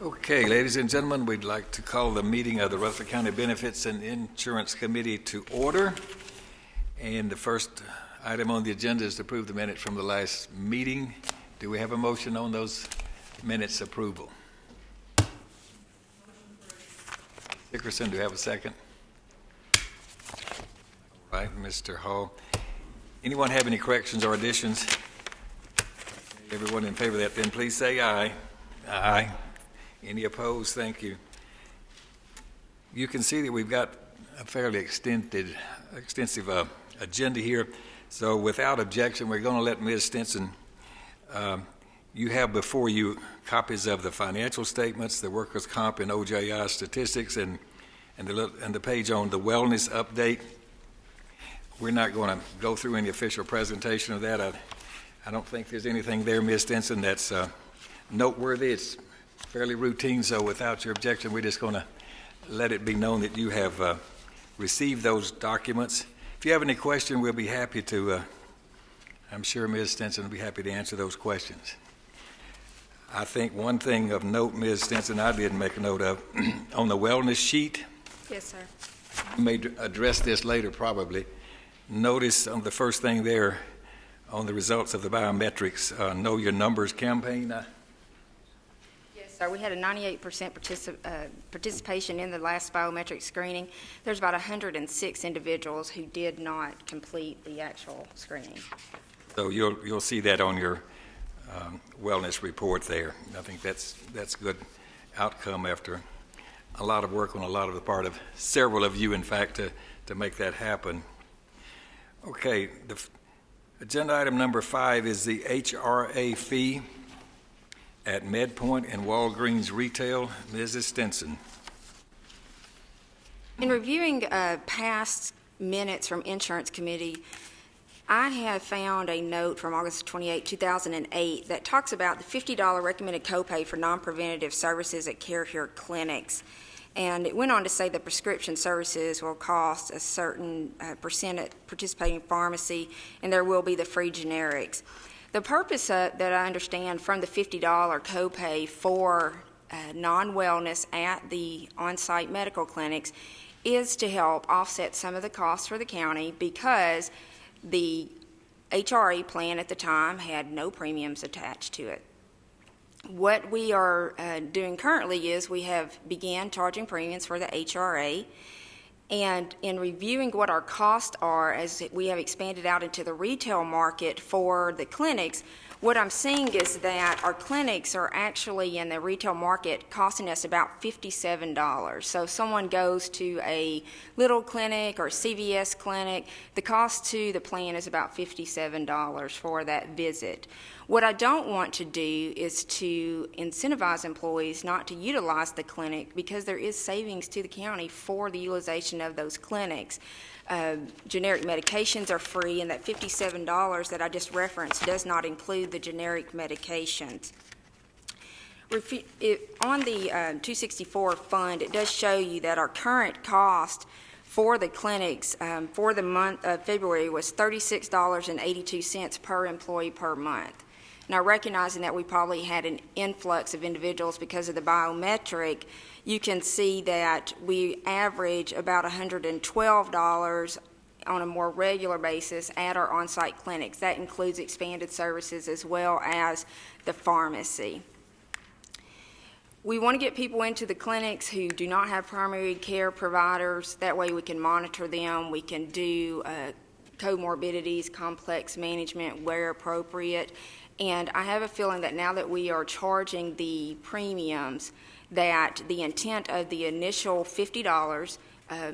Okay, ladies and gentlemen, we'd like to call the meeting of the Rutherford County Benefits and Insurance Committee to order. And the first item on the agenda is to approve the minutes from the last meeting. Do we have a motion on those minutes approval? Dickerson, do you have a second? All right, Mr. Hall. Anyone have any corrections or additions? Everyone in favor of that, then please say aye. Aye. Any opposed? Thank you. You can see that we've got a fairly extensive agenda here. So without objection, we're going to let Ms. Stinson, you have before you copies of the financial statements, the workers' comp and OJI statistics, and the page on the wellness update. We're not going to go through any official presentation of that. I don't think there's anything there, Ms. Stinson, that's noteworthy. It's fairly routine, so without your objection, we're just going to let it be known that you have received those documents. If you have any question, we'll be happy to, I'm sure Ms. Stinson will be happy to answer those questions. I think one thing of note, Ms. Stinson, I did make a note of, on the wellness sheet. Yes, sir. You may address this later probably. Notice on the first thing there on the results of the biometrics, Know Your Numbers campaign. Yes, sir. We had a 98% participation in the last biometric screening. There's about 106 individuals who did not complete the actual screening. So you'll see that on your wellness report there. I think that's a good outcome after a lot of work on a lot of the part of several of you, in fact, to make that happen. Okay, the agenda item number 5 is the HRA fee at MedPoint and Walgreens Retail. Mrs. Stinson. In reviewing past minutes from Insurance Committee, I have found a note from August 28, 2008 that talks about the $50 recommended copay for non-preventative services at CareHere clinics. And it went on to say that prescription services will cost a certain percent at participating pharmacy, and there will be the free generics. The purpose that I understand from the $50 copay for non-wellness at the on-site medical clinics is to help offset some of the costs for the county, because the HRA plan at the time had no premiums attached to it. What we are doing currently is we have began charging premiums for the HRA, and in reviewing what our costs are as we have expanded out into the retail market for the clinics, what I'm seeing is that our clinics are actually in the retail market costing us about $57. So if someone goes to a little clinic or CVS clinic, the cost to the plan is about $57 for that visit. What I don't want to do is to incentivize employees not to utilize the clinic, because there is savings to the county for the utilization of those clinics. Generic medications are free, and that $57 that I just referenced does not include the generic medications. On the 264 fund, it does show you that our current cost for the clinics for the month of February was $36.82 per employee per month. Now, recognizing that we probably had an influx of individuals because of the biometric, you can see that we average about $112 on a more regular basis at our on-site clinics. That includes expanded services as well as the pharmacy. We want to get people into the clinics who do not have primary care providers. That way we can monitor them. We can do comorbidities, complex management where appropriate. And I have a feeling that now that we are charging the premiums, that the intent of the initial $50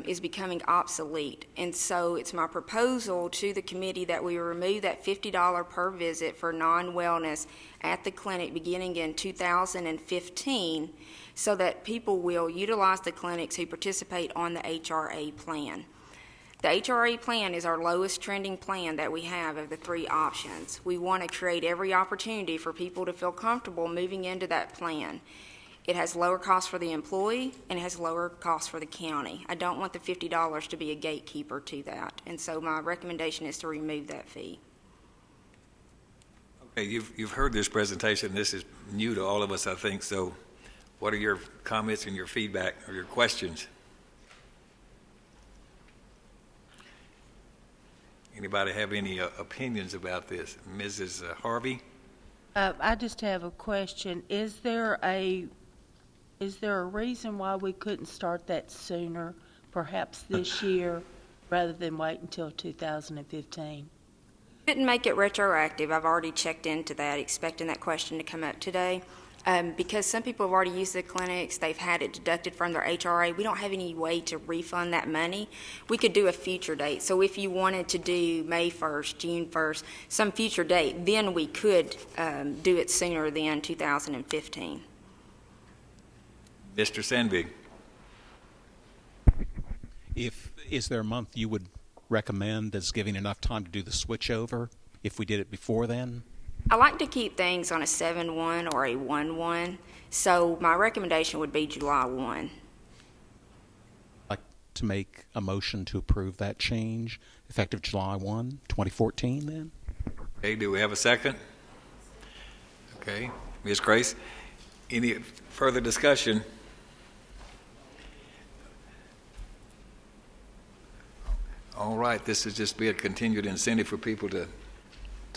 is becoming obsolete. And so it's my proposal to the committee that we remove that $50 per visit for non-wellness at the clinic beginning in 2015, so that people will utilize the clinics who participate on the HRA plan. The HRA plan is our lowest trending plan that we have of the 3 options. We want to create every opportunity for people to feel comfortable moving into that plan. It has lower costs for the employee, and it has lower costs for the county. I don't want the $50 to be a gatekeeper to that, and so my recommendation is to remove that fee. Okay, you've heard this presentation. This is new to all of us, I think, so What are your comments and your feedback or your questions? Anybody have any opinions about this? Mrs. Harvey? I just have a question. Is there a reason why we couldn't start that sooner, perhaps this year, rather than wait until 2015? Didn't make it retroactive. I've already checked into that, expecting that question to come up today. Because some people have already used the clinics, they've had it deducted from their HRA. We don't have any way to refund that money. We could do a future date. So if you wanted to do May 1st, June 1st, some future date, then we could do it sooner than 2015. Mr. Sandvig? Is there a month you would recommend that's giving enough time to do the switchover if we did it before then? I like to keep things on a 7/1 or a 1/1, so my recommendation would be July 1. Like to make a motion to approve that change effective July 1, 2014 then? Okay, do we have a second? Okay, Ms. Grace, any further discussion? All right, this is just be a continued incentive for people to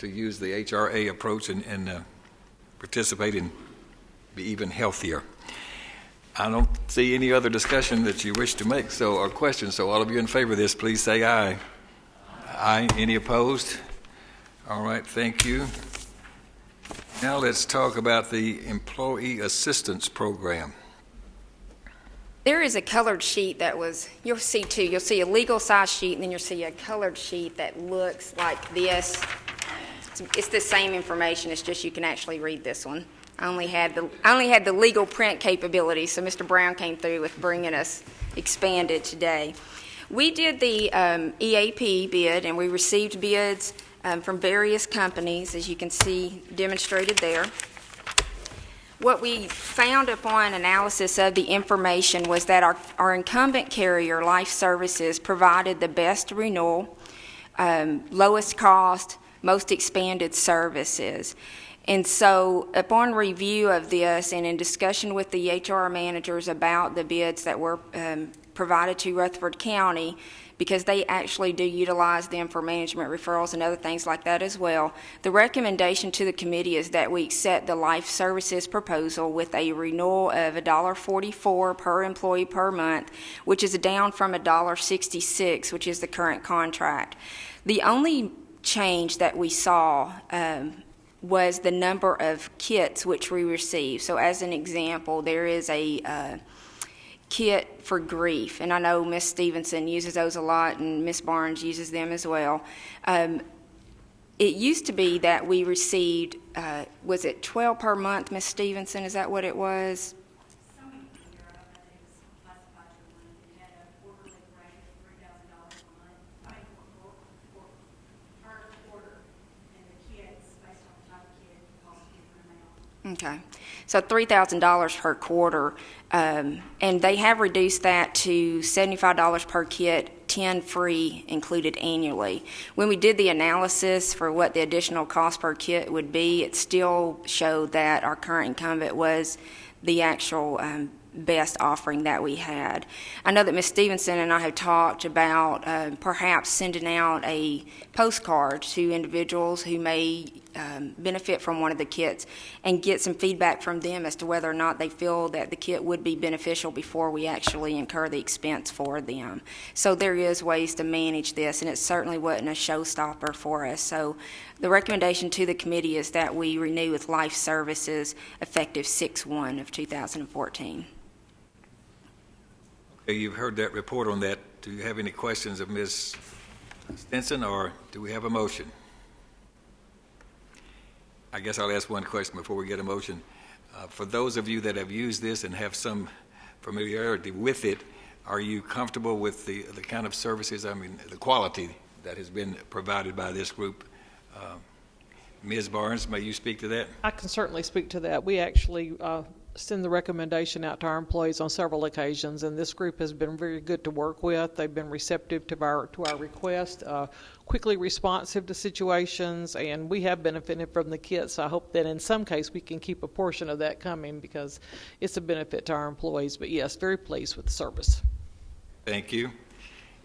use the HRA approach and participate and be even healthier. I don't see any other discussion that you wish to make, or questions. So all of you in favor of this, please say aye. Aye. Any opposed? All right, thank you. Now let's talk about the Employee Assistance Program. There is a colored sheet you'll see two. You'll see a legal size sheet, and then you'll see a colored sheet that looks like this. It's the same information, it's just you can actually read this one. I only had the legal print capability, so Mr. Brown came through with bringing us expanded today. We did the EAP bid, and we received bids from various companies, as you can see demonstrated there. What we found upon analysis of the information was that our incumbent carrier, Life Services, provided the best renewal, lowest cost, most expanded services. And so upon review of this and in discussion with the HR managers about the bids that were provided to Rutherford County, because they actually do utilize them for management referrals and other things like that as well, the recommendation to the committee is that we accept the Life Services proposal with a renewal of $1.44 per employee per month, which is down from $1.66, which is the current contract. The only change that we saw was the number of kits which we received. So as an example, there is a kit for grief, and I know Ms. Stevenson uses those a lot and Ms. Barnes uses them as well. It used to be that we received, was it 12 per month, Ms. Stevenson, is that what it was? Okay, so $3,000 per quarter, and they have reduced that to $75 per kit, 10 free included annually. When we did the analysis for what the additional cost per kit would be, it still showed that our current incumbent was the actual best offering that we had. I know that Ms. Stevenson and I have talked about perhaps sending out a postcard to individuals who may benefit from one of the kits and get some feedback from them as to whether or not they feel that the kit would be beneficial before we actually incur the expense for them. So there is ways to manage this, and it certainly wasn't a showstopper for us. So the recommendation to the committee is that we renew with Life Services effective 6/1 of 2014. Okay, you've heard that report on that. Do you have any questions of Ms. Stinson, or do we have a motion? I guess I'll ask one question before we get a motion. For those of you that have used this and have some familiarity with it, are you comfortable with the kind of services, the quality that has been provided by this group? Ms. Barnes, may you speak to that? I can certainly speak to that. We actually send the recommendation out to our employees on several occasions, and this group has been very good to work with. They've been receptive to our request, quickly responsive to situations, and we have benefited from the kits. So I hope that in some case we can keep a portion of that coming because it's a benefit to our employees. But yes, very pleased with the service. Thank you.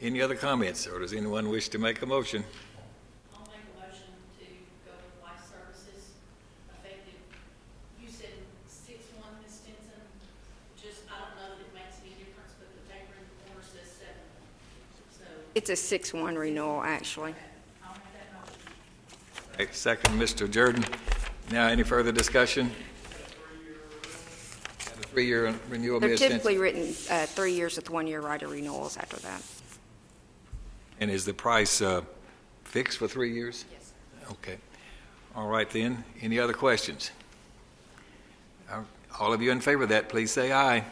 Any other comments, or does anyone wish to make a motion? I'll make a motion to go with Life Services effective, you said 6/1, Ms. Stinson. Just, I don't know that it makes any difference, but the paper in the corner says 7. So, It's a 6/1 renewal, actually. I'll make that motion. Right, second, Mr. Jordan. Now, any further discussion? Have a 3-year renewal, They're Ms. Stinson. typically written 3 years with 1-year right of renewals after that. And is the price fixed for 3 years? Yes. Okay. All right, then. Any other questions? All of you in favor of that, please say aye. Aye.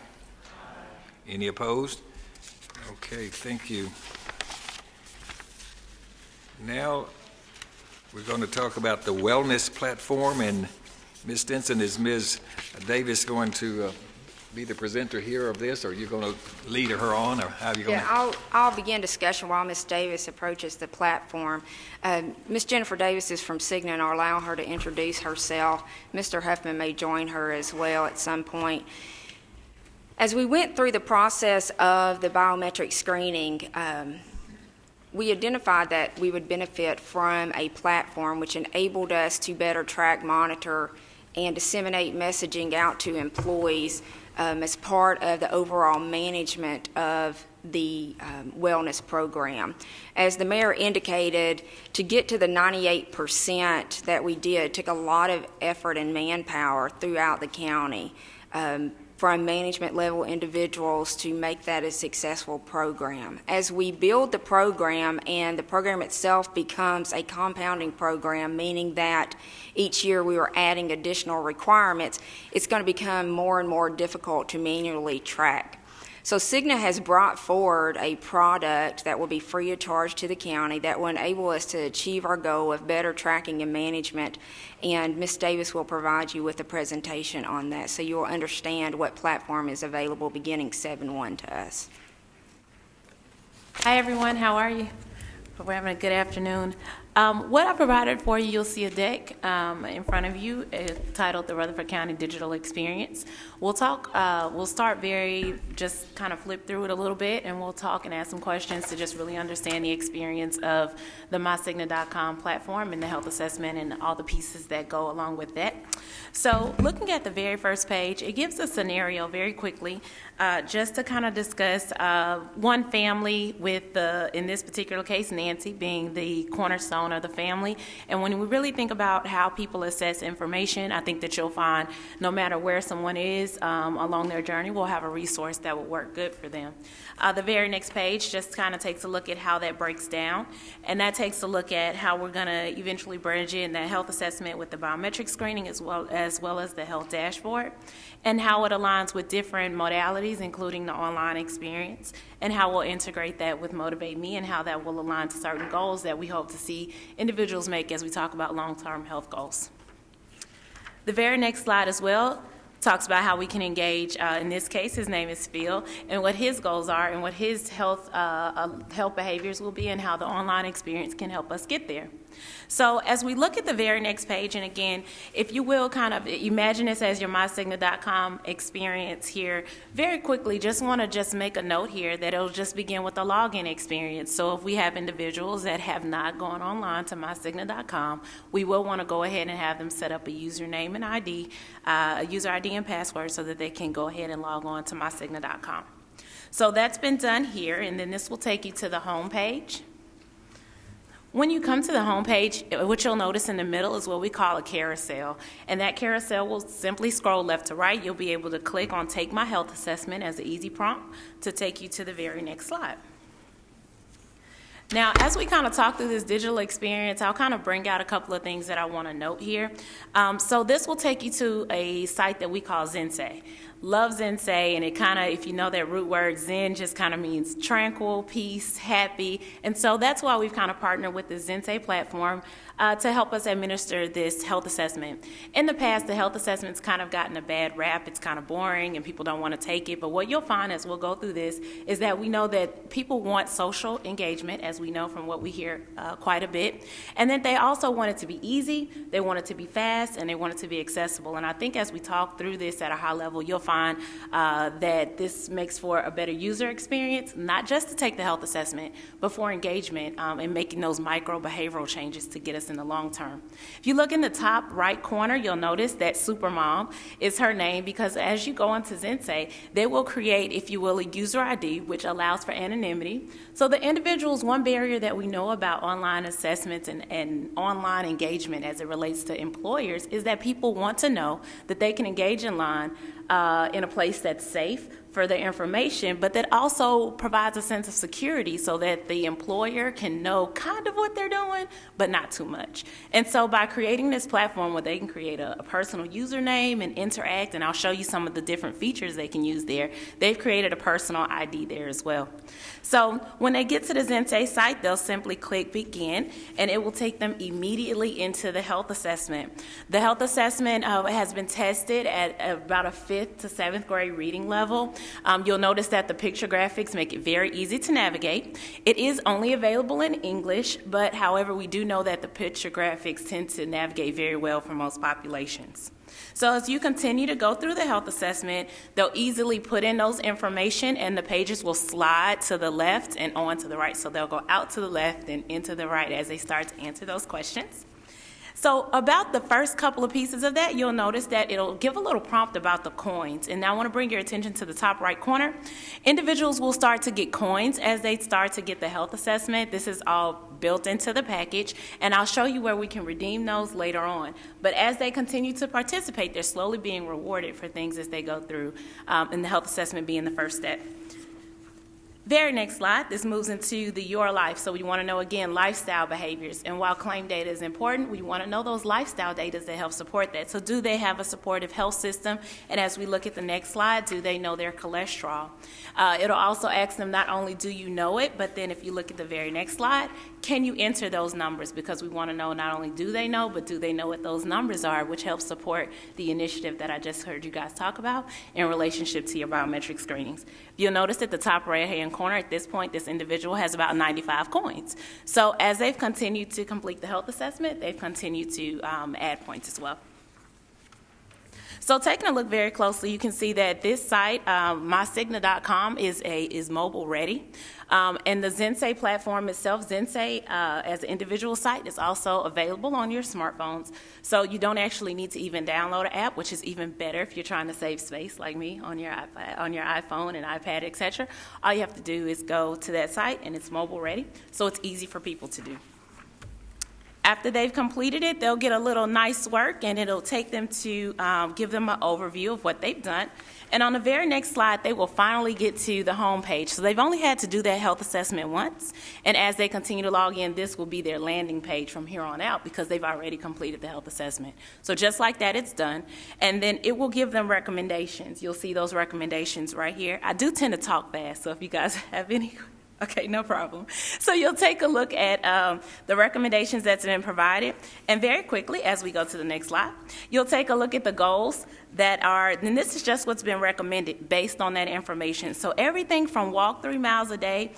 Any opposed? Okay, thank you. Now, we're going to talk about the wellness platform, and Ms. Stinson, is Ms. Davis going to be the presenter here of this, or are you going to lead her on, or how are you going to? Yeah, I'll begin discussion while Ms. Davis approaches the platform. Ms. Jennifer Davis is from Cigna, and I'll allow her to introduce herself. Mr. Huffman may join her as well at some point. As we went through the process of the biometric screening, we identified that we would benefit from a platform which enabled us to better track, monitor, and disseminate messaging out to employees as part of the overall management of the wellness program. As the mayor indicated, to get to the 98% that we did took a lot of effort and manpower throughout the county, from management level individuals to make that a successful program. As we build the program and the program itself becomes a compounding program, meaning that each year we are adding additional requirements, it's going to become more and more difficult to manually track. So Cigna has brought forward a product that will be free of charge to the county that will enable us to achieve our goal of better tracking and management, and Ms. Davis will provide you with a presentation on that so you will understand what platform is available beginning 7/1 to us. Hi, everyone. How are you? Hope we're having a good afternoon. What I provided for you, you'll see a deck in front of you titled the Rutherford County Digital Experience. We'll start just kind of flip through it a little bit, and we'll talk and ask some questions to just really understand the experience of the MyCigna.com platform and the health assessment and all the pieces that go along with that. So looking at the very first page, it gives a scenario very quickly just to kind of discuss one family with in this particular case, Nancy being the cornerstone of the family. And when we really think about how people assess information, I think that you'll find no matter where someone is along their journey, we'll have a resource that will work good for them. The very next page just kind of takes a look at how that breaks down, and that takes a look at how we're going to eventually bridge in the health assessment with the biometric screening as well as the health dashboard, and how it aligns with different modalities, including the online experience, and how we'll integrate that with Motivate Me and how that will align to certain goals that we hope to see individuals make as we talk about long-term health goals. The very next slide as well talks about how we can engage, in this case, his name is Phil, and what his goals are and what his health behaviors will be and how the online experience can help us get there. So as we look at the very next page, and again, if you will kind of imagine this as your MyCigna.com experience here, very quickly, just want to make a note here that it'll just begin with the login experience. So if we have individuals that have not gone online to MyCigna.com, we will want to go ahead and have them set up a username and ID, a user ID and password so that they can go ahead and log on to MyCigna.com. So that's been done here, and then this will take you to the home page. When you come to the home page, what you'll notice in the middle is what we call a carousel. And that carousel will simply scroll left to right. You'll be able to click on Take My Health Assessment as an easy prompt to take you to the very next slide. Now, as we kind of talk through this digital experience, I'll kind of bring out a couple of things that I want to note here. So this will take you to a site that we call Zensei. Love Zensei, and it kind of, if you know that root word, Zen just kind of means tranquil, peace, happy, and so that's why we've kind of partnered with the Zensei platform to help us administer this health assessment. In the past, the health assessment's kind of gotten a bad rap. It's kind of boring and people don't want to take it. But what you'll find as we'll go through this is that we know that people want social engagement, as we know from what we hear quite a bit. And then they also want it to be easy, they want it to be fast, and they want it to be accessible. And I think as we talk through this at a high level, you'll find that this makes for a better user experience, not just to take the health assessment, but for engagement and making those micro behavioral changes to get us in the long term. If you look in the top right corner, you'll notice that Supermom is her name, because as you go onto Zensei, they will create, if you will, a user ID, which allows for anonymity. So the individuals, one barrier that we know about online assessments and online engagement as it relates to employers is that people want to know that they can engage in line in a place that's safe for their information, but that also provides a sense of security so that the employer can know kind of what they're doing, but not too much. And so by creating this platform where they can create a personal username and interact, and I'll show you some of the different features they can use there, they've created a personal ID there as well. So when they get to the Zensei site, they'll simply click Begin, and it will take them immediately into the health assessment. The health assessment has been tested at about a 5th to 7th grade reading level. You'll notice that the picture graphics make it very easy to navigate. It is only available in English, but however, we do know that the picture graphics tend to navigate very well for most populations. So as you continue to go through the health assessment, they'll easily put in those information and the pages will slide to the left and on to the right. So they'll go out to the left and into the right as they start to answer those questions. So about the first couple of pieces of that, you'll notice that it'll give a little prompt about the coins. And now I want to bring your attention to the top right corner. Individuals will start to get coins as they start to get the health assessment. This is all built into the package, and I'll show you where we can redeem those later on. But as they continue to participate, they're slowly being rewarded for things as they go through, and the health assessment being the first step. Very next slide, this moves into the Your Life. So we want to know, again, lifestyle behaviors. And while claim data is important, we want to know those lifestyle data that help support that. So do they have a supportive health system? And as we look at the next slide, do they know their cholesterol? It'll also ask them not only do you know it, but then if you look at the very next slide, can you enter those numbers? Because we want to know not only do they know, but do they know what those numbers are, which helps support the initiative that I just heard you guys talk about in relationship to your biometric screenings. You'll notice at the top right-hand corner, at this point, this individual has about 95 coins. So as they've continued to complete the health assessment, they've continued to add points as well. So taking a look very closely, you can see that this site, myCigna.com, is mobile ready. And the Zensei platform itself, Zensei as an individual site, is also available on your smartphones. So you don't actually need to even download an app, which is even better if you're trying to save space like me on your iPad, on your iPhone and iPad, etc. All you have to do is go to that site and it's mobile ready. So it's easy for people to do. After they've completed it, they'll get a little nice work, and it'll take them to give them an overview of what they've done. And on the very next slide, they will finally get to the home page. So they've only had to do that health assessment once, and as they continue to log in, this will be their landing page from here on out because they've already completed the health assessment. So just like that, it's done. And then it will give them recommendations. You'll see those recommendations right here. I do tend to talk fast, so if you guys have any okay, no problem. So you'll take a look at the recommendations that's been provided. And very quickly, as we go to the next slide, you'll take a look at the goals that are, and this is just what's been recommended based on that information. So everything from walk 3 miles a day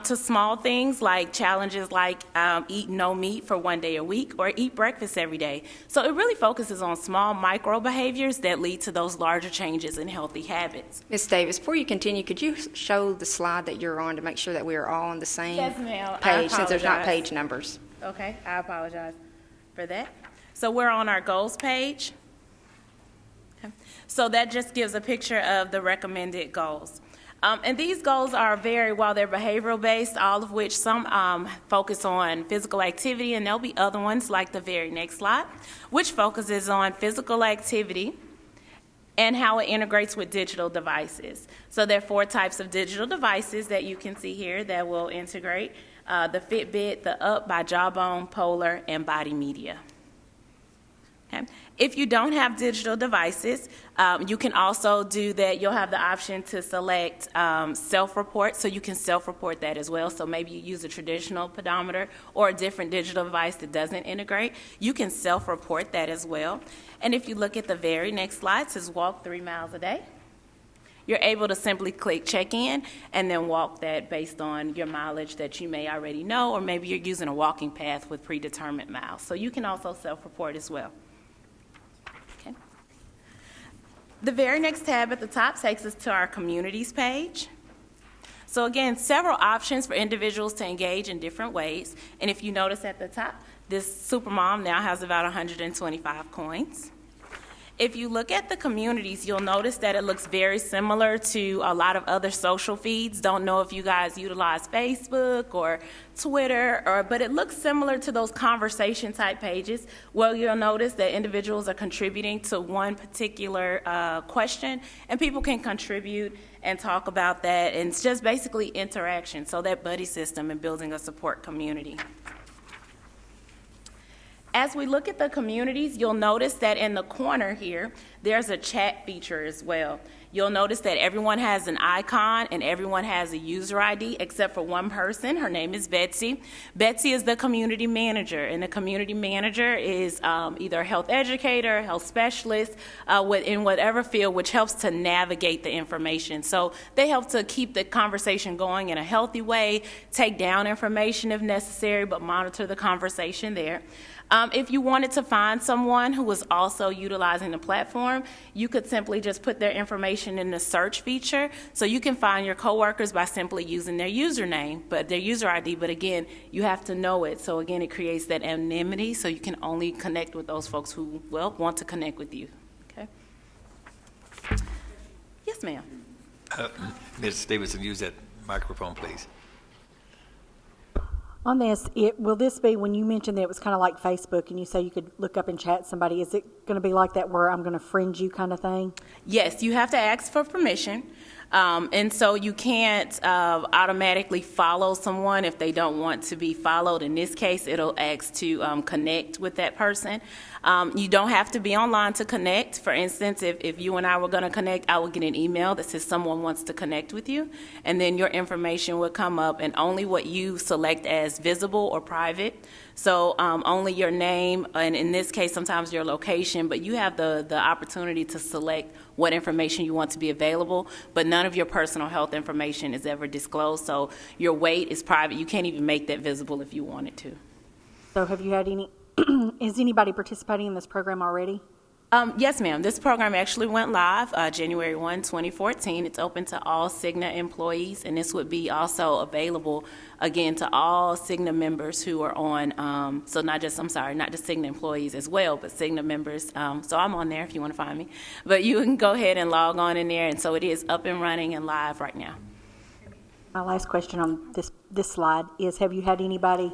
to small things like challenges like eat no meat for 1 day a week or eat breakfast every day. So it really focuses on small micro behaviors that lead to those larger changes in healthy habits. Ms. Davis, before you continue, could you show the slide that you're on to make sure that we are all on the same Yes, ma'am. I page, since there's not apologize. page numbers? Okay, I apologize for that. So we're on our goals page. Okay. So that just gives a picture of the recommended goals. And these goals are while they're behavioral based, all of which some focus on physical activity, and there'll be other ones like the very next slide, which focuses on physical activity and how it integrates with digital devices. So there are 4 types of digital devices that you can see here that will integrate: the Fitbit, the Up by Jawbone, Polar, and Body Media. Okay. If you don't have digital devices, you can also do that. You'll have the option to select self-report, so you can self-report that as well. So maybe you use a traditional pedometer or a different digital device that doesn't integrate. You can self-report that as well. And if you look at the very next slide, it says walk 3 miles a day. You're able to simply click check-in and then walk that based on your mileage that you may already know, or maybe you're using a walking path with predetermined miles. So you can also self-report as well. The very next tab at the top takes us to our communities page. So again, several options for individuals to engage in different ways. And if you notice at the top, this Supermom now has about 125 coins. If you look at the communities, you'll notice that it looks very similar to a lot of other social feeds. Don't know if you guys utilize Facebook or Twitter, but it looks similar to those conversation type pages. Well, you'll notice that individuals are contributing to one particular question, and people can contribute and talk about that. And it's just basically interaction, so that buddy system and building a support community. As we look at the communities, you'll notice that in the corner here, there's a chat feature as well. You'll notice that everyone has an icon and everyone has a user ID except for one person. Her name is Betsy. Betsy is the community manager, and the community manager is either a health educator, health specialist, in whatever field, which helps to navigate the information. So they help to keep the conversation going in a healthy way, take down information if necessary, but monitor the conversation there. If you wanted to find someone who was also utilizing the platform, you could simply just put their information in the search feature. So you can find your coworkers by simply using their username, but their user ID, but again, you have to know it. So again, it creates that anonymity, so you can only connect with those folks who, well, want to connect with you. Okay? Yes, ma'am. Ms. Stevenson, use that microphone, please. On this, will this be, when you mentioned that it was kind of like Facebook and you say you could look up and chat somebody, is it going to be like that where I'm going to friend you kind of thing? Yes, you have to ask for permission. And so you can't automatically follow someone if they don't want to be followed. In this case, it'll ask to connect with that person. You don't have to be online to connect. For instance, if you and I were going to connect, I would get an email that says someone wants to connect with you, and then your information would come up, and only what you select as visible or private. So only your name, and in this case, sometimes your location, but you have the opportunity to select what information you want to be available, but none of your personal health information is ever disclosed. So your weight is private. You can't even make that visible if you wanted to. So have you had any, is anybody participating in this program already? Yes, ma'am. This program actually went live January 1, 2014. It's open to all Cigna employees, and this would be also available, again, to all Cigna members who are on, so not just Cigna employees as well, but Cigna members. So I'm on there if you want to find me. But you can go ahead and log on in there, and so it is up and running and live right now. My last question on this slide is, have you had anybody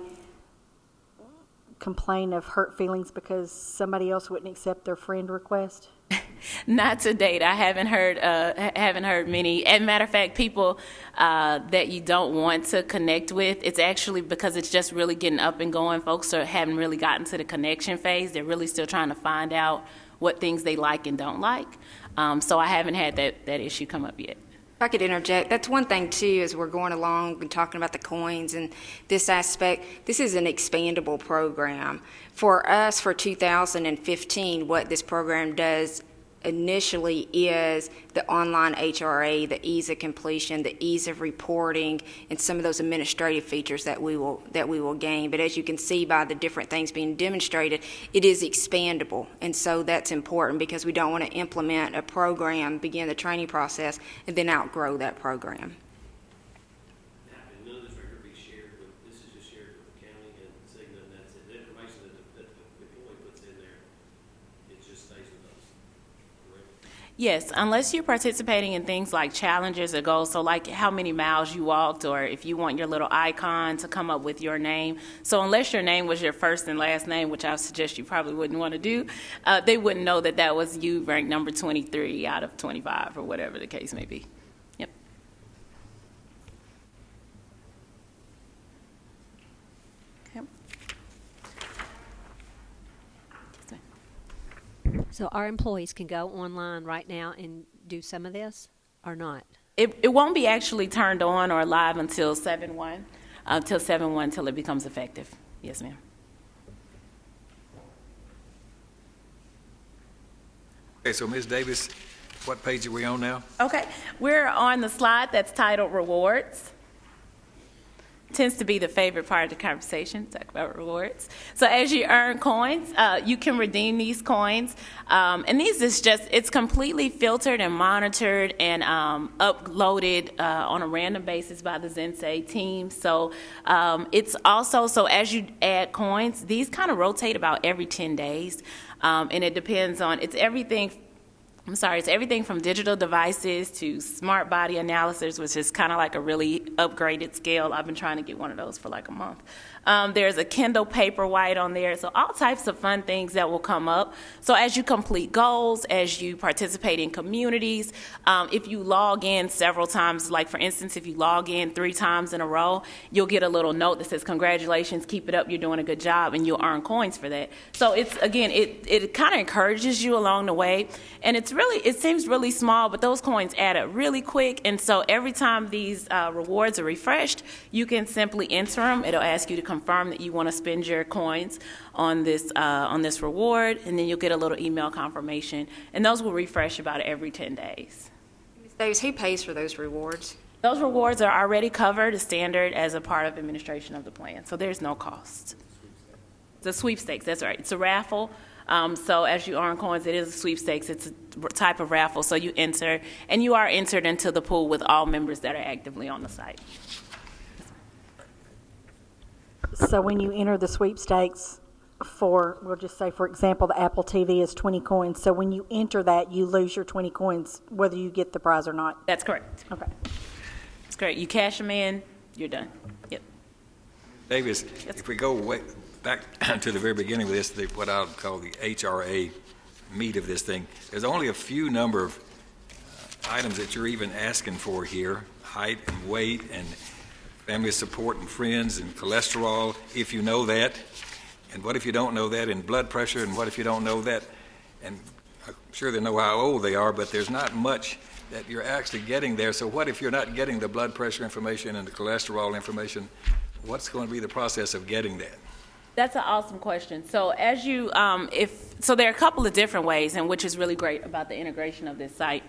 complain of hurt feelings because somebody else wouldn't accept their friend request? Not to date. I haven't heard many. As a matter of fact, people that you don't want to connect with, it's actually because it's just really getting up and going. Folks haven't really gotten to the connection phase. They're really still trying to find out what things they like and don't like. So I haven't had that issue come up yet. If I could interject, that's one thing too, as we're going along and talking about the coins and this aspect, this is an expandable program. For us, for 2015, what this program does initially is the online HRA, the ease of completion, the ease of reporting, and some of those administrative features that we will gain. But as you can see by the different things being demonstrated, it is expandable, and so that's important because we don't want to implement a program, begin the training process, and then outgrow that program. None of this record will be shared with. This is just shared with the county and Cigna, and that's it. The information that the employee puts in there, it just stays with us. Yes, unless you're participating in things like challenges or goals, so like how many miles you walked, or if you want your little icon to come up with your name. So unless your name was your first and last name, which I suggest you probably wouldn't want to do, they wouldn't know that was you ranked number 23 out of 25 or whatever the case may be. Yep. Okay. Yes, ma'am. So our employees can go online right now and do some of this or not? It won't be actually turned on or live until 7/1, till it becomes effective. Yes, ma'am. Okay, so Ms. Davis, what page are we on now? Okay, we're on the slide that's titled Rewards. Tends to be the favorite part of the conversation, talk about rewards. So as you earn coins, you can redeem these coins. And these is just, it's completely filtered and monitored and uploaded on a random basis by the Zensei team. So it's also, so as you add coins, these kind of rotate about every 10 days. And it depends on, it's everything from digital devices to smart body analysis, which is kind of like a really upgraded scale. I've been trying to get one of those for like a month. There's a Kindle Paperwhite on there, so all types of fun things that will come up. So as you complete goals, as you participate in communities, if you log in several times, like for instance, if you log in 3 times in a row, you'll get a little note that says, congratulations, keep it up, you're doing a good job, and you'll earn coins for that. So it's, again, it kind of encourages you along the way, and it seems really small, but those coins add up really quick, and so every time these rewards are refreshed, you can simply enter them. It'll ask you to confirm that you want to spend your coins on this reward, and then you'll get a little email confirmation, and those will refresh about every 10 days. Ms. Davis, who pays for those rewards? Those rewards are already covered as standard as a part of administration of the plan, so there's no cost. The sweepstakes, that's right. It's a raffle. So as you earn coins, it is a sweepstakes. It's a type of raffle. So you enter, and you are entered into the pool with all members that are actively on the site. So when you enter the sweepstakes for, we'll just say, for example, the Apple TV is 20 coins. So when you enter that, you lose your 20 coins, whether you get the prize or not. That's correct. Okay. That's correct. You cash them in, you're done. Yep. Davis, if we go way back to the very beginning of this, what I'll call the HRA meat of this thing, there's only a few number of items that you're even asking for here, height and weight and family support and friends and cholesterol, if you know that. And what if you don't know that? And blood pressure, and what if you don't know that? And I'm sure they know how old they are, but there's not much that you're actually getting there. So what if you're not getting the blood pressure information and the cholesterol information? What's going to be the process of getting that? That's an awesome question. So as you, so there are a couple of different ways, and which is really great about the integration of this site.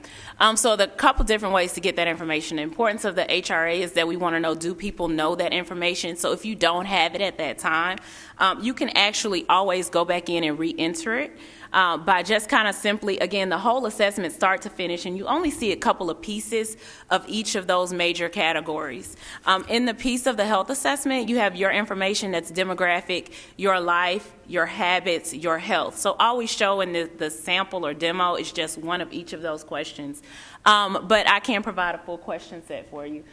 So the couple different ways to get that information. The importance of the HRA is that we want to know, do people know that information? So if you don't have it at that time, you can actually always go back in and re-enter it. By just kind of simply, again, the whole assessment start to finish, and you only see a couple of pieces of each of those major categories. In the piece of the health assessment, you have your information that's demographic, your life, your habits, your health. So all we show in the sample or demo is just one of each of those questions. But I can provide a full question set for you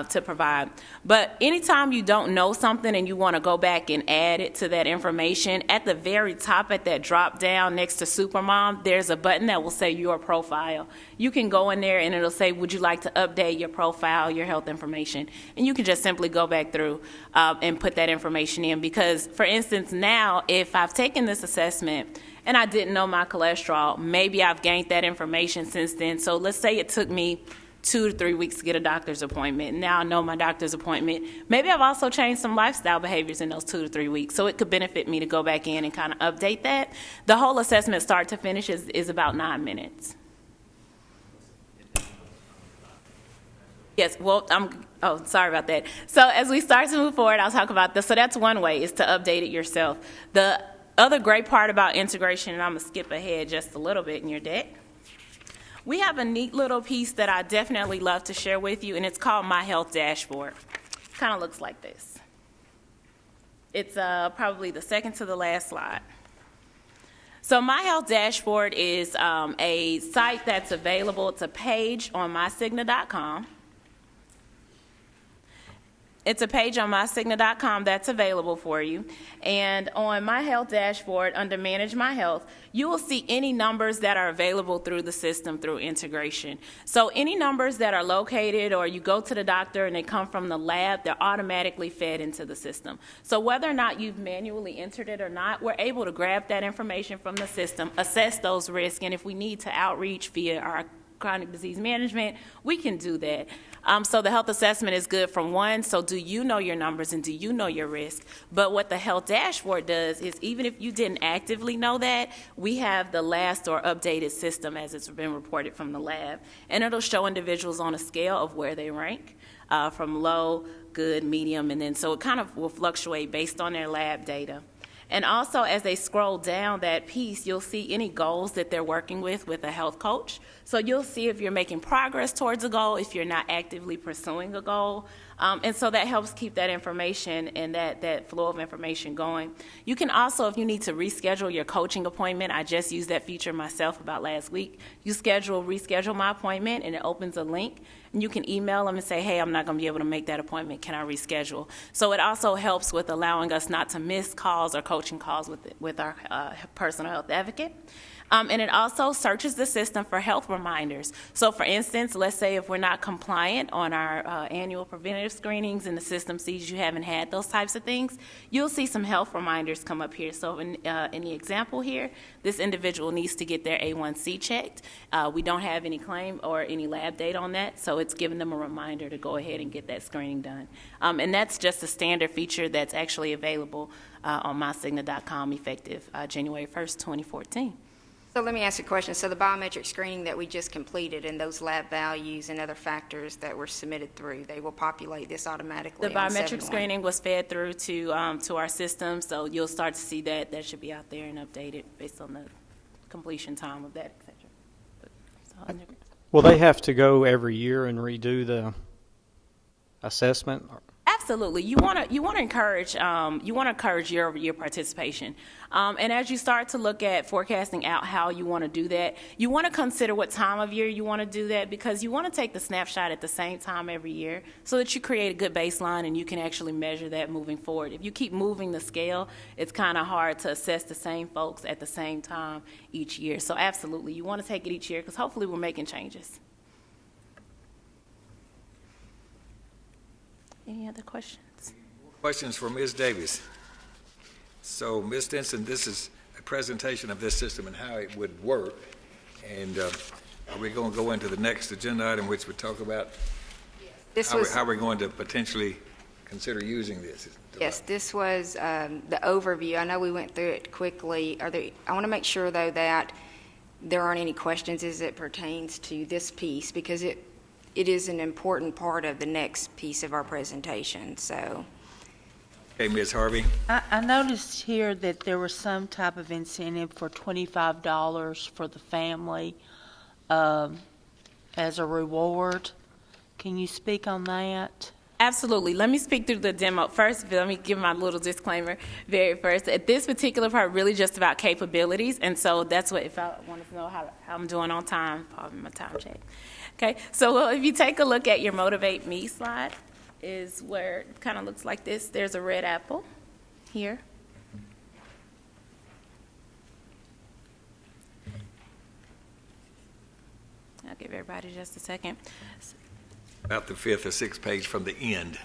to provide. But anytime you don't know something and you want to go back and add it to that information, at the very top at that drop down next to Supermom, there's a button that will say your profile. You can go in there and it'll say, would you like to update your profile, your health information? And you can just simply go back through and put that information in. Because, for instance, now if I've taken this assessment and I didn't know my cholesterol, maybe I've gained that information since then. So let's say it took me 2 to 3 weeks to get a doctor's appointment. Now I know my doctor's appointment. Maybe I've also changed some lifestyle behaviors in those 2 to 3 weeks. So it could benefit me to go back in and kind of update that. The whole assessment start to finish is about 9 minutes. Yes, well, sorry about that. So as we start to move forward, I'll talk about this. So that's one way, is to update it yourself. The other great part about integration, and I'm going to skip ahead just a little bit in your deck, we have a neat little piece that I definitely love to share with you, and it's called My Health Dashboard. It kind of looks like this. It's probably the second to the last slide. So My Health Dashboard is a site that's available. It's a page on mycigna.com. It's a page on mycigna.com that's available for you. And on My Health dashboard, under Manage My Health, you will see any numbers that are available through the system through integration. So any numbers that are located, or you go to the doctor and they come from the lab, they're automatically fed into the system. So whether or not you've manually entered it or not, we're able to grab that information from the system, assess those risks, and if we need to outreach via our chronic disease management, we can do that. So the health assessment is good from one, so do you know your numbers and do you know your risk? But what the health dashboard does is, even if you didn't actively know that, we have the last or updated system as it's been reported from the lab. And it'll show individuals on a scale of where they rank, from low, good, medium, and then so it kind of will fluctuate based on their lab data. And also, as they scroll down that piece, you'll see any goals that they're working with a health coach. So you'll see if you're making progress towards a goal, if you're not actively pursuing a goal. And so that helps keep that information and that flow of information going. You can also, if you need to reschedule your coaching appointment, I just used that feature myself about last week. You reschedule my appointment, and it opens a link. And you can email them and say, hey, I'm not going to be able to make that appointment. Can I reschedule? So it also helps with allowing us not to miss calls or coaching calls with our personal health advocate. And it also searches the system for health reminders. So for instance, let's say if we're not compliant on our annual preventative screenings and the system sees you haven't had those types of things, you'll see some health reminders come up here. So in the example here, this individual needs to get their A1C checked. We don't have any claim or any lab data on that, so it's giving them a reminder to go ahead and get that screening done. And that's just a standard feature that's actually available on mycigna.com effective January 1st, 2014. So let me ask you a question. So the biometric screening that we just completed and those lab values and other factors that were submitted through, they will populate this automatically? The biometric screening was fed through to our system, so you'll start to see that. That should be out there and updated based on the completion time of that, et cetera. Will they have to go every year and redo the assessment? Absolutely. You want to encourage year-over-year participation. And as you start to look at forecasting out how you want to do that, you want to consider what time of year you want to do that, because you want to take the snapshot at the same time every year so that you create a good baseline and you can actually measure that moving forward. If you keep moving the scale, it's kind of hard to assess the same folks at the same time each year. So absolutely, you want to take it each year because hopefully we're making changes. Any other questions? Questions for Ms. Davis? So, Ms. Stinson, this is a presentation of this system and how it would work. And are we going to go into the next agenda item, which would talk about how we're going to potentially consider using this? Yes, this was the overview. I know we went through it quickly. I want to make sure, though, that there aren't any questions as it pertains to this piece, because it is an important part of the next piece of our presentation. So, okay, Ms. Harvey. I noticed here that there was some type of incentive for $25 for the family as a reward. Can you speak on that? Absolutely. Let me speak through the demo. First, let me give my little disclaimer very first. At this particular part, really just about capabilities, and so that's what, if I want to know how I'm doing on time, pardon my time check. Okay, so if you take a look at your Motivate Me slide, is where it kind of looks like this. There's a red apple here. I'll give everybody just a second. About the 5th or 6th page from the end.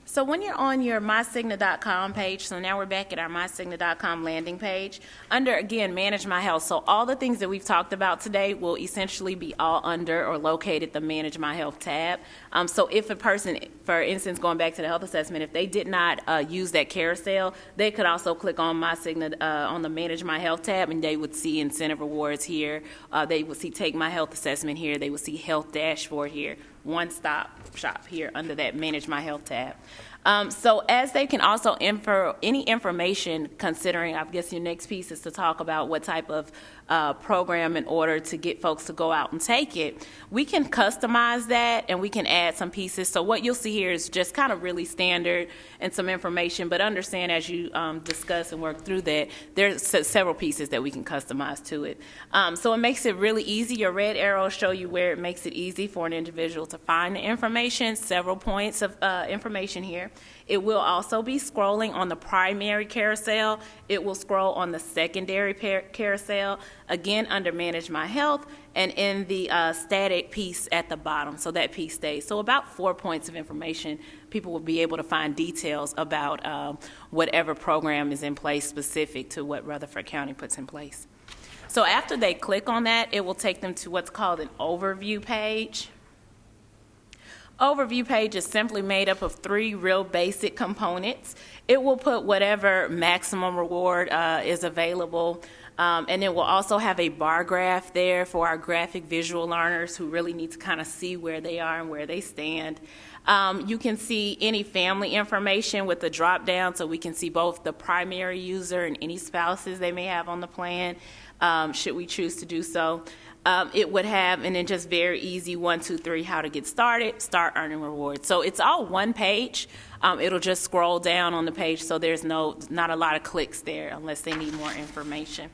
So when you're on your mycigna.com page, so now we're back at our mycigna.com landing page, under, again, Manage My Health. So all the things that we've talked about today will essentially be all under or located the Manage My Health tab. So if a person, for instance, going back to the health assessment, if they did not use that carousel, they could also click on MyCigna on the Manage My Health tab, and they would see incentive rewards here. They would see Take My Health Assessment here. They would see Health Dashboard here. One-stop shop here under that Manage My Health tab. So as they can also any information considering, I guess your next piece is to talk about what type of program in order to get folks to go out and take it. We can customize that and we can add some pieces. So what you'll see here is just kind of really standard and some information, but understand as you discuss and work through that, there's several pieces that we can customize to it. So it makes it really easy. Your red arrows show you where it makes it easy for an individual to find the information, several points of information here. It will also be scrolling on the primary carousel. It will scroll on the secondary carousel, again under Manage My Health, and in the static piece at the bottom, so that piece stays. So about 4 points of information. People will be able to find details about whatever program is in place specific to what Rutherford County puts in place. So after they click on that, it will take them to what's called an overview page. Overview page is simply made up of 3 real basic components. It will put whatever maximum reward is available, and it will also have a bar graph there for our graphic visual learners who really need to kind of see where they are and where they stand. You can see any family information with the drop down, so we can see both the primary user and any spouses they may have on the plan, should we choose to do so. It would have, and then just very easy 1, 2, 3, how to get started, start earning rewards. So it's all one page. It'll just scroll down on the page, so there's not a lot of clicks there unless they need more information.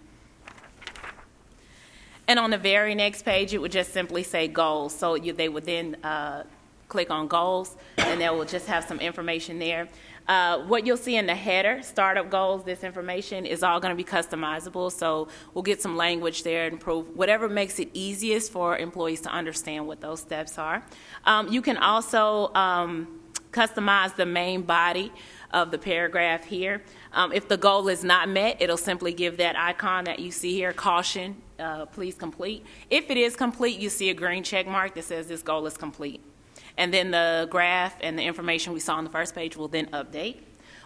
And on the very next page, it would just simply say goals. So they would then click on goals, and they will just have some information there. What you'll see in the header, startup goals, this information is all going to be customizable, so we'll get some language there and improve whatever makes it easiest for employees to understand what those steps are. You can also customize the main body of the paragraph here. If the goal is not met, it'll simply give that icon that you see here, caution, please complete. If it is complete, you see a green check mark that says this goal is complete. And then the graph and the information we saw on the first page will then update.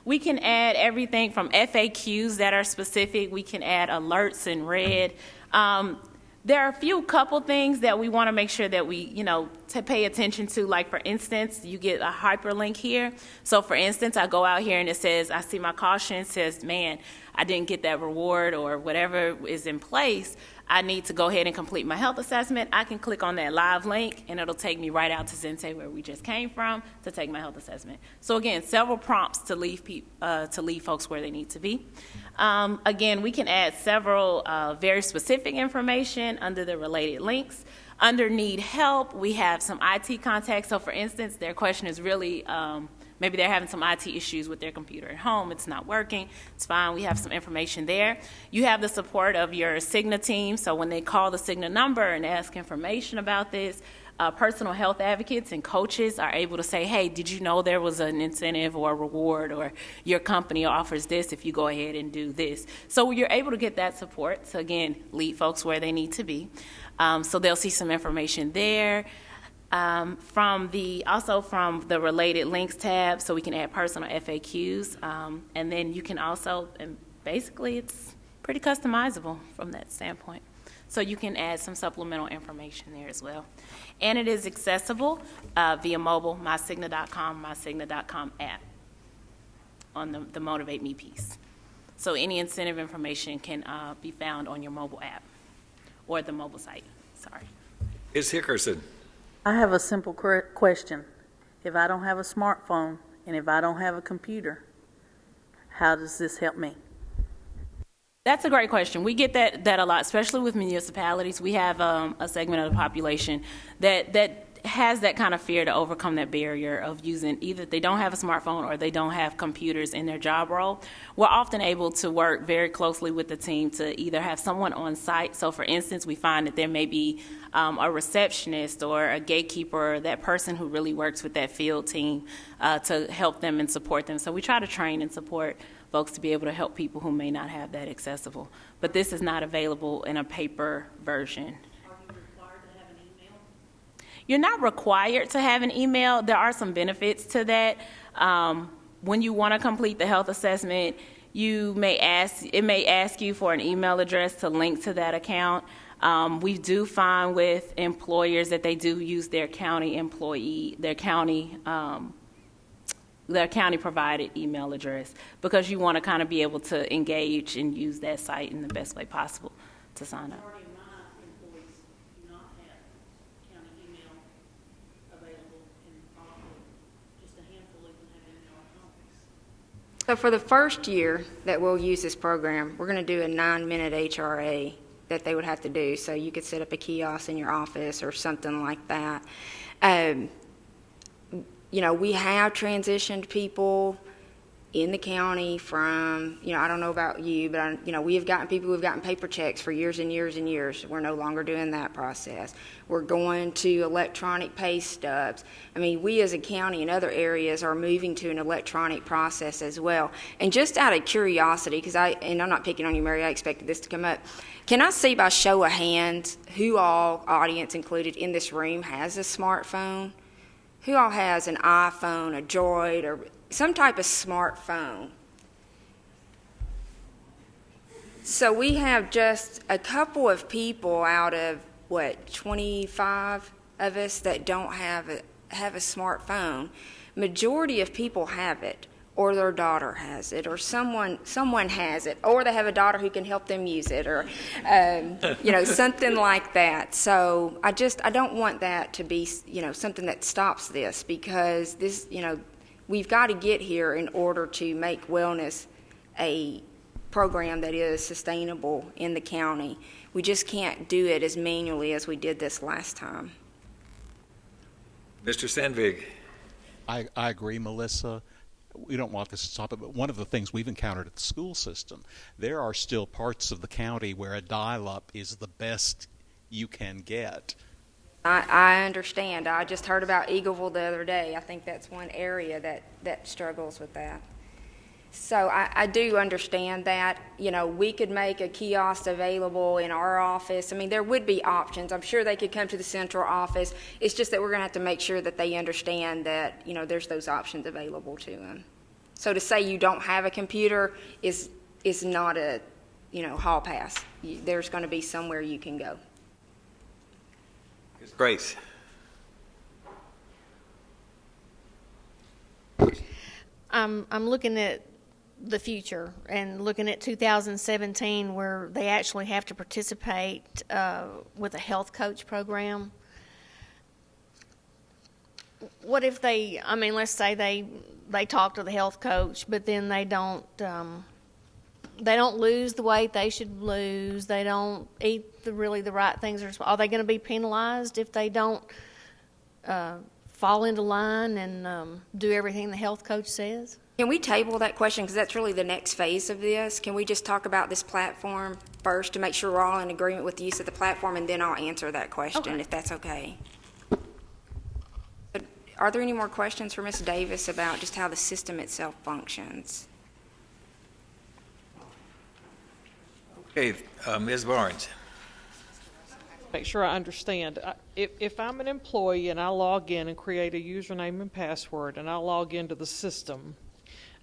We can add everything from FAQs that are specific. We can add alerts in red. There are a couple things that we want to make sure that we, to pay attention to. Like, for instance, you get a hyperlink here. So, for instance, I go out here and it says, I see my caution says, man, I didn't get that reward or whatever is in place. I need to go ahead and complete my health assessment. I can click on that live link, and it'll take me right out to Zente, where we just came from, to take my health assessment. So again, several prompts to leave folks where they need to be. Again, we can add several very specific information under the related links. Under need help, we have some IT contacts. So for instance, their question is really, maybe they're having some IT issues with their computer at home. It's not working. It's fine. We have some information there. You have the support of your Cigna team. So when they call the Cigna number and ask information about this, personal health advocates and coaches are able to say, hey, did you know there was an incentive or a reward, or your company offers this if you go ahead and do this? So you're able to get that support. So again, lead folks where they need to be. So they'll see some information there. From the related links tab, so we can add personal FAQs, and then you can also, and basically it's pretty customizable from that standpoint. So you can add some supplemental information there as well. And it is accessible via mobile, mycigna.com app on the Motivate Me piece. So any incentive information can be found on your mobile app or the mobile site. Sorry. Ms. Hickerson. I have a simple question. If I don't have a smartphone and if I don't have a computer, how does this help me? That's a great question. We get that a lot, especially with municipalities. We have a segment of the population that has that kind of fear to overcome that barrier of using, either they don't have a smartphone or they don't have computers in their job role. We're often able to work very closely with the team to either have someone on site. So for instance, we find that there may be a receptionist or a gatekeeper, or that person who really works with that field team to help them and support them. So we try to train and support folks to be able to help people who may not have that accessible. But this is not available in a paper version. You're not required to have an email. There are some benefits to that. When you want to complete the health assessment, it may ask you for an email address to link to that account. We do find with employers that they do use their county their county-provided email address, because you want to kind of be able to engage and use that site in the best way possible to sign up. Majority of my employees do not have county email available, and probably just a handful even have it in our office. So for the first year that we'll use this program, we're going to do a 9-minute HRA that they would have to do. So you could set up a kiosk in your office or something like that. You know, we have transitioned people in the county from, you know, I don't know about you, but, you know, we have gotten people who have gotten paper checks for years and years and years. We're no longer doing that process. We're going to electronic pay stubs. I mean, we as a county in other areas are moving to an electronic process as well. And just out of curiosity, because and I'm not picking on you, Mary, I expected this to come up. Can I see by show of hands who all, audience included, in this room has a smartphone? Who all has an iPhone, a Droid, or some type of smartphone? So we have just a couple of people out of, 25 of us that don't have a smartphone. Majority of people have it, or their daughter has it, or someone has it, or they have a daughter who can help them use it, or you know, something like that. So I don't want that to be, you know, something that stops this, because this, you know, we've got to get here in order to make wellness a program that is sustainable in the county. We just can't do it as manually as we did this last time. Mr. Sandvig. I agree, Melissa. We don't want this to stop it, but one of the things we've encountered at the school system, there are still parts of the county where a dial-up is the best you can get. I understand. I just heard about Eagleville the other day. I think that's one area that struggles with that. So I do understand that. You know, we could make a kiosk available in our office. I mean, there would be options. I'm sure they could come to the central office. It's just that we're going to have to make sure that they understand that, you know, there's those options available to them. So to say you don't have a computer is not a, you know, hall pass. There's going to be somewhere you can go. Grace. I'm looking at the future and looking at 2017, where they actually have to participate with a health coach program. What if they, I mean, let's say they talk to the health coach, but then they don't lose the weight they should lose. They don't eat the right things. Are they going to be penalized if they don't fall into line and do everything the health coach says? Can we table that question, because that's really the next phase of this? Can we just talk about this platform first to make sure we're all in agreement with the use of the platform, and then I'll answer that question, if that's okay? Are there any more questions for Ms. Davis about just how the system itself functions? Okay, Ms. Barnes. Make sure I understand. If I'm an employee and I log in and create a username and password and I log into the system,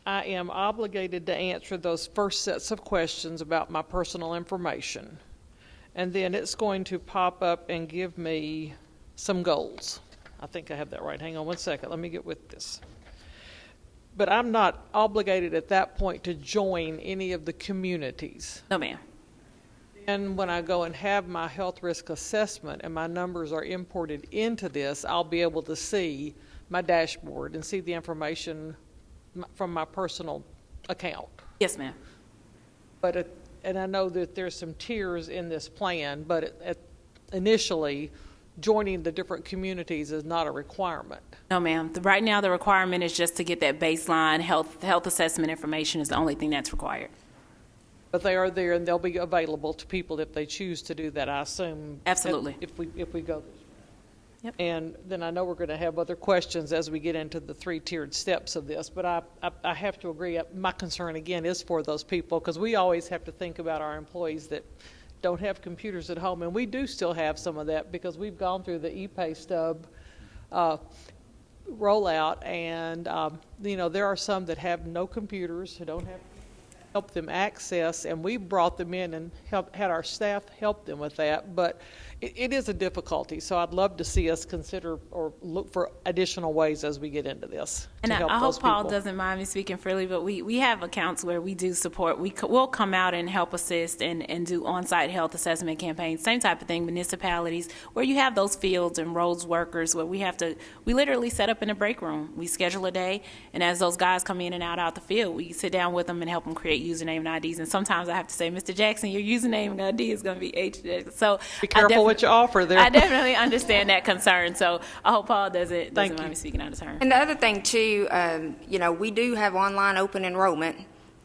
I am obligated to answer those first sets of questions about my personal information. And then it's going to pop up and give me some goals. I think I have that right. Hang on one second. Let me get with this. But I'm not obligated at that point to join any of the communities. No, ma'am. And when I go and have my health risk assessment and my numbers are imported into this, I'll be able to see my dashboard and see the information from my personal account. Yes, ma'am. But and I know that there's some tiers in this plan, but initially, joining the different communities is not a requirement. No, ma'am. Right now, the requirement is just to get that baseline health assessment information is the only thing that's required. But they are there, and they'll be available to people if they choose to do that, I assume. Absolutely. If we go this way. Yep. And then I know we're going to have other questions as we get into the three-tiered steps of this, but I have to agree. My concern, again, is for those people, because we always have to think about our employees that don't have computers at home, and we do still have some of that because we've gone through the ePay stub rollout, and you know, there are some that have no computers, who don't have help them access, and we brought them in and had our staff help them with that. But it is a difficulty, so I'd love to see us consider or look for additional ways as we get into this. And to help I those hope Paul people. doesn't mind me speaking freely, but we have accounts where we do support. We'll come out and help assist and do on-site health assessment campaigns, same type of thing, municipalities, where you have those fields and roads workers where we literally set up in a break room. We schedule a day, and as those guys come in and out the field, we sit down with them and help them create username and IDs. And sometimes I have to say, Mr. Jackson, your username and ID is going to be H. So be careful what you offer there. I definitely understand that concern, so I hope Paul doesn't mind me speaking out of turn. And the other thing too, we do have online open enrollment,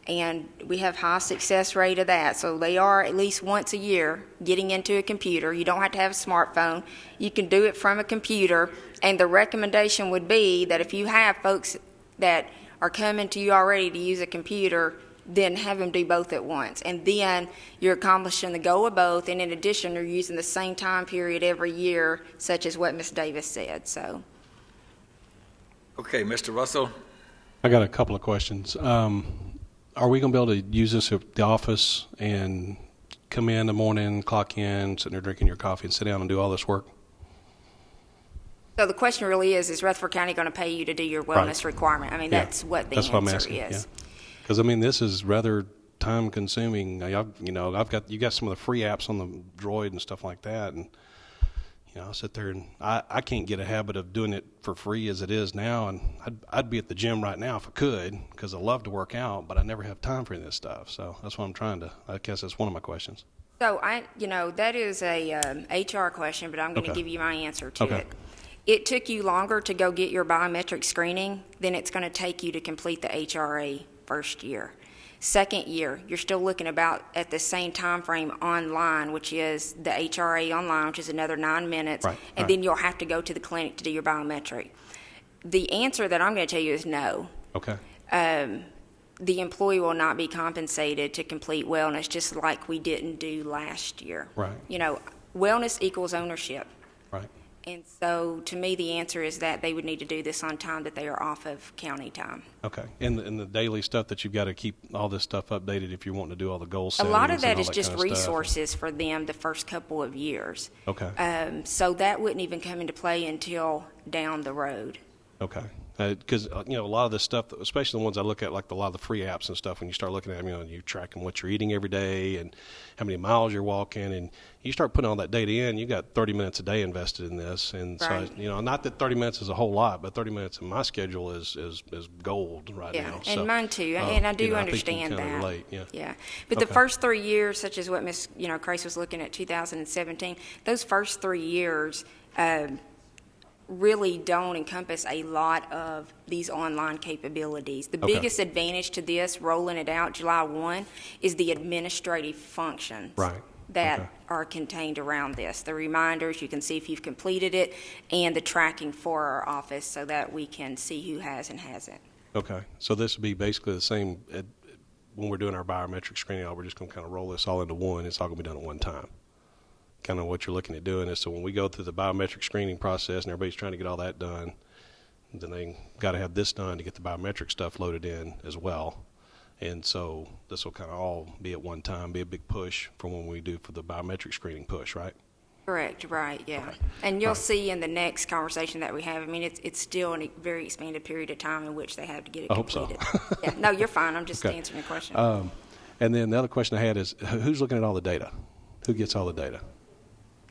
and we have high success rate of that. So they are at least once a year getting into a computer. You don't have to have a smartphone. You can do it from a computer. And the recommendation would be that if you have folks that are coming to you already to use a computer, then have them do both at once. And then you're accomplishing the goal of both, and in addition, you're using the same time period every year, such as what Ms. Davis said, so. Okay, Mr. Russell? I got a couple of questions. Are we going to be able to use this at the office and come in the morning, clock in, sitting there drinking your coffee and sit down and do all this work? So the question really is Rutherford County going to pay you to do your wellness requirement? I mean, Yeah. that's what the That's what I'm answer asking, is. Because, I mean, this is rather time-consuming. You got some of the free apps on the Droid and stuff like that, and I sit there and I can't get a habit of doing it for free as it is now, and I'd be at the gym right now if I could, because I love to work out, but I never have time for any of this stuff. So that's what I'm trying to. I guess that's one of my questions. So that is a HR question, but I'm going to Okay. give you my answer to Okay. it. It took you longer to go get your biometric screening than it's going to take you to complete the HRA first year. Second year, you're still looking about at the same time frame online, which is the HRA online, which is another 9 minutes, Right, and right. then you'll have to go to the clinic to do your biometric. The answer that I'm going to tell you is no. Okay. The employee will not be compensated to complete wellness, just like we didn't do last year. Right. Wellness equals ownership. Right. And so, to me, the answer is that they would need to do this on time that they are off of county time. Okay. And the daily stuff that you've got to keep all this stuff updated if you're wanting to do all the goal A settings. lot of that and all is just kind of stuff. resources for them the first couple of years. Okay. So that wouldn't even come into play until down the road. Okay. Because, a lot of this stuff, especially the ones I look at, like a lot of the free apps and stuff, when you start looking at them, you're tracking what you're eating every day and how many miles you're walking, and you start putting all that data in, you got 30 minutes a day invested in this. And Right. so, not that 30 minutes is a whole lot, but 30 minutes in my schedule is gold right Yeah, now. and So, mine too, and I do I think you understand can kinda that. relate, yeah. But the Okay. first 3 years, such as what Ms. Crace was looking at, 2017, those first 3 years really don't encompass a lot of these online capabilities. The Okay. biggest advantage to this, rolling it out July 1, is the administrative functions. Right. That Okay. are contained around this. The reminders, you can see if you've completed it, and the tracking for our office so that we can see who has and hasn't. Okay. So this would be basically the same when we're doing our biometric screening. We're just going to kind of roll this all into one. It's all going to be done at one time. Kind of what you're looking at doing is, so when we go through the biometric screening process and everybody's trying to get all that done, then they got to have this done to get the biometric stuff loaded in as well. And so this will kind of all be at one time, be a big push for when we do for the biometric screening push, right? Correct, right, yeah. And you'll see in the next conversation that we have, I mean, it's still a very expanded period of time in which they have to get it I hope so. completed. Yeah, no, you're fine, I'm just Okay. answering your question. And then the other question I had is, who's looking at all the data? Who gets all the data?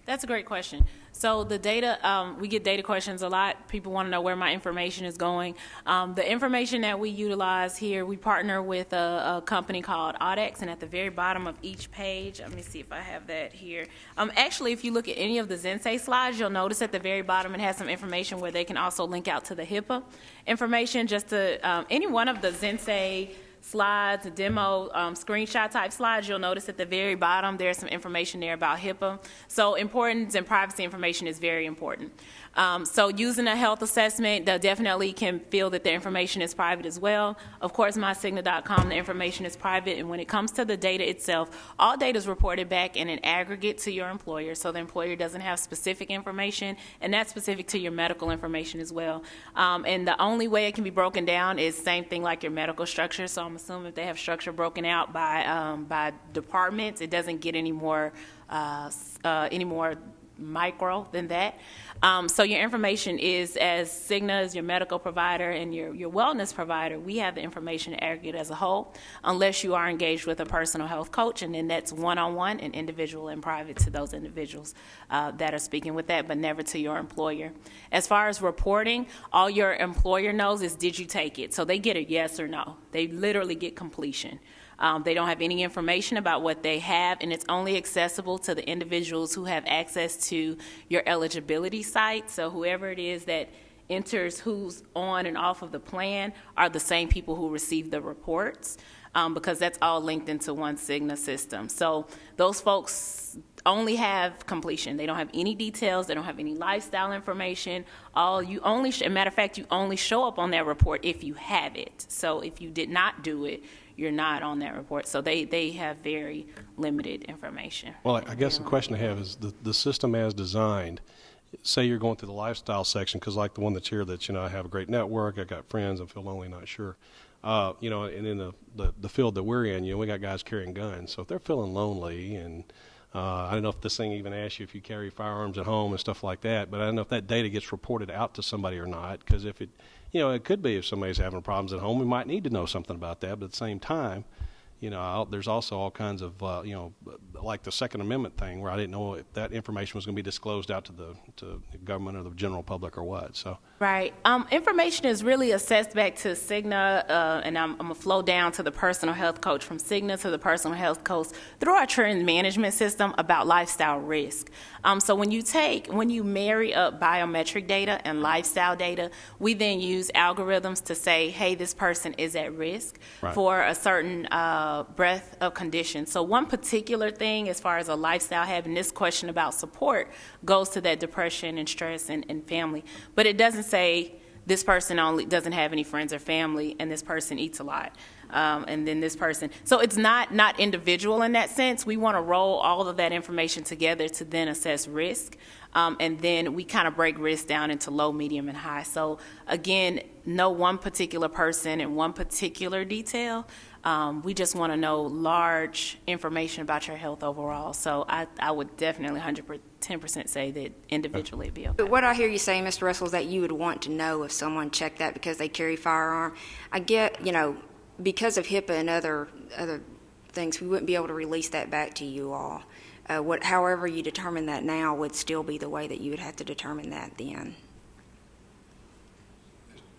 That's a great question. So the data, we get data questions a lot. People want to know where my information is going. The information that we utilize here, we partner with a company called Audex, and at the very bottom of each page, let me see if I have that here. Actually, if you look at any of the Zensei slides, you'll notice at the very bottom it has some information where they can also link out to the HIPAA information. Just to any one of the Zensei slides, demo screenshot type slides, you'll notice at the very bottom there's some information there about HIPAA. So importance and privacy information is very important. So using a health assessment, they definitely can feel that their information is private as well. Of course, mycigna.com, the information is private, and when it comes to the data itself, all data is reported back in an aggregate to your employer, so the employer doesn't have specific information, and that's specific to your medical information as well. And the only way it can be broken down is same thing like your medical structure, so I'm assuming if they have structure broken out by departments, it doesn't get any more micro than that. So your information is, as Cigna is your medical provider and your wellness provider, we have the information aggregate as a whole, unless you are engaged with a personal health coach, and then that's one-on-one and individual and private to those individuals that are speaking with that, but never to your employer. As far as reporting, all your employer knows is, did you take it? So they get a yes or no. They literally get completion. They don't have any information about what they have, and it's only accessible to the individuals who have access to your eligibility site. So whoever it is that enters who's on and off of the plan are the same people who receive the reports, because that's all linked into one Cigna system. So those folks only have completion. They don't have any details. They don't have any lifestyle information. As a matter of fact, you only show up on that report if you have it. So if you did not do it, you're not on that report. So they have very limited information. Well, I guess the question I have is the system as designed. Say you're going through the lifestyle section, because like the one that's here, that I have a great network, I got friends, I feel lonely, not sure. And in the field that we're in, we got guys carrying guns. So if they're feeling lonely, and I don't know if this thing even asks you if you carry firearms at home and stuff like that, but I don't know if that data gets reported out to somebody or not, because if it could be if somebody's having problems at home, we might need to know something about that. But at the same time, there's also all kinds of, like the Second Amendment thing, where I didn't know if that information was going to be disclosed out to the government or the general public or what. So. Right. Information is really assessed back to Cigna, and I'm going to flow down to the personal health coach, from Cigna to the personal health coach through our trend management system about lifestyle risk. So when you marry up biometric data and lifestyle data, we then use algorithms to say, hey, this person is at risk for a certain breadth of conditions. So one particular thing as far as a lifestyle having this question about support goes to that depression and stress and family. But it doesn't say this person only doesn't have any friends or family, and this person eats a lot. And then this person. So it's not individual in that sense. We want to roll all of that information together to then assess risk. And then we kind of break risk down into low, medium, and high. So again, no one particular person and one particular detail. We just want to know large information about your health overall. So I would definitely 110% say that individually it'd be okay. But what I hear you saying, Mr. Russell, is that you would want to know if someone checked that because they carry a firearm. I get, because of HIPAA and other things, we wouldn't be able to release that back to you all. However you determine that now would still be the way that you would have to determine that then.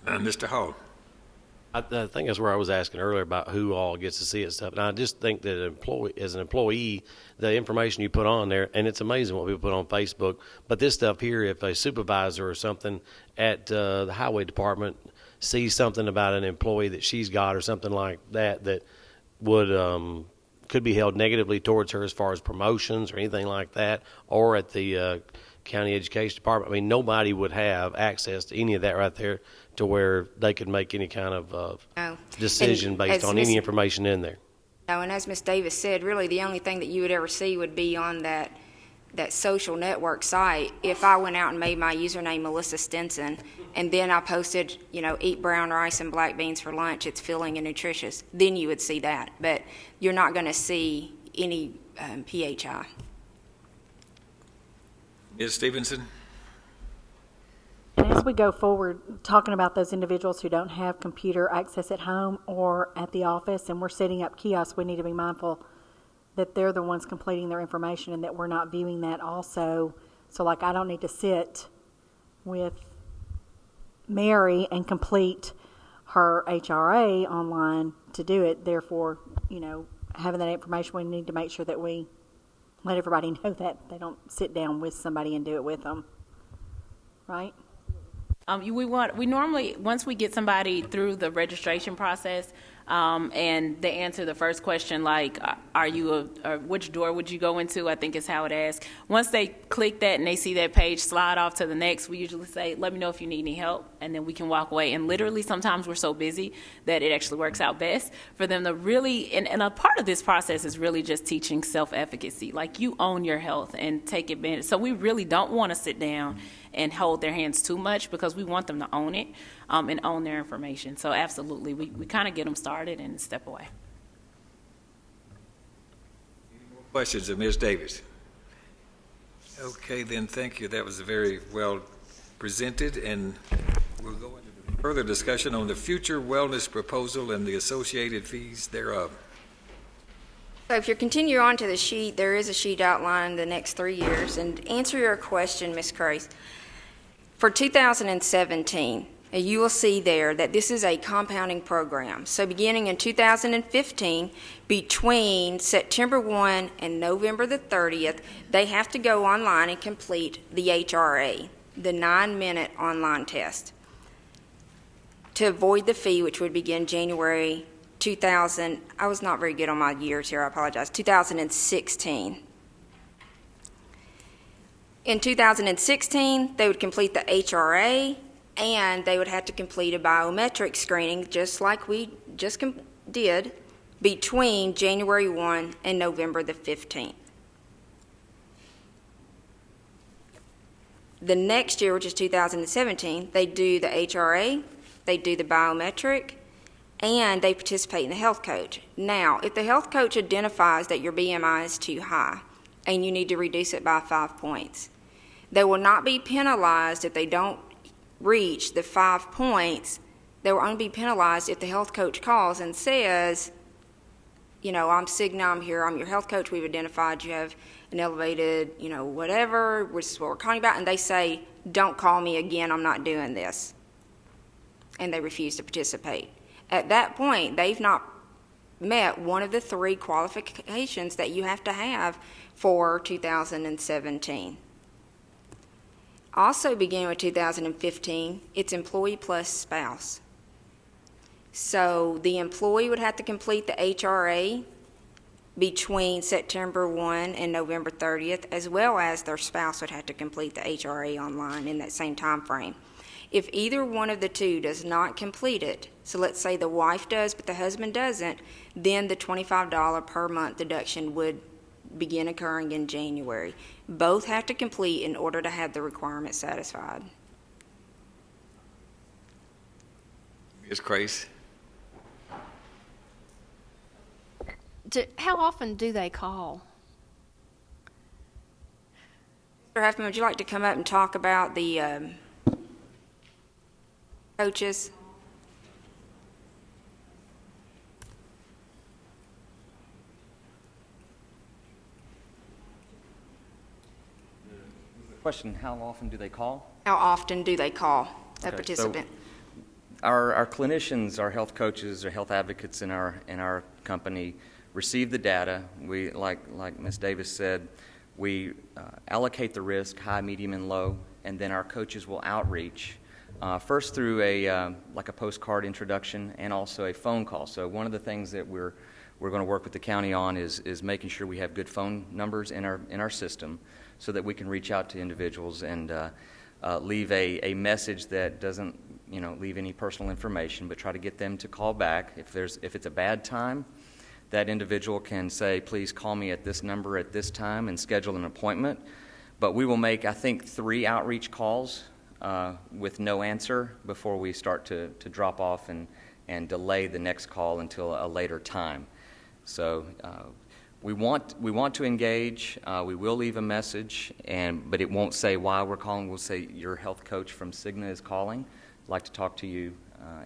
Mr. Hall. I think that's where I was asking earlier about who all gets to see it stuff. And I just think that as an employee, the information you put on there, and it's amazing what people put on Facebook, but this stuff here, if a supervisor or something at the highway department sees something about an employee that she's got or something like that would could be held negatively towards her as far as promotions or anything like that, or at the county education department. I mean, nobody would have access to any of that right there to where they could make any kind of decision based on any information in there. No, and as Ms. Davis said, really the only thing that you would ever see would be on that social network site. If I went out and made my username Melissa Stinson, and then I posted, eat brown rice and black beans for lunch, it's filling and nutritious, then you would see that. But you're not going to see any PHI. Ms. Stevenson? And as we go forward, talking about those individuals who don't have computer access at home or at the office, and we're setting up kiosks, we need to be mindful that they're the ones completing their information and that we're not viewing that also. So I don't need to sit with Mary and complete her HRA online to do it. Therefore, having that information, we need to make sure that we let everybody know that they don't sit down with somebody and do it with them. Right? We normally, once we get somebody through the registration process, And they answer the first question like, which door would you go into, I think is how it asks. Once they click that and they see that page slide off to the next, we usually say, let me know if you need any help, and then we can walk away. And literally sometimes we're so busy that it actually works out best for them to really, and a part of this process is really just teaching self-efficacy. Like, you own your health and take advantage. So we really don't want to sit down and hold their hands too much, because we want them to own it and own their information. So absolutely, we kind of get them started and step away. Questions of Ms. Davis? Okay, then, thank you. That was very well presented, and we'll go into further discussion on the future wellness proposal and the associated fees thereof. So if you continue on to the sheet, there is a sheet outlining the next 3 years. And to answer your question, Ms. Crace, for 2017, you will see there that this is a compounding program. So beginning in 2015, between September 1 and November the 30th, they have to go online and complete the HRA, the 9-minute online test, to avoid the fee, which would begin January 2000. I was not very good on my years here, I apologize. 2016. In 2016, they would complete the HRA, and they would have to complete a biometric screening, just like we just did, between January 1 and November the 15th. The next year, which is 2017, they do the HRA, they do the biometric, and they participate in the health coach. Now, if the health coach identifies that your BMI is too high and you need to reduce it by 5 points, they will not be penalized if they don't reach the 5 points. They will only be penalized if the health coach calls and says, you know, I'm Cigna, I'm here, I'm your health coach, we've identified you have an elevated, you know, whatever, which is what we're calling about, and they say, don't call me again, I'm not doing this. And they refuse to participate. At that point, they've not met one of the 3 qualifications that you have to have for 2017. Also beginning with 2015, it's employee plus spouse. So the employee would have to complete the HRA between September 1 and November 30th, as well as their spouse would have to complete the HRA online in that same time frame. If either one of the two does not complete it, so let's say the wife does but the husband doesn't, then the $25 per month deduction would begin occurring in January. Both have to complete in order to have the requirement satisfied. Ms. Crace? How often do they call? Mr. Huffman, would you like to come up and talk about the coaches? Question, how often do they call? How often do they call a Okay, participant? So our clinicians, our health coaches, our health advocates in our company receive the data. We, like Ms. Davis said, we allocate the risk, high, medium, and low, and then our coaches will outreach, first through like a postcard introduction and also a phone call. So one of the things that we're going to work with the county on is making sure we have good phone numbers in our system, so that we can reach out to individuals and leave a message that doesn't, you know, leave any personal information, but try to get them to call back. If it's a bad time, that individual can say, please call me at this number at this time and schedule an appointment. But we will make, I think, 3 outreach calls with no answer before we start to drop off and delay the next call until a later time. So we want to engage. We will leave a message, but it won't say why we're calling. We'll say your health coach from Cigna is calling. I'd like to talk to you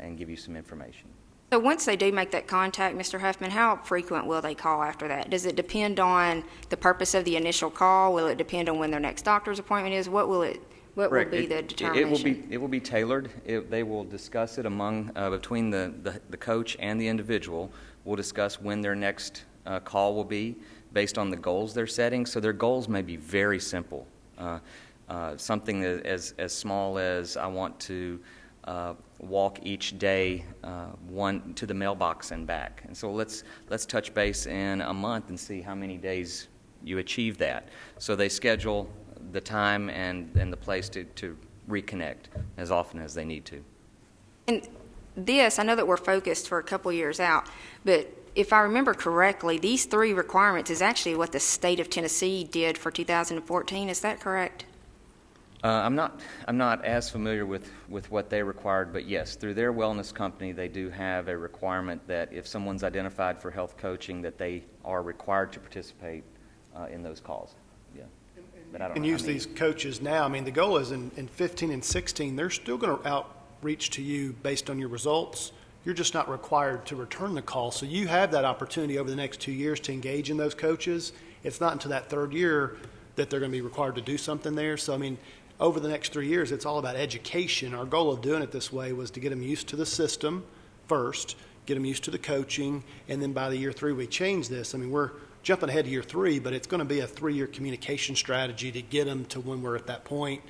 and give you some information. So once they do make that contact, Mr. Huffman, how frequent will they call after that? Does it depend on the purpose of the initial call? Will it depend on when their next doctor's appointment is? What will be the determination? It will be tailored. They will discuss it between the coach and the individual. We'll discuss when their next call will be based on the goals they're setting. So their goals may be very simple. Something as small as I want to walk each day one to the mailbox and back. And so let's touch base in a month and see how many days you achieve that. So they schedule the time and the place to reconnect as often as they need to. And this, I know that we're focused for a couple years out, but if I remember correctly, these 3 requirements is actually what the state of Tennessee did for 2014. Is that correct? I'm not as familiar with what they required, but yes, through their wellness company, they do have a requirement that if someone's identified for health coaching, that they are required to participate in those calls. Yeah, but I don't And know how use many. these coaches now. I mean, the goal is in 15 and 16, they're still going to outreach to you based on your results. You're just not required to return the call. So you have that opportunity over the next 2 years to engage in those coaches. It's not until that 3rd year that they're going to be required to do something there. So, I mean, over the next 3 years, it's all about education. Our goal of doing it this way was to get them used to the system first, get them used to the coaching, and then by the year 3, we change this. I mean, we're jumping ahead to year 3, but it's going to be a 3-year communication strategy to get them to when we're at that point.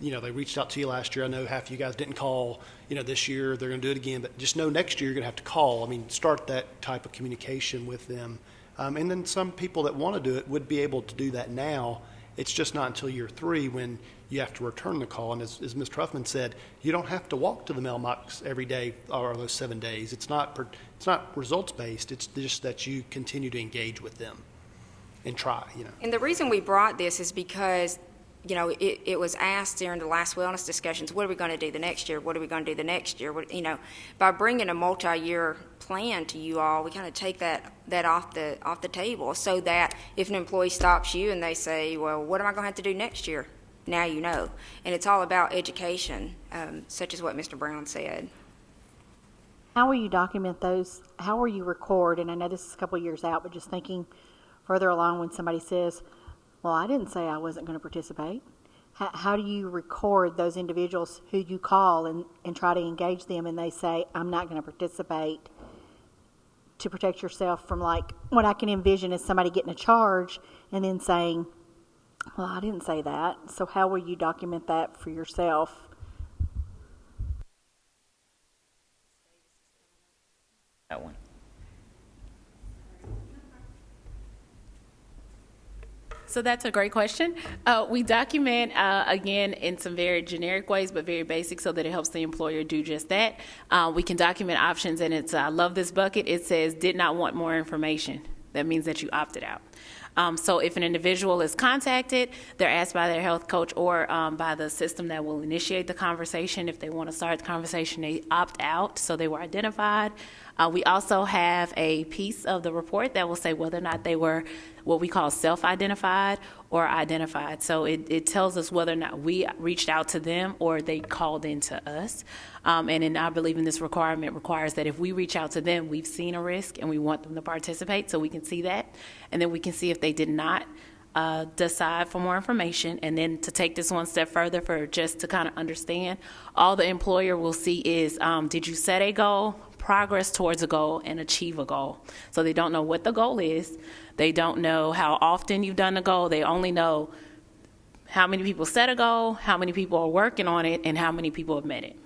You know, they reached out to you last year. I know half of you guys didn't call. You know, this year they're going to do it again, but just know next year you're going to have to call. I mean, start that type of communication with them. And then some people that want to do it would be able to do that now. It's just not until year 3 when you have to return the call. And as Ms. Truffman said, you don't have to walk to the mailbox every day or those 7 days. It's not results based. It's just that you continue to engage with them and try, you know. And the reason we brought this is because, you know, it was asked during the last wellness discussions, what are we going to do the next year? What are we going to do the next year? You know, by bringing a multi-year plan to you all, we kind of take that off the table so that if an employee stops you and they say, well, what am I going to have to do next year? Now you know. And it's all about education, such as what Mr. Brown said. How will you document those? How will you record? And I know this is a couple of years out, but just thinking further along when somebody says, well, I didn't say I wasn't going to participate. How do you record those individuals who you call and try to engage them and they say, I'm not going to participate, to protect yourself from, like, what I can envision is somebody getting a charge and then saying, well, I didn't say that. So how will you document that for yourself? That one. So that's a great question. We document, again, in some very generic ways, but very basic so that it helps the employer do just that. We can document options, and I love this bucket. It says, did not want more information. That means that you opted out. So if an individual is contacted, they're asked by their health coach or by the system that will initiate the conversation. If they want to start the conversation, they opt out, so they were identified. We also have a piece of the report that will say whether or not they were what we call self-identified or identified. So it tells us whether or not we reached out to them or they called in to us. And I believe in this requirement requires that if we reach out to them, we've seen a risk and we want them to participate so we can see that. And then we can see if they did not decide for more information. And then to take this one step further for just to kind of understand, all the employer will see is, did you set a goal, progress towards a goal, and achieve a goal? So they don't know what the goal is. They don't know how often you've done the goal. They only know how many people set a goal, how many people are working on it, and how many people have met it.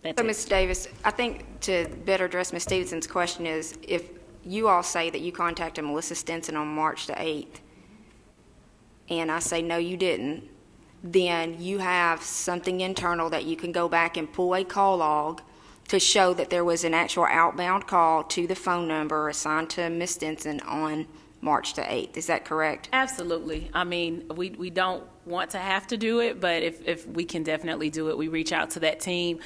That's So, it. Ms. Davis, I think to better address Ms. Stevenson's question is, if you all say that you contacted Melissa Stinson on March the 8th, and I say, no, you didn't, then you have something internal that you can go back and pull a call log to show that there was an actual outbound call to the phone number assigned to Ms. Stinson on March the 8th. Is that correct? Absolutely. I mean, we don't want to have to do it, but if we can definitely do it, we reach out to that team.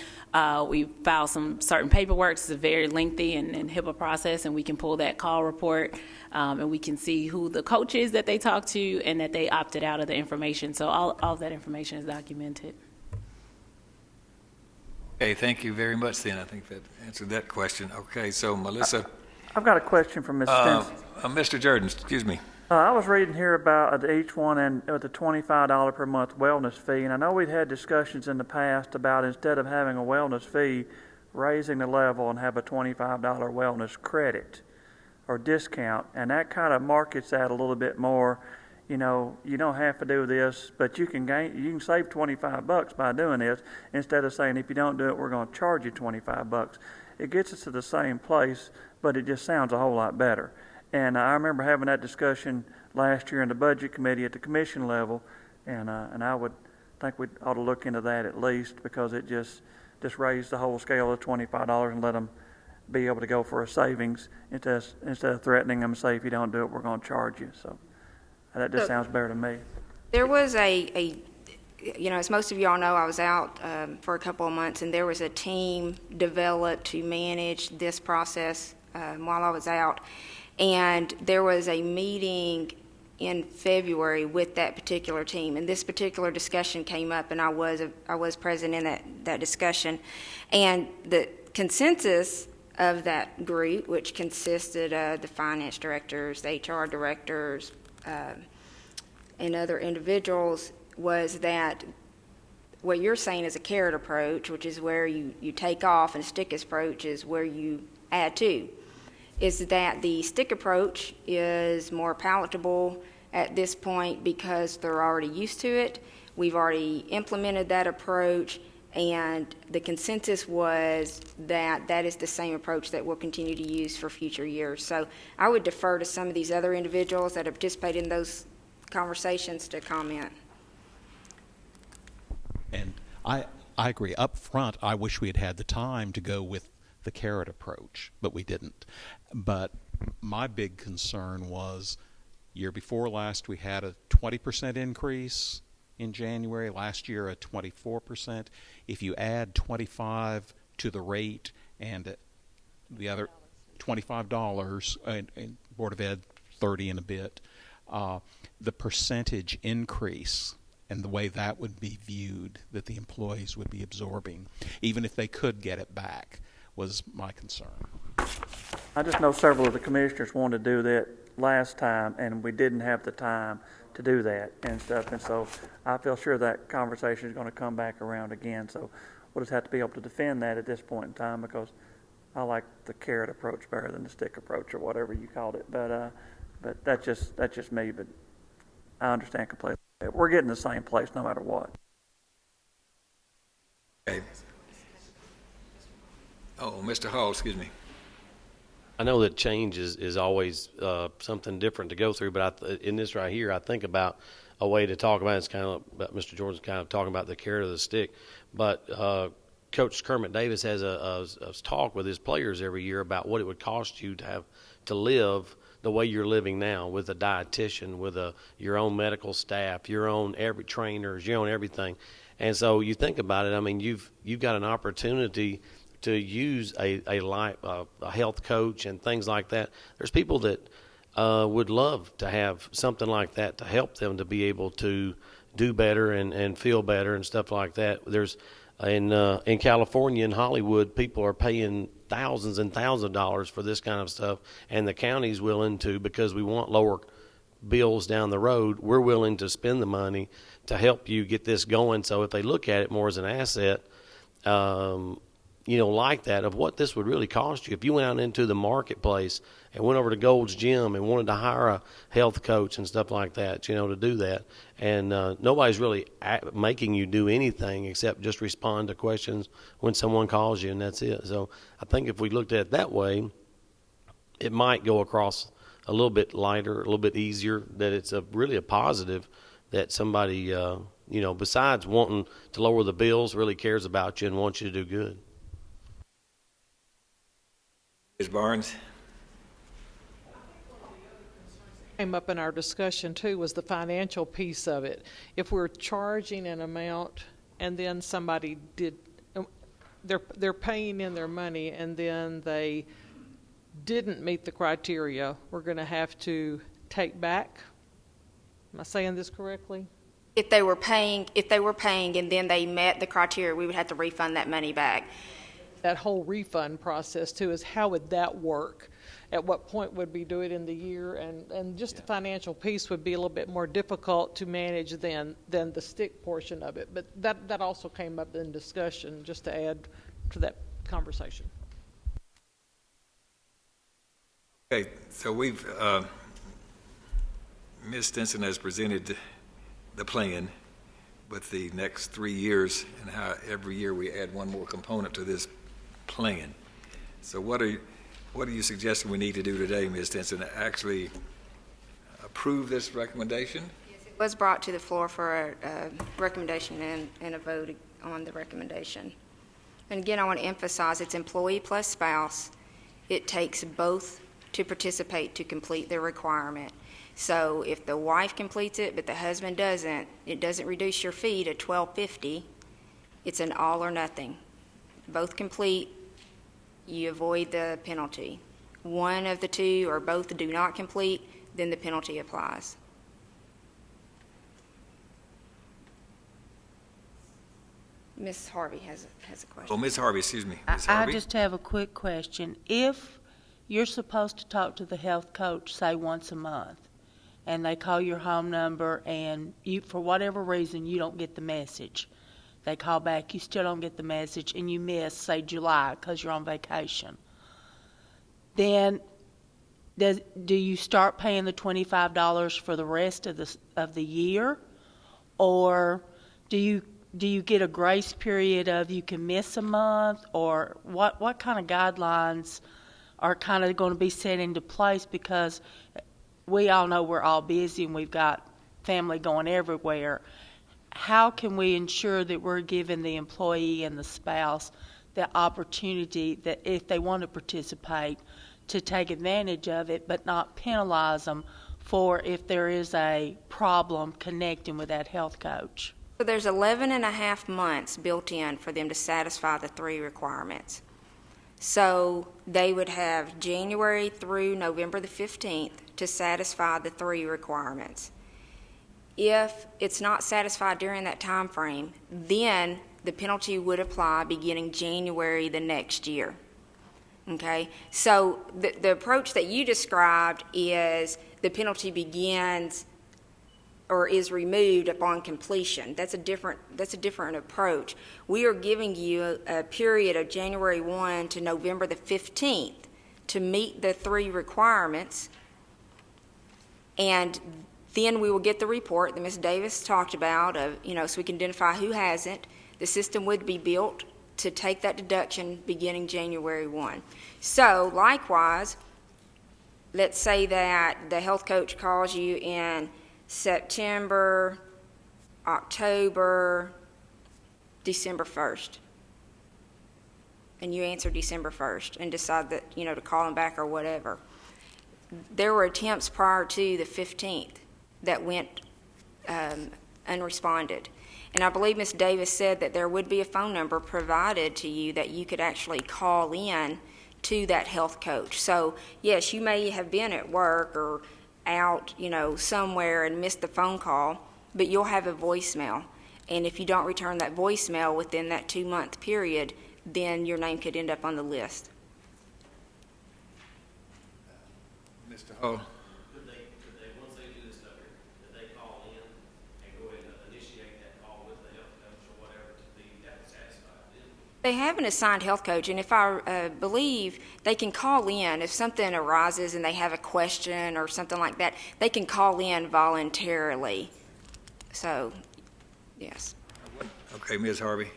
We file some certain paperwork. It's a very lengthy and HIPAA process, and we can pull that call report, and we can see who the coach is that they talked to and that they opted out of the information. So all of that information is documented. Okay, thank you very much then. I think that answered that question. Okay, so Melissa. I've got a question for Ms. Stinson. Mr. Jordan, excuse me. I was reading here about each one and the $25 per month wellness fee, and I know we've had discussions in the past about instead of having a wellness fee, raising the level and have a $25 wellness credit or discount, and that kind of markets that a little bit more you know, you don't have to do this, but you can save $25 by doing this, instead of saying, if you don't do it, we're going to charge you $25. It gets us to the same place, but it just sounds a whole lot better. And I remember having that discussion last year in the budget committee at the commission level, and I would think we ought to look into that at least, because it just raised the whole scale to $25 and let them be able to go for a savings instead of threatening them and say, if you don't do it, we're going to charge you. So that just sounds better to me. There was you know, as most of y'all know, I was out for a couple of months, and there was a team developed to manage this process while I was out. And there was a meeting in February with that particular team, and this particular discussion came up, and I was present in that discussion. And the consensus of that group, which consisted of the finance directors, the HR directors, and other individuals, was that what you're saying is a carrot approach, which is where you take off, and a stick approach is where you add to. Is that the stick approach is more palatable at this point because they're already used to it. We've already implemented that approach, and the consensus was that that is the same approach that we'll continue to use for future years. So I would defer to some of these other individuals that have participated in those conversations to comment. And I agree. Up front, I wish we had had the time to go with the carrot approach, but we didn't. But my big concern was, year before last, we had a 20% increase in January. Last year, a 24%. If you add 25 to the rate and the other $25, and Board of Ed 30 and a bit, the percentage increase and the way that would be viewed, that the employees would be absorbing, even if they could get it back, was my concern. I just know several of the commissioners wanted to do that last time, and we didn't have the time to do that and stuff. And so I feel sure that conversation is going to come back around again. So we'll just have to be able to defend that at this point in time, because I like the carrot approach better than the stick approach, or whatever you called it. But that's just me. But I understand completely. We're getting the same place no matter what. Okay. Oh, Mr. Hall, excuse me. I know that change is always something different to go through, but in this right here, I think about a way to talk about it. It's kind of about Mr. Jordan's kind of talking about the carrot or the stick. But Coach Kermit Davis has a talk with his players every year about what it would cost you to live the way you're living now, with a dietitian, with your own medical staff, your own trainers, your own everything. And so you think about it. I mean, you've got an opportunity to use a health coach and things like that. There's people that would love to have something like that to help them to be able to do better and feel better and stuff like that. There's in California, in Hollywood, people are paying thousands and thousands of dollars for this kind of stuff, and the county's willing to, because we want lower bills down the road, we're willing to spend the money to help you get this going. So if they look at it more as an asset, like that, of what this would really cost you. If you went out into the marketplace and went over to Gold's Gym and wanted to hire a health coach and stuff like that, to do that, and nobody's really making you do anything except just respond to questions when someone calls you, and that's it. So I think if we looked at it that way, it might go across a little bit lighter, a little bit easier, that it's really a positive that somebody, besides wanting to lower the bills, really cares about you and wants you to do good. Ms. Barnes? Came up in our discussion too was the financial piece of it. If we're charging an amount and then somebody they're paying in their money and then they didn't meet the criteria, we're going to have to take back. Am I saying this correctly? If they were paying and then they met the criteria, we would have to refund that money back. That whole refund process too is, how would that work? At what point would we do it in the year? And just the financial piece would be a little bit more difficult to manage than the stick portion of it. But that also came up in discussion, just to add to that conversation. Okay, so we've, Ms. Stinson has presented the plan with the next 3 years and how every year we add one more component to this plan. So what are you suggesting we need to do today, Ms. Stinson? Actually approve this recommendation? It was brought to the floor for a recommendation and a vote on the recommendation. And again, I want to emphasize it's employee plus spouse. It takes both to participate to complete the requirement. So if the wife completes it but the husband doesn't, it doesn't reduce your fee to $12.50. It's an all or nothing. Both complete, you avoid the penalty. One of the two or both do not complete, then the penalty applies. Ms. Harvey has a question. Oh, Ms. Harvey, excuse me. Ms. I Harvey? just have a quick question. If you're supposed to talk to the health coach, say, once a month, and they call your home number and you, for whatever reason, you don't get the message, they call back, you still don't get the message, and you miss, say, July because you're on vacation, then do you start paying the $25 for the rest of the year, or do you get a grace period of you can miss a month, or what kind of guidelines are kind of going to be set into place? Because we all know we're all busy and we've got family going everywhere. How can we ensure that we're giving the employee and the spouse the opportunity that if they want to participate, to take advantage of it, but not penalize them for if there is a problem connecting with that health coach? So there's 11 and a half months built in for them to satisfy the 3 requirements. So they would have January through November the 15th to satisfy the 3 requirements. If it's not satisfied during that time frame, then the penalty would apply beginning January the next year. Okay? So the approach that you described is the penalty begins or is removed upon completion. That's a different approach. We are giving you a period of January 1 to November the 15th to meet the 3 requirements, and then we will get the report that Ms. Davis talked about of, so we can identify who hasn't. The system would be built to take that deduction beginning January 1. So likewise, let's say that the health coach calls you in September, October, December 1st. And you answer December 1st and decide that, to call them back or whatever. There were attempts prior to the 15th that went unresponded. And I believe Ms. Davis said that there would be a phone number provided to you that you could actually call in to that health coach. So, yes, you may have been at work or out, somewhere and missed the phone call, but you'll have a voicemail. And if you don't return that voicemail within that 2-month period, then your name could end up on the list. Mr. Hull? Could they, once they do this stuff here, could they call in and go ahead and initiate that call with the health coach or whatever to be satisfied then? They have an assigned health coach, and if I believe they can call in if something arises and they have a question or something like that, they can call in voluntarily. So, yes. Okay, Ms. Harvey.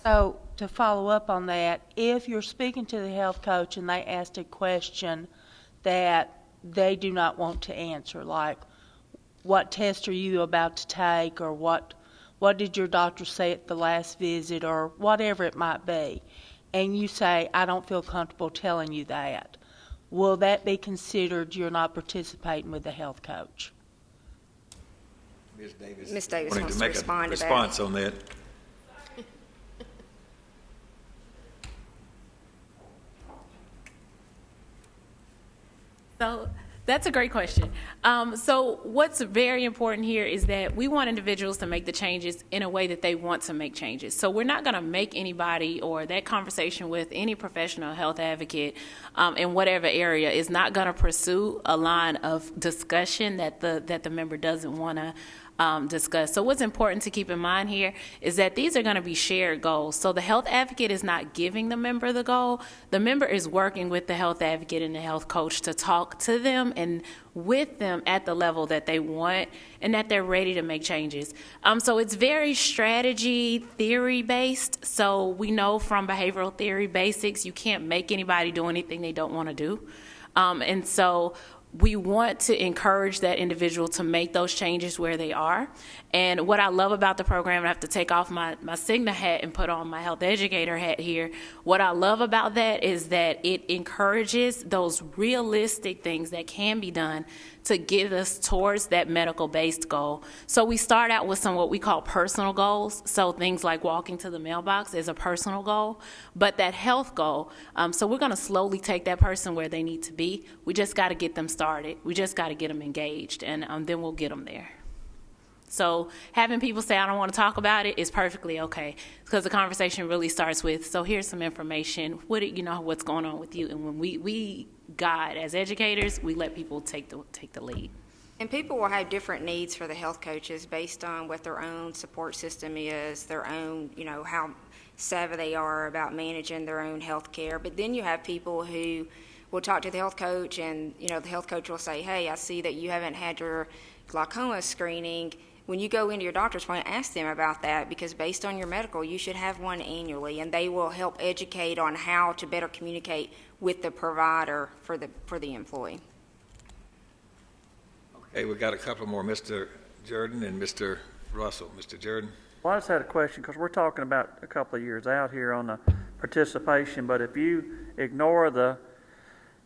So to follow up on that, if you're speaking to the health coach and they asked a question that they do not want to answer, like what test are you about to take, or what did your doctor say at the last visit, or whatever it might be, and you say, I don't feel comfortable telling you that, will that be considered you're not participating with the health coach? Ms. Davis. Ms. Davis wanted wants to to make respond a to that. response on that. So that's a great question. So what's very important here is that we want individuals to make the changes in a way that they want to make changes. So we're not going to make anybody, or that conversation with any professional health advocate in whatever area is not going to pursue a line of discussion that the member doesn't want to discussed. So what's important to keep in mind here is that these are going to be shared goals. So the health advocate is not giving the member the goal. The member is working with the health advocate and the health coach to talk to them and with them at the level that they want and that they're ready to make changes. So it's very strategy theory based. So we know from behavioral theory basics, you can't make anybody do anything they don't want to do. And so we want to encourage that individual to make those changes where they are. And what I love about the program, and I have to take off my Cigna hat and put on my health educator hat here. What I love about that is that it encourages those realistic things that can be done to get us towards that medical-based goal. So we start out with some what we call personal goals. So things like walking to the mailbox is a personal goal, but that health goal, so we're gonna slowly take that person where they need to be. We just gotta get them started. We just gotta get them engaged, and then we'll get them there. So having people say, I don't want to talk about it, is perfectly okay, because the conversation really starts with, so here's some information, what's going on with you, and when we guide as educators, we let people take the lead. And people will have different needs for the health coaches based on what their own support system is, their own, how savvy they are about managing their own health care. But then you have people who will talk to the health coach, and the health coach will say, hey, I see that you haven't had your glaucoma screening. When you go into your doctor's appointment, ask them about that, because based on your medical, you should have one annually, and they will help educate on how to better communicate with the provider for the employee. Okay, we've got a couple more, Mr. Jordan and Mr. Russell. Mr. Jordan? Well, I just had a question, because we're talking about a couple of years out here on the participation, but if you ignore the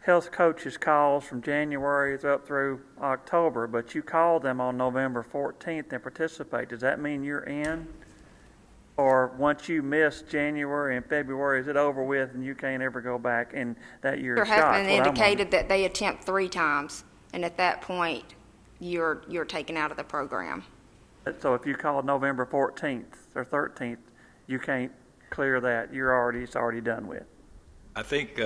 health coaches' calls from January up through October, but you call them on November 14th and participate, does that mean you're in? Or once you miss January and February, is it over with and you can't ever go back in that year's shot? There has been indicated that they attempt 3 times, and at that point, you're taken out of the program. So if you call November 14th or 13th, you can't clear that. It's already done with. I think...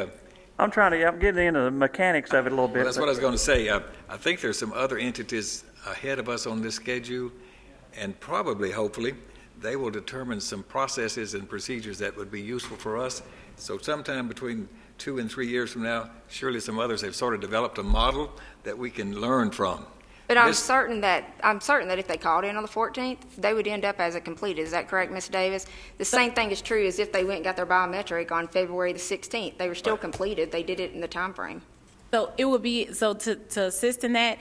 I'm getting into the mechanics of it a little bit. Well, that's what I was going to say. I think there's some other entities ahead of us on this schedule, and probably, hopefully, they will determine some processes and procedures that would be useful for us. So sometime between 2 and 3 years from now, surely some others have sort of developed a model that we can learn from. But I'm certain that if they called in on the 14th, they would end up as a completed. Is that correct, Ms. Davis? The same thing is true as if they went and got their biometric on February the 16th. They were still completed. They did it in the time frame. So it would be, to assist in that,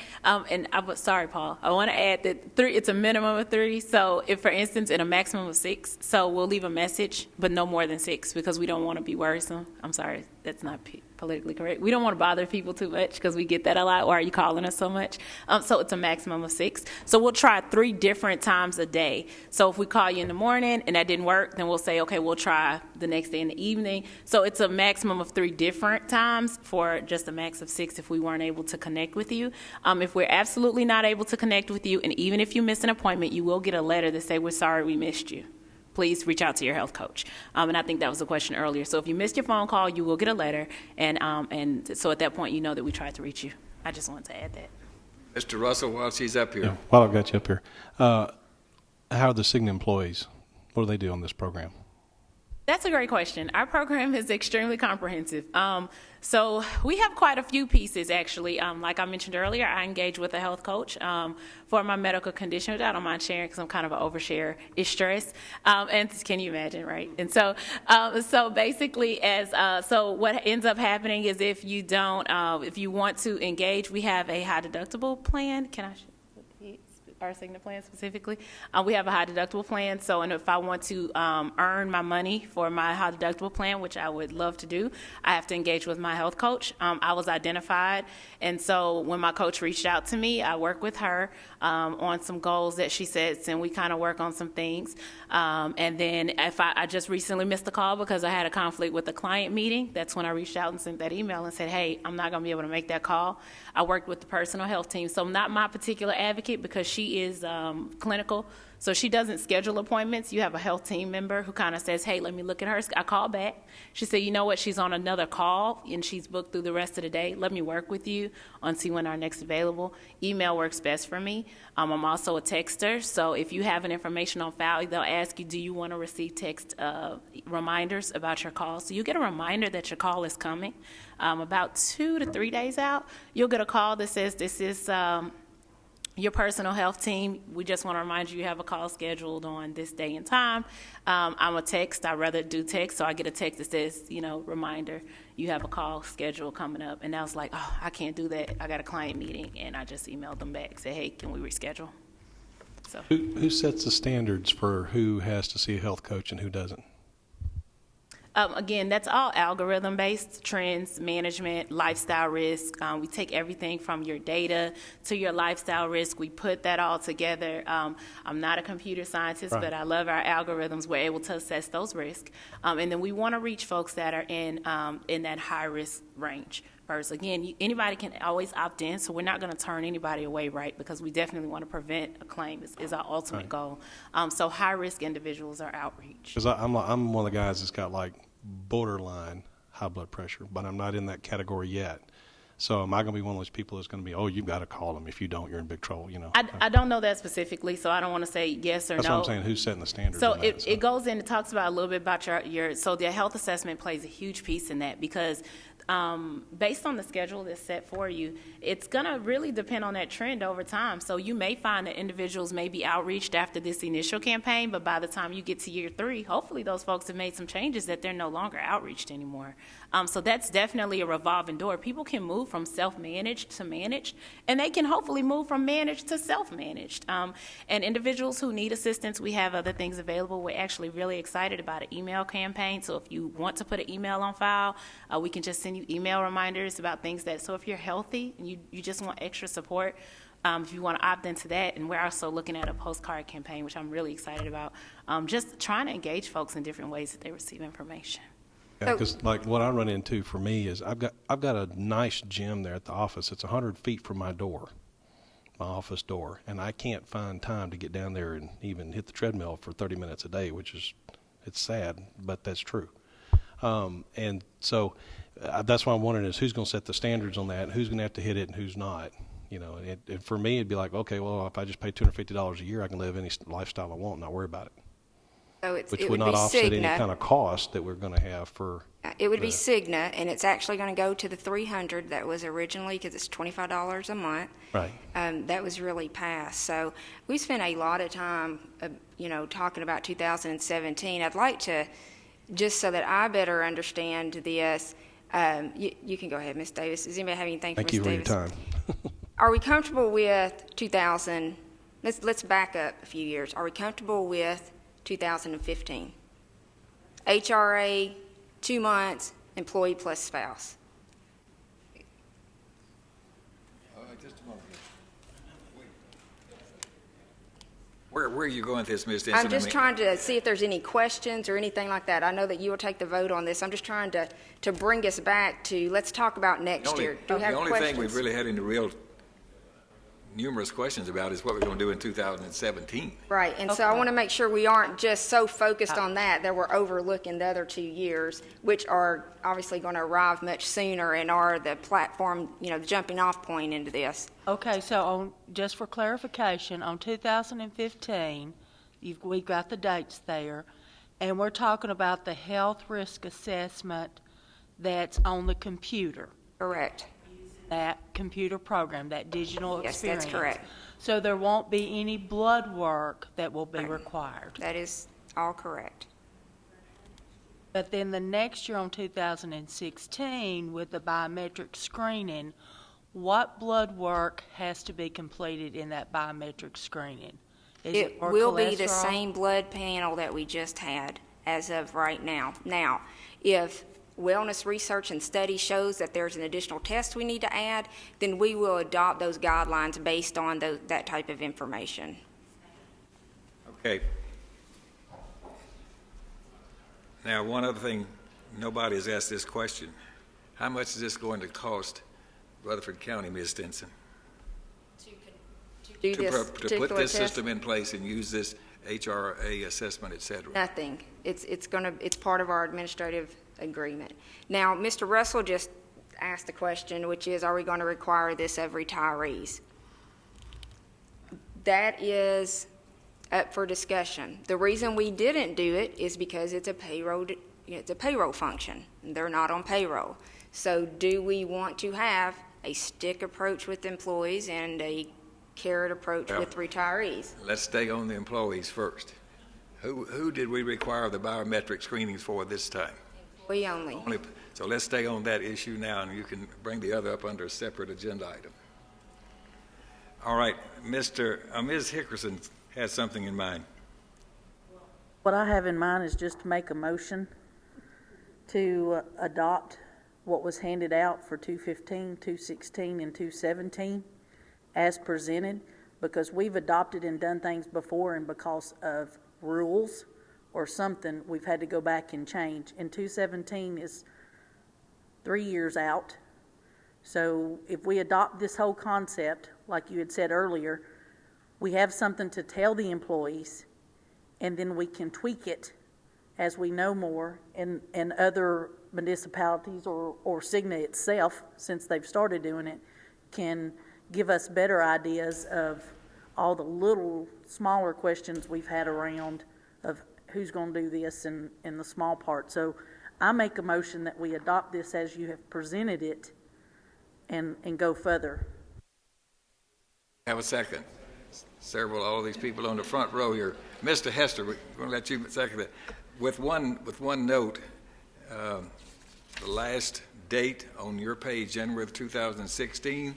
sorry, Paul, I want to add that 3, it's a minimum of 3. So if, for instance, in a maximum of 6, so we'll leave a message, but no more than 6, because we don't want to be worrisome. I'm sorry, that's not politically correct. We don't want to bother people too much, because we get that a lot. Why are you calling us so much? So it's a maximum of 6. So we'll try 3 different times a day. So if we call you in the morning and that didn't work, then we'll say, okay, we'll try the next day in the evening. So it's a maximum of 3 different times for just a max of 6 if we weren't able to connect with you. If we're absolutely not able to connect with you, and even if you miss an appointment, you will get a letter that say, we're sorry we missed you. Please reach out to your health coach. And I think that was the question earlier. So if you missed your phone call, you will get a letter, and so at that point, you know that we tried to reach you. I just wanted to add that. Mr. Russell, while she's up here. Yeah, while I've got you up here, how are the Cigna employees? What do they do on this program? That's a great question. Our program is extremely comprehensive. So we have quite a few pieces, actually. Like I mentioned earlier, I engage with a health coach for my medical condition, which I don't mind sharing because I'm kind of an overshare. It's stress. And can you imagine, right? And so basically, so what ends up happening is if you want to engage, we have a high deductible plan. Can I our Cigna plan specifically? We have a high deductible plan, and if I want to earn my money for my high deductible plan, which I would love to do, I have to engage with my health coach. I was identified, and so when my coach reached out to me, I worked with her on some goals that she sets, and we kind of work on some things. And then if I just recently missed the call because I had a conflict with a client meeting, that's when I reached out and sent that email and said, hey, I'm not going to be able to make that call. I worked with the personal health team, so not my particular advocate, because she she is clinical, so she doesn't schedule appointments. You have a health team member who kind of says, hey, let me look at her. I call back. She said, you know what, she's on another call, and she's booked through the rest of the day. Let me work with you on see when our next available. Email works best for me. I'm also a texter, so if you have an information on file, they'll ask you, do you want to receive text reminders about your call? So you get a reminder that your call is coming. About 2 to 3 days out, you'll get a call that says, this is your personal health team. We just want to remind you have a call scheduled on this day and time. I'm a text. I rather do text, so I get a text that says, reminder, you have a call scheduled coming up. And I was like, oh, I can't do that. I got a client meeting, and I just emailed them back, say, hey, can we reschedule? So Who sets the standards for who has to see a health coach and who doesn't? Again, that's all algorithm-based, trends, management, lifestyle risk. We take everything from your data to your lifestyle risk. We put that all together. I'm not a computer scientist, Right. but I love our algorithms. We're able to assess those risks. And then we want to reach folks that are in that high-risk range first. Again, anybody can always opt in, so we're not going to turn anybody away, right, because we definitely want to prevent a claim is our ultimate goal. So high-risk individuals are outreach. Because I'm one of the guys that's got like borderline high blood pressure, but I'm not in that category yet. So am I going to be one of those people that's going to be, oh, you've got to call them. If you don't, you're in big trouble, I don't know that specifically, so I don't want to say yes or That's no. what I'm saying. Who's setting the standards? So on that, it goes in, it talks about a little bit about so the health assessment plays a huge piece in that because based on the schedule that's set for you, it's going to really depend on that trend over time. So you may find that individuals may be outreached after this initial campaign, but by the time you get to year 3, hopefully those folks have made some changes that they're no longer outreached anymore. So that's definitely a revolving door. People can move from self-managed to managed, and they can hopefully move from managed to self-managed. And individuals who need assistance, we have other things available. We're actually really excited about an email campaign. So if you want to put an email on file, we can just send you email reminders about things so if you're healthy and you just want extra support, if you want to opt into that, and we're also looking at a postcard campaign, which I'm really excited about, just trying to engage folks in different ways that they receive information. Yeah, because like what I run into for me is I've got a nice gym there at the office. It's 100 feet from my office door, and I can't find time to get down there and even hit the treadmill for 30 minutes a day, it's sad, but that's true. And so that's why I'm wondering is who's going to set the standards on that, and who's going to have to hit it and who's not. And for me, it'd be like, okay, well, if I just pay $250 a year, I can live any lifestyle I want and not worry about it. So Which it would would not be offset any Cigna. kind of cost that we're going to have for. It would be Cigna, and it's actually going to go to the $300 that was originally, because it's $25 a month. Right. That was really passed. So we spent a lot of time, talking about 2017. I'd like to, just so that I better understand this, you can go ahead, Ms. Davis. Does anybody have anything for Thank Ms. you for your Davis? time. Are we comfortable with 2000? Let's back up a few years. Are we comfortable with 2015? HRA, 2 months, employee plus spouse. Just a moment. Where are you going with this, Ms. Denson? I'm just trying to see if there's any questions or anything like that. I know that you will take the vote on this. I'm just trying to bring us back to, let's talk about next year. Do we have The only questions? thing we've really had any real numerous questions about is what we're going to do in 2017. Right, and so I want to make sure we aren't just so focused on that we're overlooking the other 2 years, which are obviously going to arrive much sooner and are the platform, the jumping off point into this. Okay, so just for clarification, on 2015, we've got the dates there, and we're talking about the health risk assessment that's on the computer. Correct. That computer program, that digital experience. Yes, that's correct. So there won't be any blood work that will be required. That is all correct. But then the next year on 2016, with the biometric screening, what blood work has to be completed in that biometric screening? It will be the same blood panel that we just had as of right now. Now, if wellness research and study shows that there's an additional test we need to add, then we will adopt those guidelines based on that type of information. Okay. Now, one other thing, nobody has asked this question. How much is this going to cost Rutherford County, Ms. Stinson? To do this To put particular this test? system in place and use this HRA assessment, et cetera? Nothing. It's part of our administrative agreement. Now, Mr. Russell just asked a question, which is, are we going to require this of retirees? That is up for discussion. The reason we didn't do it is because it's a payroll function. They're not on payroll. So do we want to have a stick approach with employees and a carrot approach with retirees? Let's stay on the employees first. Who did we require the biometric screenings for this time? We only. So let's stay on that issue now, and you can bring the other up under a separate agenda item. All right, Ms. Hickerson has something in mind. What I have in mind is just to make a motion to adopt what was handed out for 215, 216, and 217 as presented, because we've adopted and done things before, and because of rules or something, we've had to go back and change. And 217 is 3 years out. So if we adopt this whole concept, like you had said earlier, we have something to tell the employees, and then we can tweak it as we know more, and other municipalities or Cigna itself, since they've started doing it, can give us better ideas of all the little smaller questions we've had around of who's going to do this and the small part. So I make a motion that we adopt this as you have presented it and go further. Have a second. All of these people on the front row here. Mr. Hester, we're going to let you second that. With one note, the last date on your page, January of 2016,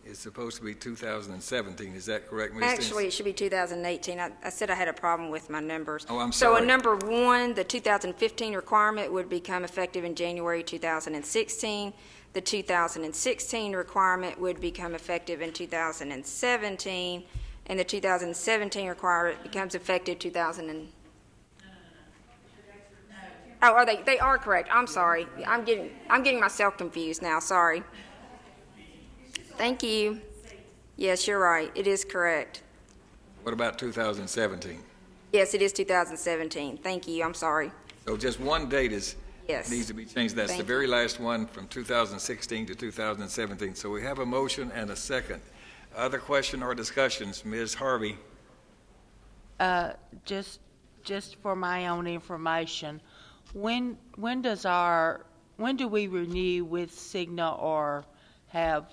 is supposed to be 2017. Is that correct, Ms. Actually, it should be 2018. I said I had a problem with my numbers. Oh, I'm So sorry. on number 1, the 2015 requirement would become effective in January 2016. The 2016 requirement would become effective in 2017, and the 2017 requirement becomes effective 2000. Oh, are they? They are correct. I'm sorry. I'm getting myself confused now. Sorry. Thank you. Yes, you're right. It is correct. What about 2017? Yes, it is 2017. Thank you. I'm sorry. So just one date Yes. needs to be changed. That's Thank the very last one from 2016 to 2017. So we have a motion and a second. Other question or discussions? Ms. Harvey? Just for my own information, when do we renew with Cigna or have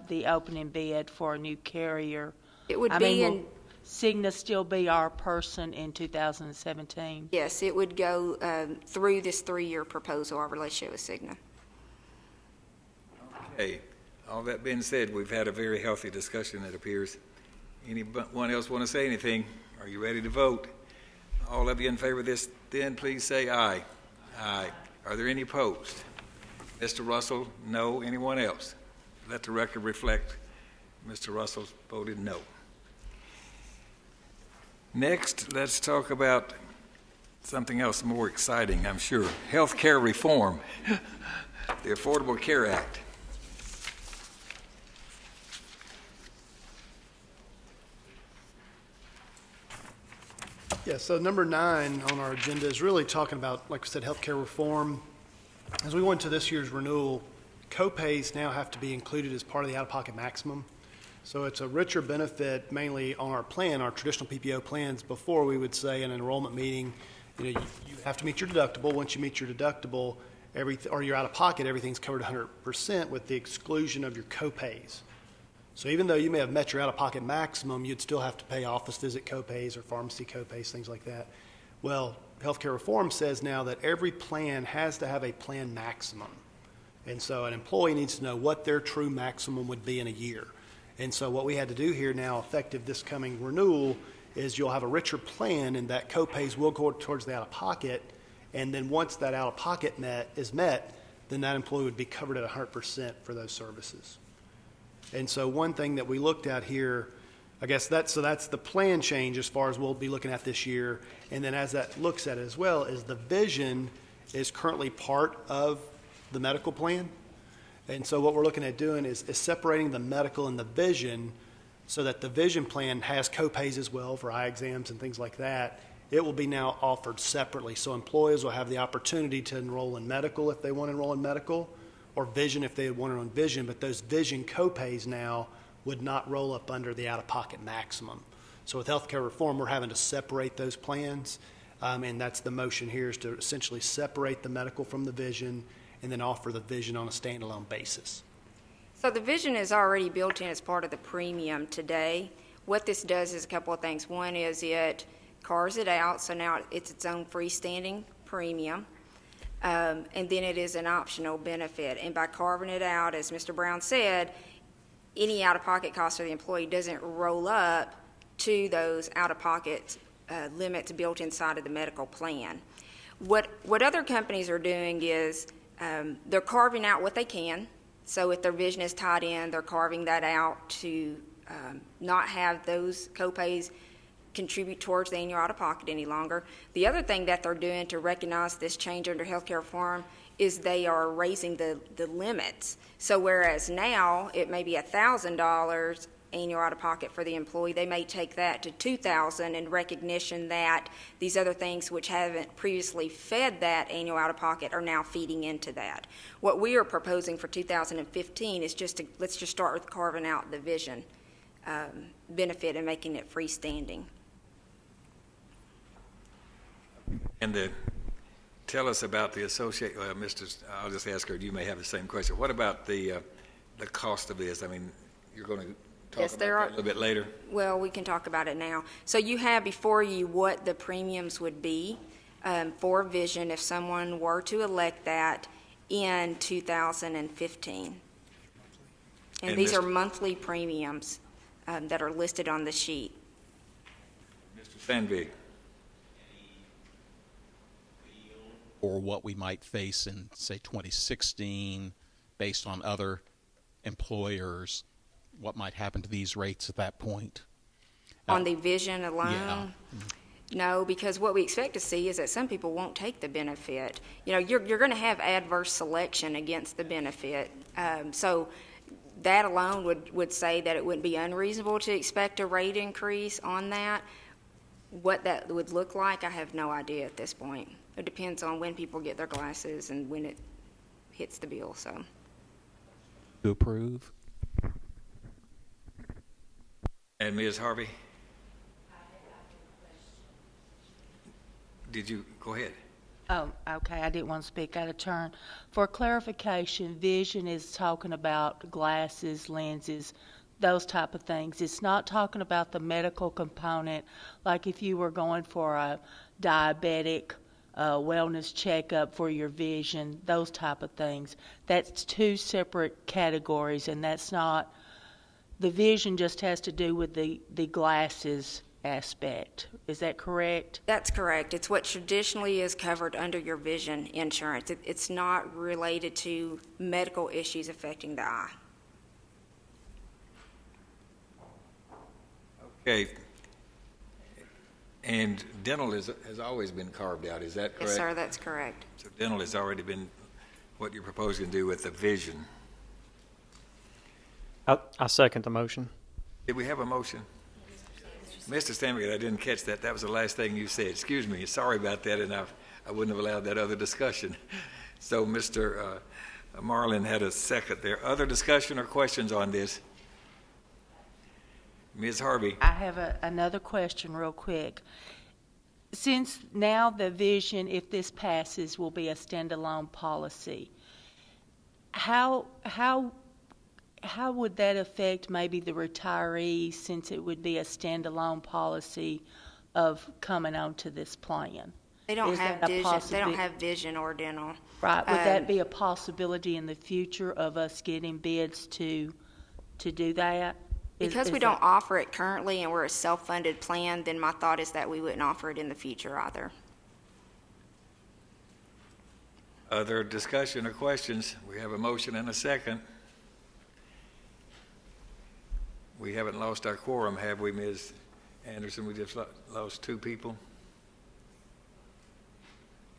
the opening bid for a new carrier? It would be will Cigna still be our person in 2017? Yes, it would go through this 3-year proposal, our relationship with Cigna. Okay. All that being said, we've had a very healthy discussion, it appears. Anyone else want to say anything? Are you ready to vote? All of you in favor of this, then please say aye. Aye. Are there any opposed? Mr. Russell, no. Anyone else? Let the record reflect Mr. Russell voted no. Next, let's talk about something else more exciting, I'm sure. Health care reform, the Affordable Care Act. Yeah, so number 9 on our agenda is really talking about, like I said, healthcare reform. As we go into this year's renewal, co-pays now have to be included as part of the out-of-pocket maximum. So it's a richer benefit mainly on our plan, our traditional PPO plans. Before, we would say in an enrollment meeting, you have to meet your deductible. Once you meet your deductible, or you're out of pocket, everything's covered 100% with the exclusion of your co-pays. So even though you may have met your out-of-pocket maximum, you'd still have to pay office visit co-pays or pharmacy co-pays, things like that. Well, healthcare reform says now that every plan has to have a plan maximum. And so an employee needs to know what their true maximum would be in a year. And so what we had to do here now, effective this coming renewal, is you'll have a richer plan, and that co-pays will go towards the out-of-pocket. And then once that out-of-pocket is met, then that employee would be covered at 100% for those services. And so one thing that we looked at here, I guess that's the plan change as far as we'll be looking at this year. And then as that looks at it as well, is the vision is currently part of the medical plan. And so what we're looking at doing is separating the medical and the vision so that the vision plan has copays as well for eye exams and things like that. It will be now offered separately. So employees will have the opportunity to enroll in medical if they want to enroll in medical, or vision if they want to enroll in vision, but those vision copays now would not roll up under the out-of-pocket maximum. So with healthcare reform, we're having to separate those plans, and that's the motion here, is to essentially separate the medical from the vision and then offer the vision on a standalone basis. So the vision is already built in as part of the premium today. What this does is a couple of things. One is it carves it out, so now it's its own freestanding premium. And then it is an optional benefit. And by carving it out, as Mr. Brown said, any out-of-pocket cost for the employee doesn't roll up to those out-of-pocket limits built inside of the medical plan. What other companies are doing is they're carving out what they can. So if their vision is tied in, they're carving that out to not have those copays contribute towards the annual out-of-pocket any longer. The other thing that they're doing to recognize this change under healthcare reform is they are raising the limits. So whereas now it may be $1,000 annual out-of-pocket for the employee, they may take that to $2,000 in recognition that these other things which haven't previously fed that annual out-of-pocket are now feeding into that. What we are proposing for 2015 is let's just start with carving out the vision benefit and making it freestanding. And tell us about the associate, I'll just ask her, you may have the same question. What about the cost of this? I mean, you're going to talk about that a little bit later? Well, we can talk about it now. So you have before you what the premiums would be for vision if someone were to elect that in 2015. And these are monthly premiums that are listed on the sheet. Mr. Sandvig. Or what we might face in, say, 2016, based on other employers, what might happen to these rates at that point? On the vision alone? Yeah. No, because what we expect to see is that some people won't take the benefit. You know, you're going to have adverse selection against the benefit. So that alone would say that it wouldn't be unreasonable to expect a rate increase on that. What that would look like, I have no idea at this point. It depends on when people get their glasses and when it hits the bill, so. To approve. And Ms. Harvey? Did you, go ahead. Oh, okay, I didn't want to speak out of turn. For clarification, vision is talking about glasses, lenses, those type of things. It's not talking about the medical component, like if you were going for a diabetic wellness checkup for your vision, those type of things. That's two separate categories, and that's not, the vision just has to do with the glasses aspect. Is that correct? That's correct. It's what traditionally is covered under your vision insurance. It's not related to medical issues affecting the eye. Okay. And dental has always been carved out, is that correct? Yes, sir, that's correct. So dental has already been what you're proposing to do with the vision. I second the motion. Did we have a motion? Mr. Stanley, I didn't catch that. That was the last thing you said. Excuse me. Sorry about that, and I wouldn't have allowed that other discussion. So Mr. Marlin had a second there. Other discussion or questions on this? Ms. Harvey. I have another question real quick. Since now the vision, if this passes, will be a standalone policy, how would that affect maybe the retirees, since it would be a standalone policy of coming onto this plan? They don't have vision. They don't have vision or dental. Right. Would that be a possibility in the future of us getting bids to do that? Because we don't offer it currently and we're a self-funded plan, then my thought is that we wouldn't offer it in the future either. Other discussion or questions? We have a motion and a second. We haven't lost our quorum, have we, Ms. Anderson? We just lost two people.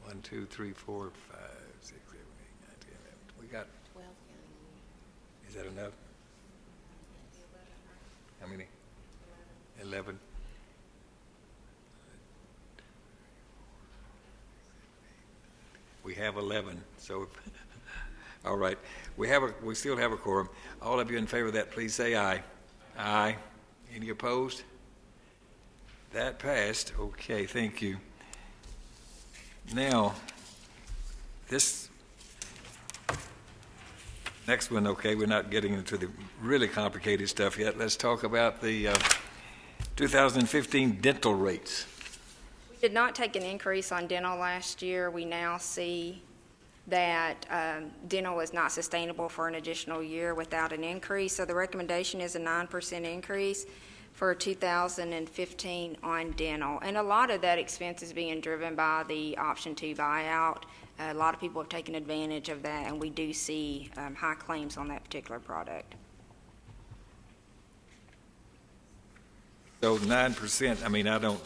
1, 2, 3, 4, 5, 6, 7, 8, 9, 10, 11. We got 12. Is that enough? How many? 11. We have 11, so, all right. We still have a quorum. All of you in favor of that, please say aye. Aye. Any opposed? That passed. Okay, thank you. Now, this next one, okay, we're not getting into the really complicated stuff yet. Let's talk about the 2015 dental rates. We did not take an increase on dental last year. We now see that dental is not sustainable for an additional year without an increase. So the recommendation is a 9% increase for 2015 on dental. And a lot of that expense is being driven by the option 2 buyout. A lot of people have taken advantage of that, and we do see high claims on that particular product. So 9%, I mean, I don't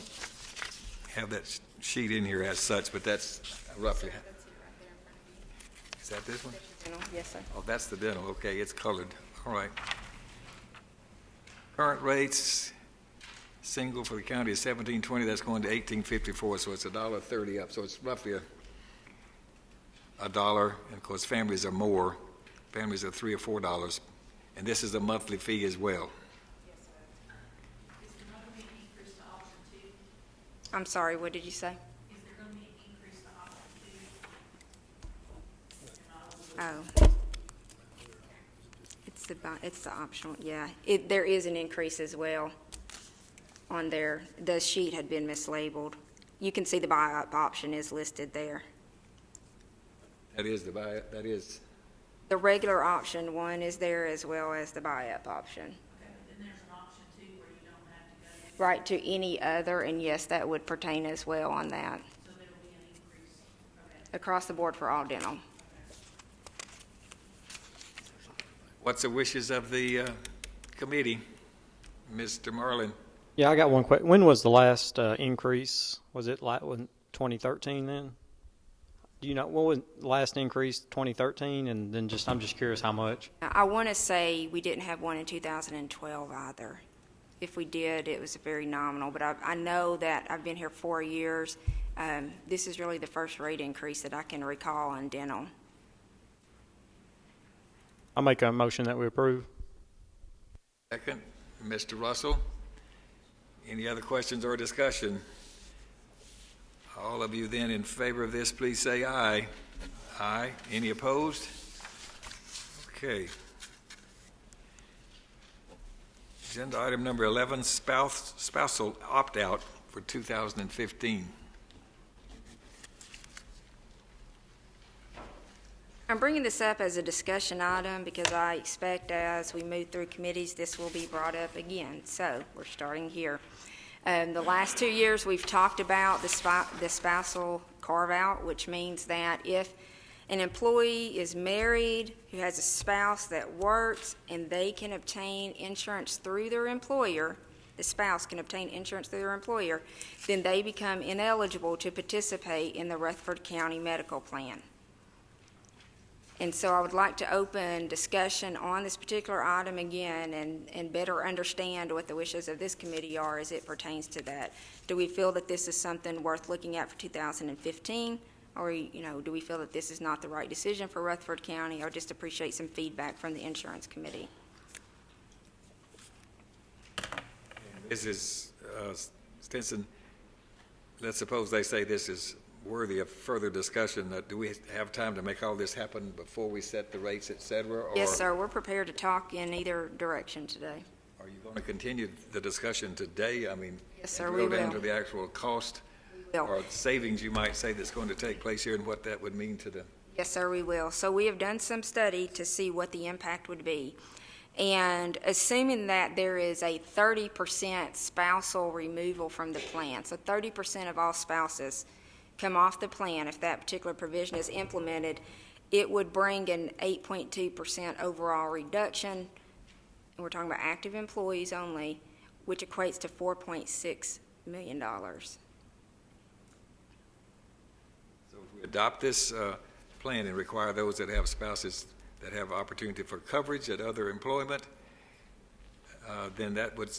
have that sheet in here as such, but that's roughly. Is that this one? Yes, sir. Oh, that's the dental. Okay, it's colored. All right. Current rates, single for the county is $17.20. That's going to $18.54, so it's $1.30 up. So it's roughly a dollar. And of course, families are more. Families are $3 or $4, and this is a monthly fee as well. I'm sorry, what did you say? Oh. It's the optional, yeah. There is an increase as well on there. The sheet had been mislabeled. You can see the buy-up option is listed there. That is the buy-up, that is. The regular option one is there as well as the buy-up option. Okay, but then there's an option too where you don't have to go. Right, to any other, and yes, that would pertain as well on that. So there will be an increase. Okay. Across the board for all dental. What's the wishes of the committee? Mr. Marlin? Yeah, I got one question. When was the last increase? Was it like 2013 then? Do you know, what was the last increase, 2013? And then I'm just curious how much? I want to say we didn't have one in 2012 either. If we did, it was very nominal, but I know that I've been here 4 years. This is really the first rate increase that I can recall on dental. I'll make a motion that we approve. Second, Mr. Russell. Any other questions or discussion? All of you then in favor of this, please say aye. Aye. Any opposed? Okay. Agenda item number 11, spousal opt-out for 2015. I'm bringing this up as a discussion item because I expect as we move through committees, this will be brought up again. So we're starting here. The last 2 years, we've talked about the spousal carve-out, which means that if an employee is married who has a spouse that works and they can obtain insurance through their employer, the spouse can obtain insurance through their employer, then they become ineligible to participate in the Rutherford County Medical Plan. And so I would like to open discussion on this particular item again and better understand what the wishes of this committee are as it pertains to that. Do we feel that this is something worth looking at for 2015? Or, do we feel that this is not the right decision for Rutherford County, or just appreciate some feedback from the insurance committee? This is, Stinson, let's suppose they say this is worthy of further discussion. Do we have time to make all this happen before we set the rates, et cetera? Or Yes, sir. We're prepared to talk in either direction today. are you going to continue the discussion today? I mean, Yes, sir, and we go down will. to the actual cost will. or savings, you might say, that's going to take place here and what that would mean to the. Yes, sir, we will. So we have done some study to see what the impact would be. And assuming that there is a 30% spousal removal from the plan, so 30% of all spouses come off the plan if that particular provision is implemented, it would bring an 8.2% overall reduction. And we're talking about active employees only, which equates to $4.6 million. So if we adopt this plan and require those that have spouses that have opportunity for coverage at other employment, then that would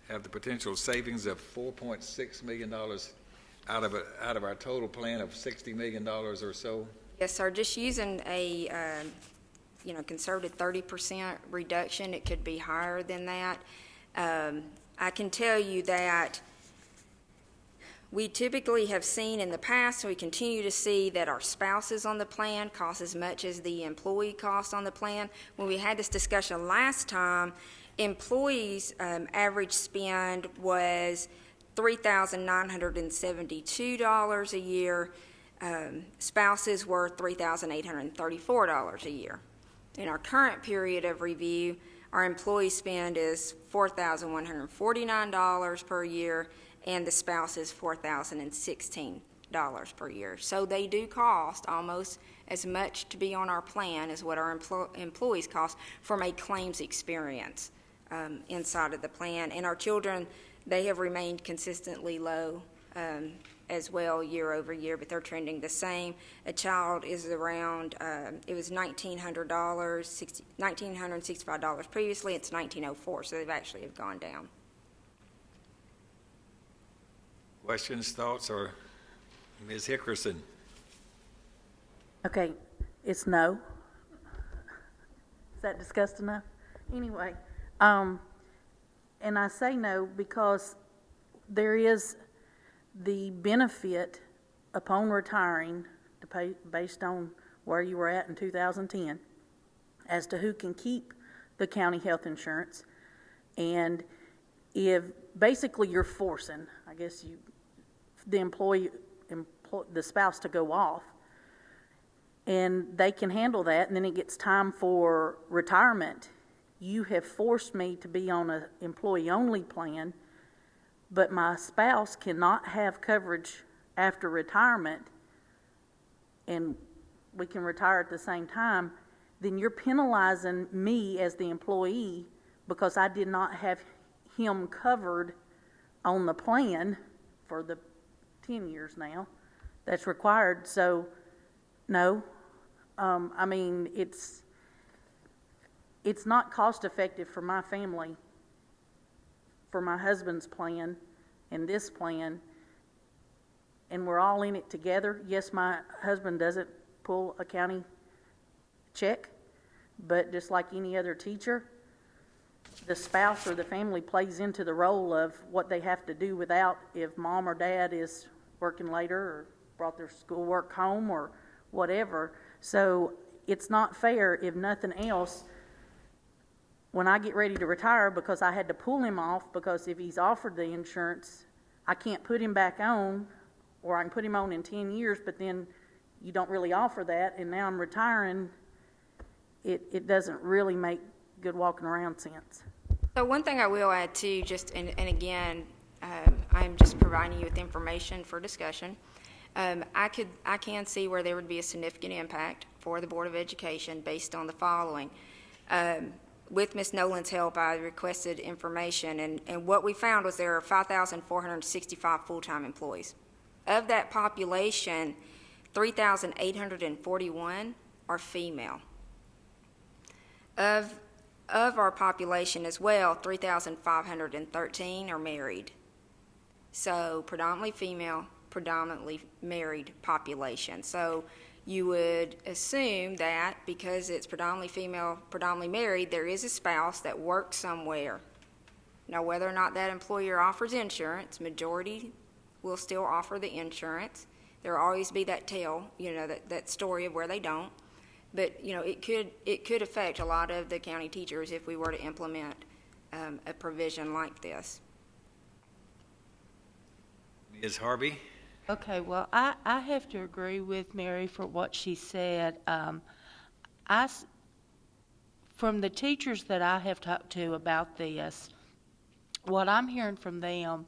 have the potential savings of $4.6 million out of our total plan of $60 million or so. Yes, sir. Just using a, conservative 30% reduction, it could be higher than that. I can tell you that we typically have seen in the past, we continue to see that our spouses on the plan cost as much as the employee cost on the plan. When we had this discussion last time, employees' average spend was $3,972 a year. Spouses were $3,834 a year. In our current period of review, our employee spend is $4,149 per year, and the spouse is $4,016 per year. So they do cost almost as much to be on our plan as what our employees cost from a claims experience inside of the plan. And our children, they have remained consistently low as well year over year, but they're trending the same. A child is around, it was $1,965 previously, it's $1,904, so they've actually have gone down. Questions, thoughts, or Ms. Hickerson? Okay, it's no. Is that discussed enough? Anyway, and I say no because there is the benefit upon retiring to pay based on where you were at in 2010 as to who can keep the county health insurance. And if basically you're forcing, I guess the the spouse to go off, and they can handle that, and then it gets time for retirement. You have forced me to be on an employee-only plan, but my spouse cannot have coverage after retirement, and we can retire at the same time, then you're penalizing me as the employee because I did not have him covered on the plan for the 10 years now that's required. So no, I mean, it's not cost effective for my family, for my husband's plan and this plan, and we're all in it together. Yes, my husband doesn't pull a county check, but just like any other teacher, the spouse or the family plays into the role of what they have to do without if mom or dad is working later or brought their schoolwork home or whatever. So it's not fair, if nothing else, when I get ready to retire, because I had to pull him off, because if he's offered the insurance, I can't put him back on, or I can put him on in 10 years, but then you don't really offer that, and now I'm retiring. It doesn't really make good walking around sense. So one thing I will add too, and again, I'm just providing you with information for discussion. I can see where there would be a significant impact for the Board of Education based on the following. With Ms. Nolan's help, I requested information, and what we found was there are 5,465 full-time employees. Of that population, 3,841 are female. Of our population as well, 3,513 are married. So predominantly female, predominantly married population. So you would assume that because it's predominantly female, predominantly married, there is a spouse that works somewhere. Now, whether or not that employer offers insurance, majority will still offer the insurance. There will always be that tail, that story of where they don't. But, it could affect a lot of the county teachers if we were to implement a provision like this. Ms. Harvey? Okay, well, I have to agree with Mary for what she said. From the teachers that I have talked to about this, what I'm hearing from them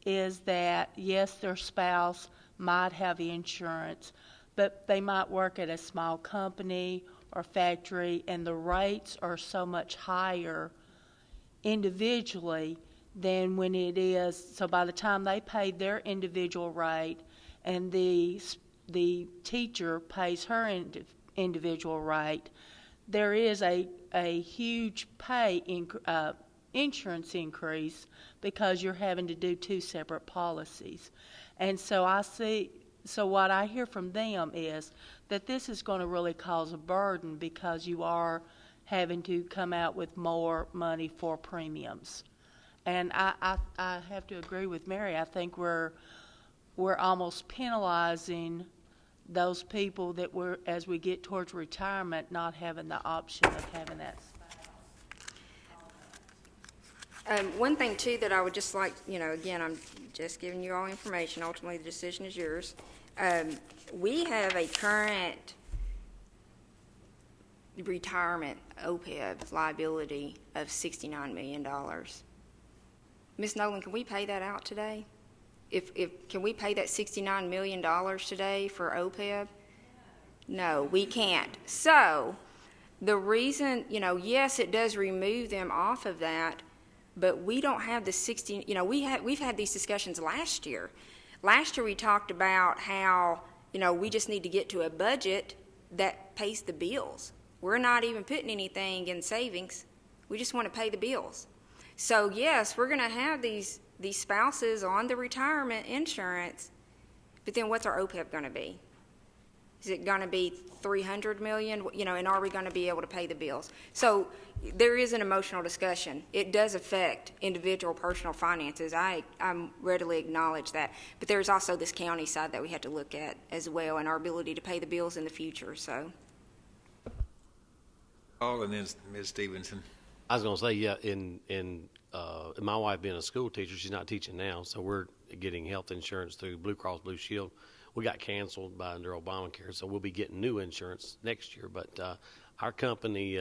is that, yes, their spouse might have insurance, but they might work at a small company or factory, and the rates are so much higher individually than when it is. So by the time they pay their individual rate and the teacher pays her individual rate, there is a huge pay insurance increase because you're having to do two separate policies. And so what I hear from them is that this is going to really cause a burden because you are having to come out with more money for premiums. And I have to agree with Mary. I think we're almost penalizing those people that as we get towards retirement, not having the option of having that. One thing, too, that I would just like, again, I'm just giving you all information. Ultimately, the decision is yours. We have a current retirement OPEB liability of $69 million. Ms. Nolan, can we pay that out today? Can we pay that $69 million today for OPEB? No, we can't. So the reason, yes, it does remove them off of that, but we don't have the 60, we've had these discussions last year. Last year we talked about how, we just need to get to a budget that pays the bills. We're not even putting anything in savings. We just want to pay the bills. So yes, we're going to have these spouses on the retirement insurance, but then what's our OPEB going to be? Is it going to be $300 million? And are we going to be able to pay the bills? So there is an emotional discussion. It does affect individual personal finances. I readily acknowledge that. But there's also this county side that we have to look at as well, and our ability to pay the bills in the future. So. Paul, and then Ms. Stevenson. I was going to say, yeah, in my wife being a school teacher, she's not teaching now, so we're getting health insurance through Blue Cross Blue Shield. We got canceled under Obamacare, so we'll be getting new insurance next year. But our company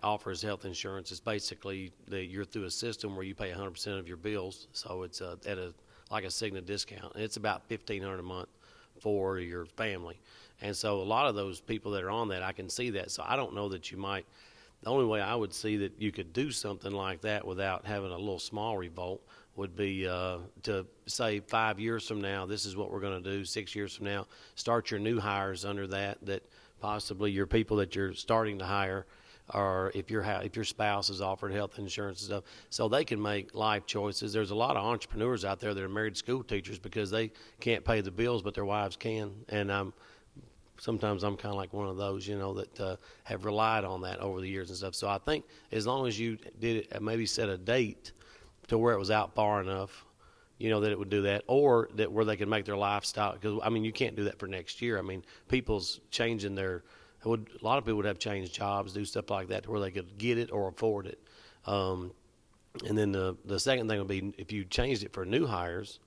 offers health insurance. It's basically you're through a system where you pay 100% of your bills, so it's at a Cigna discount, and it's about $1,500 a month for your family. And so a lot of those people that are on that, I can see that. So I don't know that you might. The only way I would see that you could do something like that without having a little small revolt would be to say 5 years from now, this is what we're going to do. 6 years from now, start your new hires under that possibly your people that you're starting to hire, or if your spouse is offered health insurance and stuff, so they can make life choices. There's a lot of entrepreneurs out there that are married school teachers because they can't pay the bills, but their wives can. And sometimes I'm kind of like one of those, that have relied on that over the years and stuff. So I think as long as you did it, maybe set a date to where it was out far enough, that it would do that, or that where they could make their lifestyle. Because you can't do that for next year. People's changing a lot of people would have changed jobs, do stuff like that, to where they could get it or afford it. And then the second thing would be if you changed it for new hires,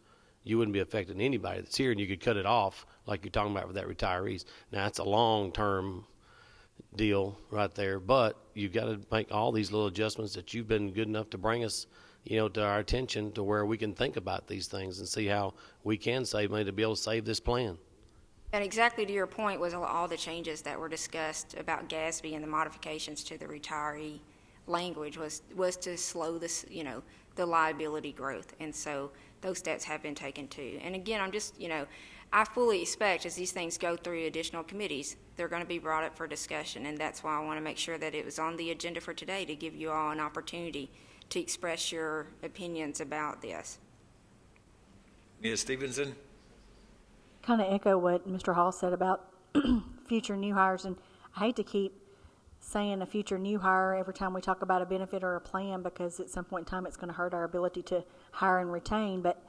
you wouldn't be affecting anybody that's here, and you could cut it off like you're talking about with that retirees. Now, it's a long-term deal right there, but you've got to make all these little adjustments that you've been good enough to bring us, to our attention, to where we can think about these things and see how we can save money to be able to save this plan. And exactly to your point was all the changes that were discussed about GASB and the modifications to the retiree language was to slow this, the liability growth. And so those steps have been taken too. And again, I'm just, I fully expect as these things go through additional committees, they're going to be brought up for discussion. And that's why I want to make sure that it was on the agenda for today to give you all an opportunity to express your opinions about this. Ms. Stevenson? Kind of echo what Mr. Hall said about future new hires, and I hate to keep saying a future new hire every time we talk about a benefit or a plan, because at some point in time it's going to hurt our ability to hire and retain, but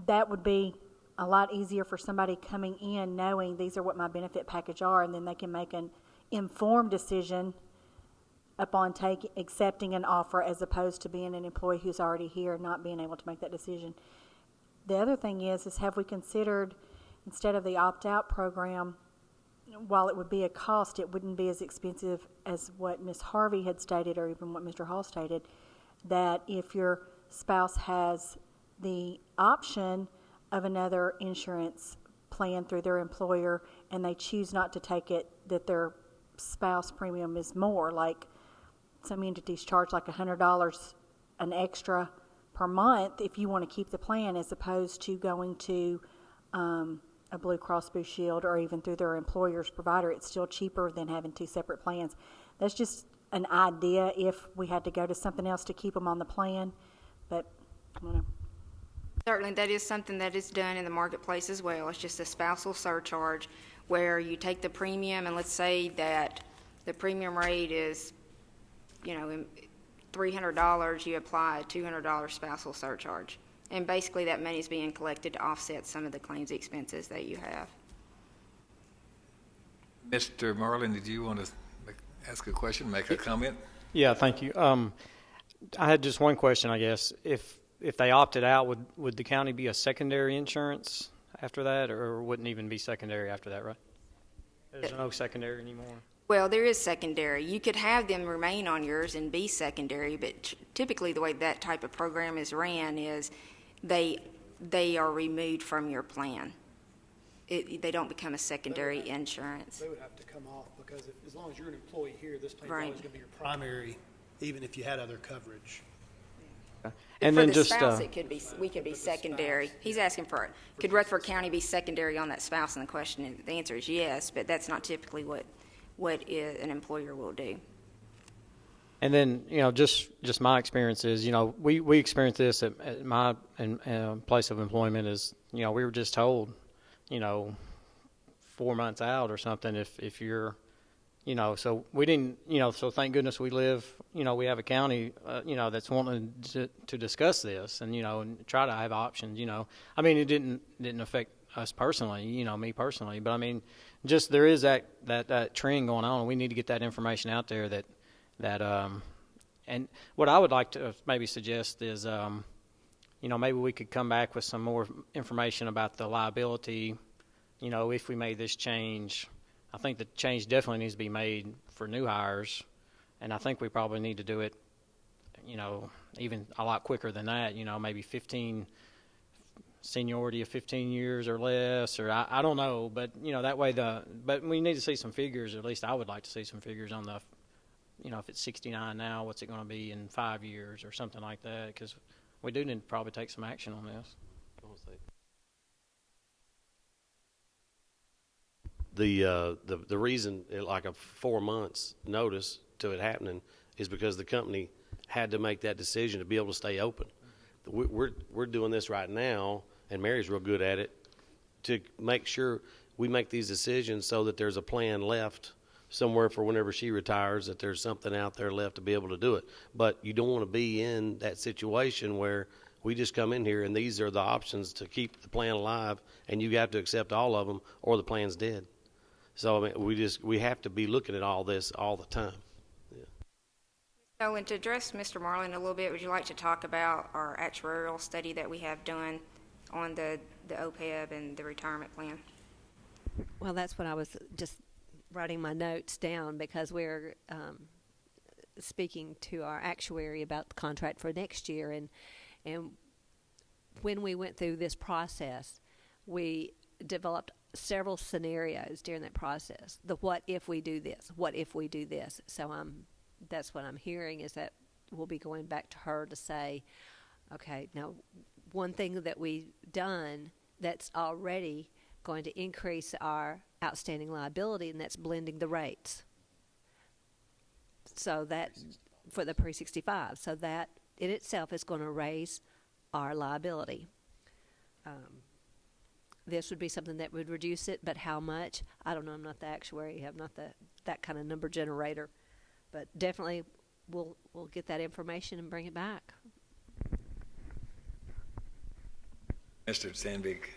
that would be a lot easier for somebody coming in knowing these are what my benefit package are, and then they can make an informed decision upon accepting an offer, as opposed to being an employee who's already here and not being able to make that decision. The other thing is have we considered, instead of the opt-out program, while it would be a cost, it wouldn't be as expensive as what Ms. Harvey had stated, or even what Mr. Hall stated, that if your spouse has the option of another insurance plan through their employer and they choose not to take it, that their spouse premium is more. Like some entities charge like $100 an extra per month if you want to keep the plan, as opposed to going to a Blue Cross Blue Shield or even through their employer's provider. It's still cheaper than having two separate plans. That's just an idea if we had to go to something else to keep them on the plan, but, I don't know. Certainly, that is something that is done in the marketplace as well. It's just a spousal surcharge where you take the premium, and let's say that the premium rate is, $300, you apply a $200 spousal surcharge. And basically, that money is being collected to offset some of the claims expenses that you have. Mr. Marlin, did you want to ask a question, make a comment? Yeah, thank you. I had just one question, I guess. If they opted out, would the county be a secondary insurance after that, or wouldn't even be secondary after that, right? There's no secondary anymore. Well, there is secondary. You could have them remain on yours and be secondary, but typically the way that type of program is ran is they are removed from your plan. They don't become a secondary insurance. They would have to come off because as long as you're an employee here, this plan's Right. always going to be your primary, even if you had other coverage. And For then the just spouse, we could be secondary. He's asking could Rutherford County be secondary on that spouse? And the answer is yes, but that's not typically what an employer will do. And then, just my experience is, we experienced this at my place of employment is, we were just told, 4 months out or something if you're, so we didn't, so thank goodness we live, we have a county, that's wanting to discuss this and, and try to have options, I mean, it didn't affect us personally, me personally, but I mean, just there is that trend going on, and we need to get that information out there that and what I would like to maybe suggest is, maybe we could come back with some more information about the liability, if we made this change. I think the change definitely needs to be made for new hires, and I think we probably need to do it, even a lot quicker than that, maybe seniority of 15 years or less, or I don't know, but that way but we need to see some figures. At least I would like to see some figures on the, if it's 69 now, what's it going to be in 5 years or something like that? Because we do need to probably take some action on this. The reason like a 4 months notice to it happening is because the company had to make that decision to be able to stay open. We're doing this right now, and Mary's real good at it, to make sure we make these decisions so that there's a plan left somewhere for whenever she retires, that there's something out there left to be able to do it. But you don't want to be in that situation where we just come in here and these are the options to keep the plan alive, and you have to accept all of them or the plan's dead. So I mean, we have to be looking at all this all the time. So, and to address Mr. Marlin a little bit, would you like to talk about our actuarial study that we have done on the OPEB and the retirement plan? Well, that's what I was just writing my notes down, because we're speaking to our actuary about the contract for next year, and when we went through this process, we developed several scenarios during that process. The what if we do this? What if we do this? So that's what I'm hearing, is that we'll be going back to her to say, okay, now one thing that we've done that's already going to increase our outstanding liability, and that's blending the rates. So that for the pre-65, so that in itself is going to raise our liability. This would be something that would reduce it, but how much? I don't know. I'm not the actuary. I'm not that kind of number generator. But definitely we'll get that information and bring it back. Mr. Sandvik.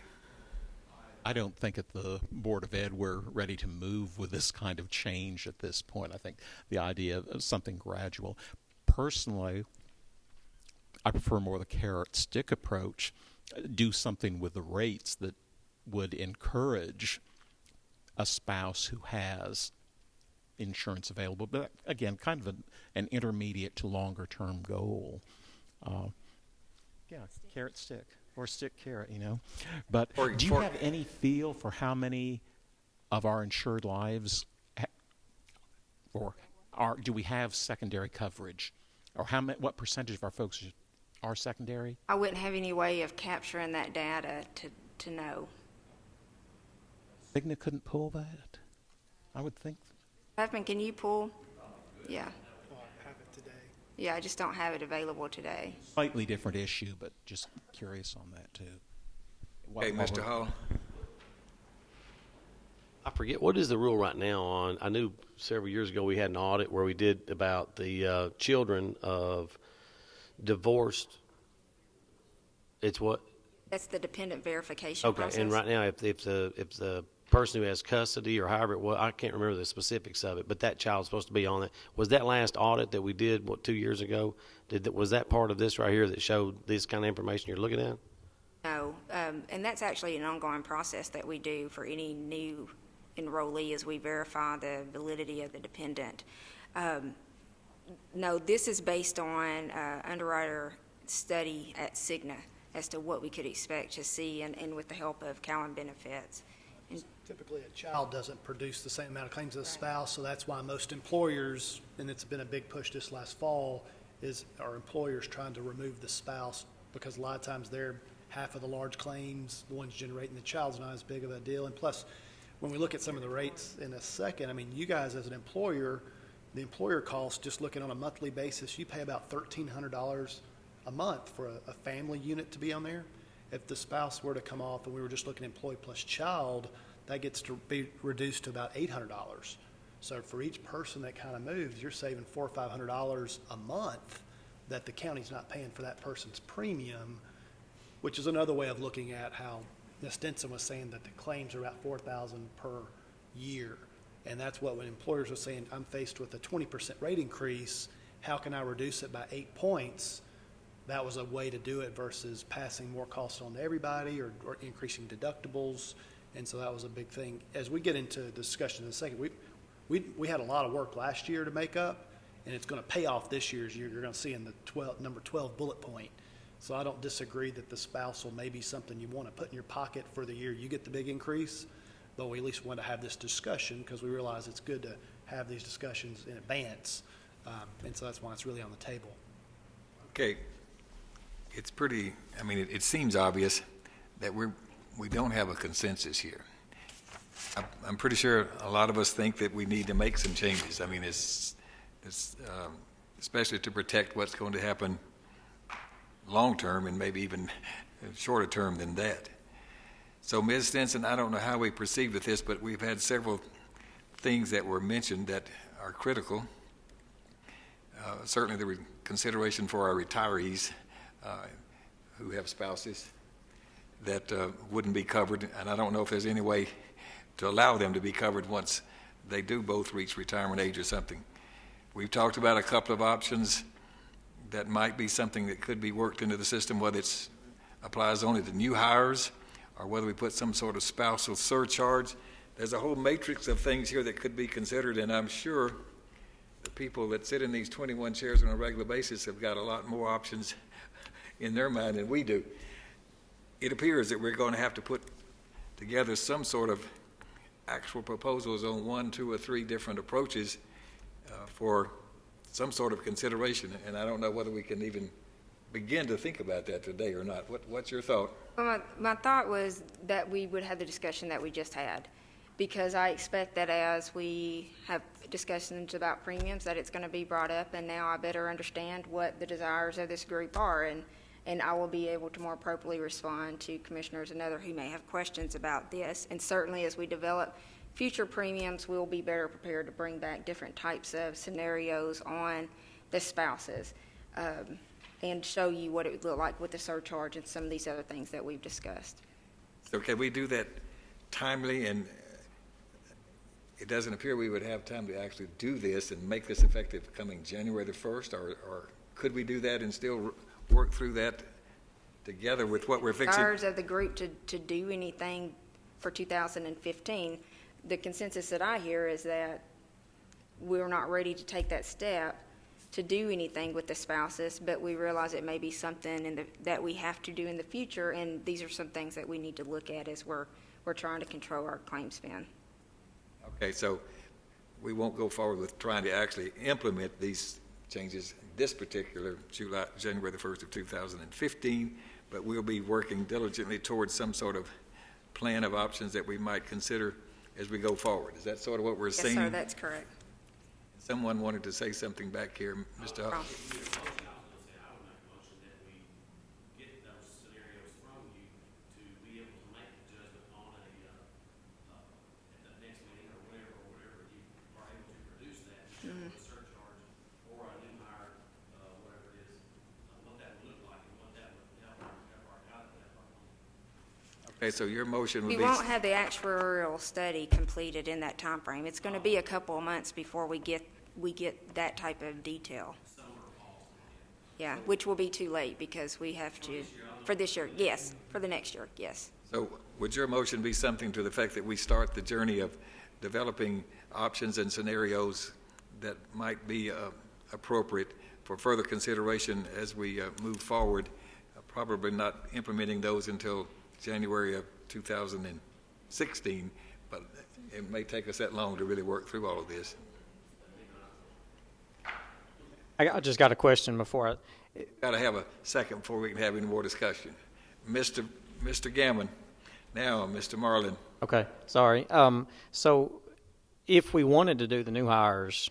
I don't think at the Board of Ed we're ready to move with this kind of change at this point. I think the idea of something gradual. Personally, I prefer more the carrot-stick approach. Do something with the rates that would encourage a spouse who has insurance available, but again, kind of an intermediate to longer term goal. Carrot stick or stick carrot, But do you have any feel for how many of our insured lives, do we have secondary coverage, or what percentage of our folks are secondary? I wouldn't have any way of capturing that data to know. Cigna couldn't pull that? I would think. Huffman, can you pull? Yeah. Yeah, I just don't have it available today. Slightly different issue, but just curious on that too. Okay, Mr. Hall. I forget, what is the rule right now on, I knew several years ago we had an audit where we did about the children of divorced, it's what? That's the dependent verification process. Okay, and right now, if the person who has custody or however it was, I can't remember the specifics of it, but that child's supposed to be on it. Was that last audit that we did, 2 years ago, was that part of this right here that showed this kind of information you're looking at? No, and that's actually an ongoing process that we do for any new enrollee as we verify the validity of the dependent. No, this is based on underwriter study at Cigna as to what we could expect to see and with the help of Cowan Benefits. And Typically, a child doesn't produce the same amount of claims as a spouse, so that's why most employers, and it's been a big push this last fall, are employers trying to remove the spouse, because a lot of times they're half of the large claims, the ones generating the child's not as big of a deal. And plus, when we look at some of the rates in a second, I mean, you guys as an employer, the employer cost, just looking on a monthly basis, you pay about $1,300 a month for a family unit to be on there. If the spouse were to come off and we were just looking at employee plus child, that gets to be reduced to about $800. So for each person that kind of moves, you're saving $400 or $500 a month that the county's not paying for that person's premium, which is another way of looking at how Ms. Stinson was saying that the claims are about $4,000 per year. And that's what when employers are saying, I'm faced with a 20% rate increase, how can I reduce it by 8 points? That was a way to do it versus passing more costs on to everybody or increasing deductibles. And so that was a big thing. As we get into discussion in a second, we had a lot of work last year to make up, and it's going to pay off this year's year. You're going to see in the number 12 bullet point. So I don't disagree that the spousal may be something you want to put in your pocket for the year you get the big increase, but we at least want to have this discussion because we realize it's good to have these discussions in advance. And so that's why it's really on the table. Okay. It's pretty, I mean, it seems obvious that we don't have a consensus here. I'm pretty sure a lot of us think that we need to make some changes. I mean, it's especially to protect what's going to happen long-term and maybe even shorter term than that. So, Ms. Stinson, I don't know how we proceed with this, but we've had several things that were mentioned that are critical. Certainly the consideration for our retirees who have spouses that wouldn't be covered, and I don't know if there's any way to allow them to be covered once they do both reach retirement age or something. We've talked about a couple of options that might be something that could be worked into the system, whether it applies only to new hires or whether we put some sort of spousal surcharge. There's a whole matrix of things here that could be considered, and I'm sure the people that sit in these 21 chairs on a regular basis have got a lot more options in their mind than we do. It appears that we're going to have to put together some sort of actual proposals on 1, 2, or 3 different approaches for some sort of consideration, and I don't know whether we can even begin to think about that today or not. What's your thought? Well, my thought was that we would have the discussion that we just had, because I expect that as we have discussions about premiums, that it's going to be brought up, and now I better understand what the desires of this group are, and I will be able to more appropriately respond to commissioners and others who may have questions about this. And certainly as we develop future premiums, we'll be better prepared to bring back different types of scenarios on the spouses and show you what it would look like with the surcharge and some of these other things that we've discussed. So can we do that timely? And it doesn't appear we would have time to actually do this and make this effective coming January the 1st, or could we do that and still work through that together with what we're fixing? Desires of the group to do anything for 2015, the consensus that I hear is that we're not ready to take that step to do anything with the spouses, but we realize it may be something that we have to do in the future, and these are some things that we need to look at as we're trying to control our claim spend. Okay, so we won't go forward with trying to actually implement these changes this particular January the 1st of 2015, but we'll be working diligently towards some sort of plan of options that we might consider as we go forward. Is that sort of what we're seeing? Yes, sir, that's correct. Someone wanted to say something back here, Mr. Hall. Okay, so your motion would We be, won't have the actuarial study completed in that time frame. It's going to be a couple of months before we get that type of detail. Yeah, which will be too late because we have to, for this year, yes, for the next year, yes. so would your motion be something to the effect that we start the journey of developing options and scenarios that might be appropriate for further consideration as we move forward, probably not implementing those until January of 2016, but it may take us that long to really work through all of this. I just got a question before I. Got to have a second before we can have any more discussion. Mr. Gammon, now Mr. Marlin. Okay, sorry. So if we wanted to do the new hires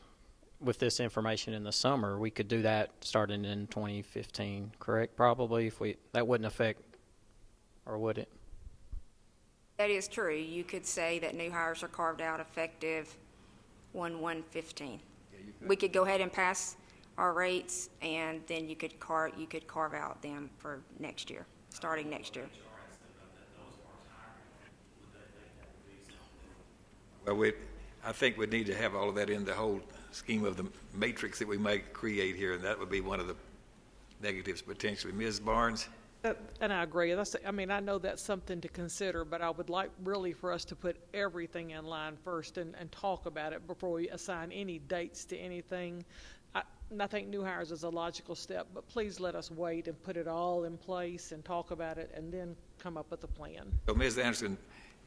with this information in the summer, we could do that starting in 2015, correct? Probably, that wouldn't affect, or would it? That is true. You could say that new hires are carved out effective 1/1/15. We could go ahead and pass our rates, and then you could carve out them for next year, starting next year. Well, I think we need to have all of that in the whole scheme of the matrix that we might create here, and that would be one of the negatives potentially. Ms. Barnes? And I agree. I know that's something to consider, but I would like really for us to put everything in line first and talk about it before we assign any dates to anything. And I think new hires is a logical step, but please let us wait and put it all in place and talk about it and then come up with a plan. So, Ms. Anderson,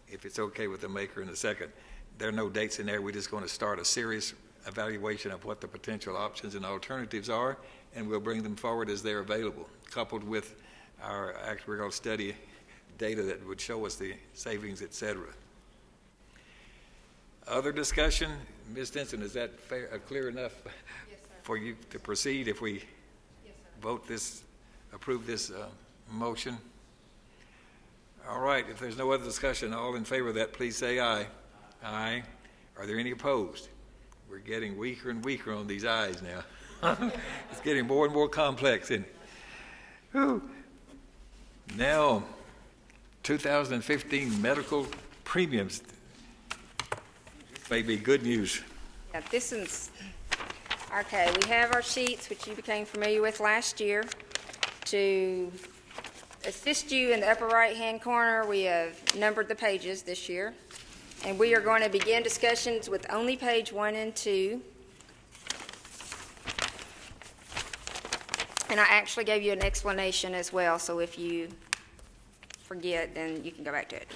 if it's okay with the maker in a second, there are no dates in there. We're just going to start a serious evaluation of what the potential options and alternatives are, and we'll bring them forward as they're available, coupled with our actuarial study data that would show us the savings, et cetera. Other discussion? Ms. Stinson, is that fair, clear enough for you to proceed if we approve this motion? All right, if there's no other discussion, all in favor of that, please say aye. Aye. Are there any opposed? We're getting weaker and weaker on these ayes now. It's getting more and more complex, isn't it? Whew. Now, 2015 medical premiums. This may be good news. Yeah, this is, okay, we have our sheets, which you became familiar with last year. To assist you in the upper right-hand corner, we have numbered the pages this year. And we are going to begin discussions with only page 1 and 2. And I actually gave you an explanation as well, so if you forget, then you can go back to it.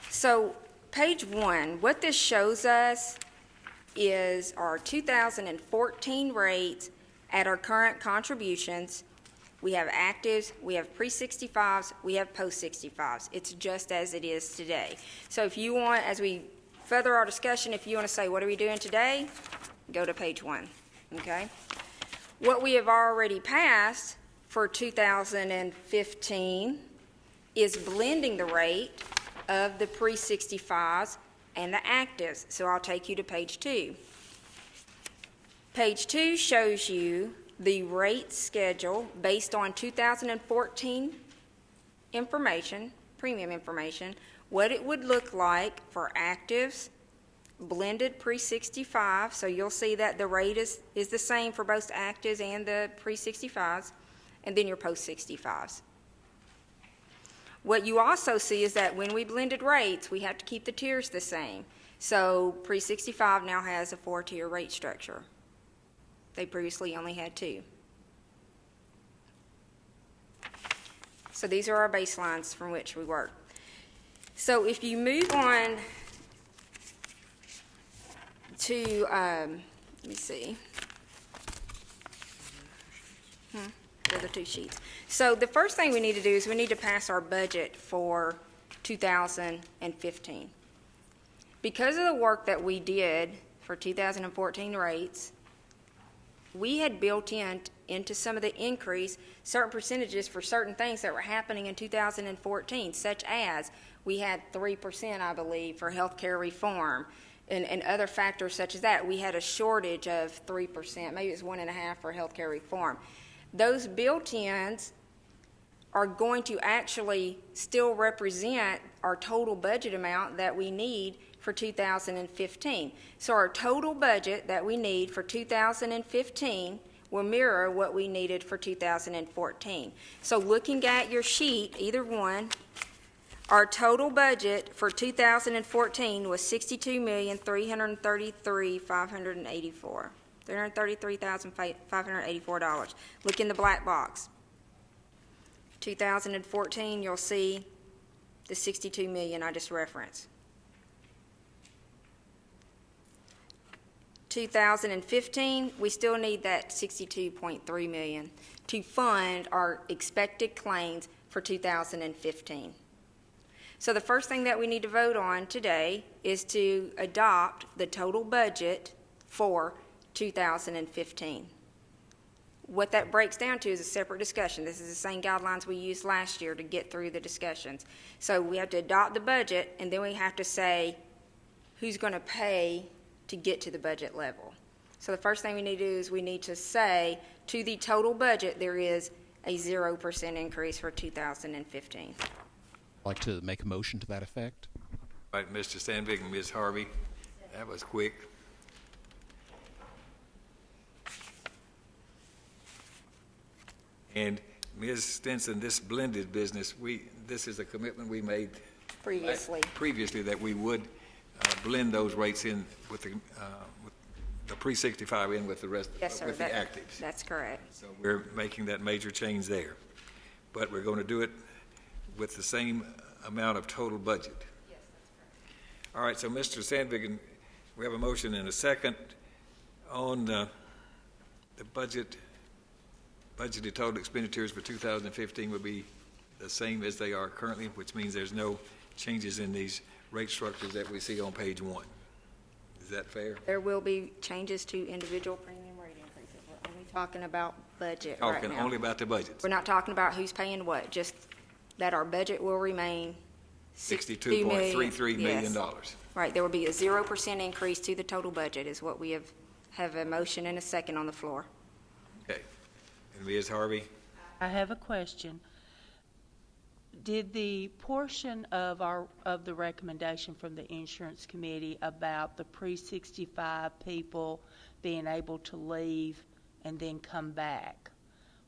So, page 1, what this shows us is our 2014 rates at our current contributions. We have actives, we have pre-65s, we have post-65s. It's just as it is today. So if you want, as we further our discussion, if you want to say, what are we doing today? Go to page 1, okay? What we have already passed for 2015 is blending the rate of the pre-65s and the actives. So I'll take you to page 2. Page 2 shows you the rate schedule based on 2014 information, premium information, what it would look like for actives, blended pre-65, so you'll see that the rate is the same for both actives and the pre-65s, and then your post-65s. What you also see is that when we blended rates, we have to keep the tiers the same. So pre-65 now has a 4-tier rate structure. They previously only had 2. So these are our baselines from which we work. So if you move on to, let me see. The other 2 sheets. So the first thing we need to do is we need to pass our budget for 2015. Because of the work that we did for 2014 rates. We had built into some of the increase certain percentages for certain things that were happening in 2014, such as we had 3%, I believe, for healthcare reform and other factors such as that. We had a shortage of 3%, maybe it's 1.5% for healthcare reform. Those built-ins are going to actually still represent our total budget amount that we need for 2015. So our total budget that we need for 2015 will mirror what we needed for 2014. So looking at your sheet, either one, our total budget for 2014 was $62,333,584. $333,584. Look in the black box. 2014, you'll see the $62 million I just referenced. 2015, we still need that $62.3 million to fund our expected claims for 2015. So the first thing that we need to vote on today is to adopt the total budget for 2015. What that breaks down to is a separate discussion. This is the same guidelines we used last year to get through the discussions. So we have to adopt the budget, and then we have to say who's going to pay to get to the budget level. So the first thing we need to do is we need to say to the total budget there is a 0% increase for 2015. I'd like to make a motion to that effect. All right, Mr. Sandvik and Ms. Harvey, that was quick. And Ms. Stinson, this blended business, this is a commitment we made previously that we would blend those rates in with the pre-65 in with the rest, Yes, sir, with the actives. That's correct. So we're making that major change there. But we're going to do it with the same amount of total budget. Yes, that's correct. All right, so Mr. Sandvik, we have a motion and a second on the budgeted total expenditures for 2015 will be the same as they are currently, which means there's no changes in these rate structures that we see on page 1. Is that fair? There will be changes to individual premium rate increases. We're only talking about budget right Talking now. only about the budgets. We're not talking about who's paying what, just that our budget will remain $62.33 million. Yes. Right, there will be a 0% increase to the total budget is what we have a motion and a second on the floor. Okay. And Ms. Harvey? I have a question. Did the portion of the recommendation from the insurance committee about the pre-65 people being able to leave and then come back,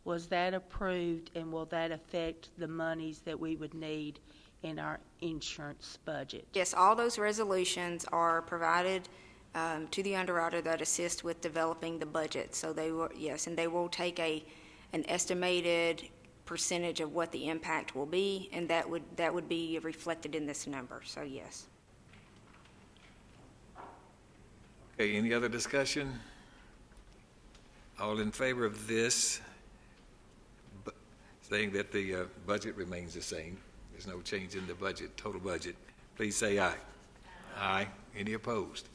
was that approved, and will that affect the monies that we would need in our insurance budget? Yes, all those resolutions are provided to the underwriter that assist with developing the budget. So they will, yes, and they will take an estimated percentage of what the impact will be, and that would be reflected in this number. So yes. Okay, any other discussion? All in favor of this, saying that the budget remains the same, there's no change in the budget, total budget, please say aye. Aye. Any opposed?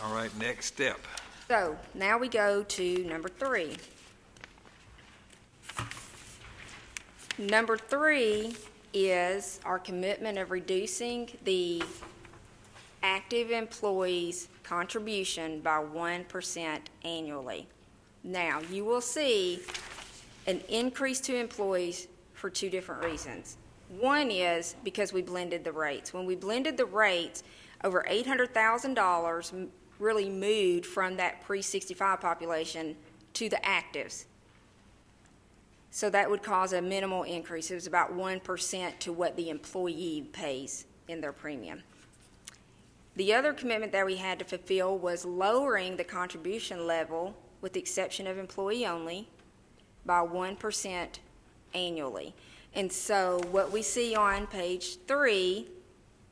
All right, next step. So now we go to number 3. Number 3 is our commitment of reducing the active employees' contribution by 1% annually. Now, you will see an increase to employees for 2 different reasons. One is because we blended the rates. When we blended the rates, over $800,000 really moved from that pre-65 population to the actives. So that would cause a minimal increase. It was about 1% to what the employee pays in their premium. The other commitment that we had to fulfill was lowering the contribution level, with the exception of employee only, by 1% annually. And so what we see on page 3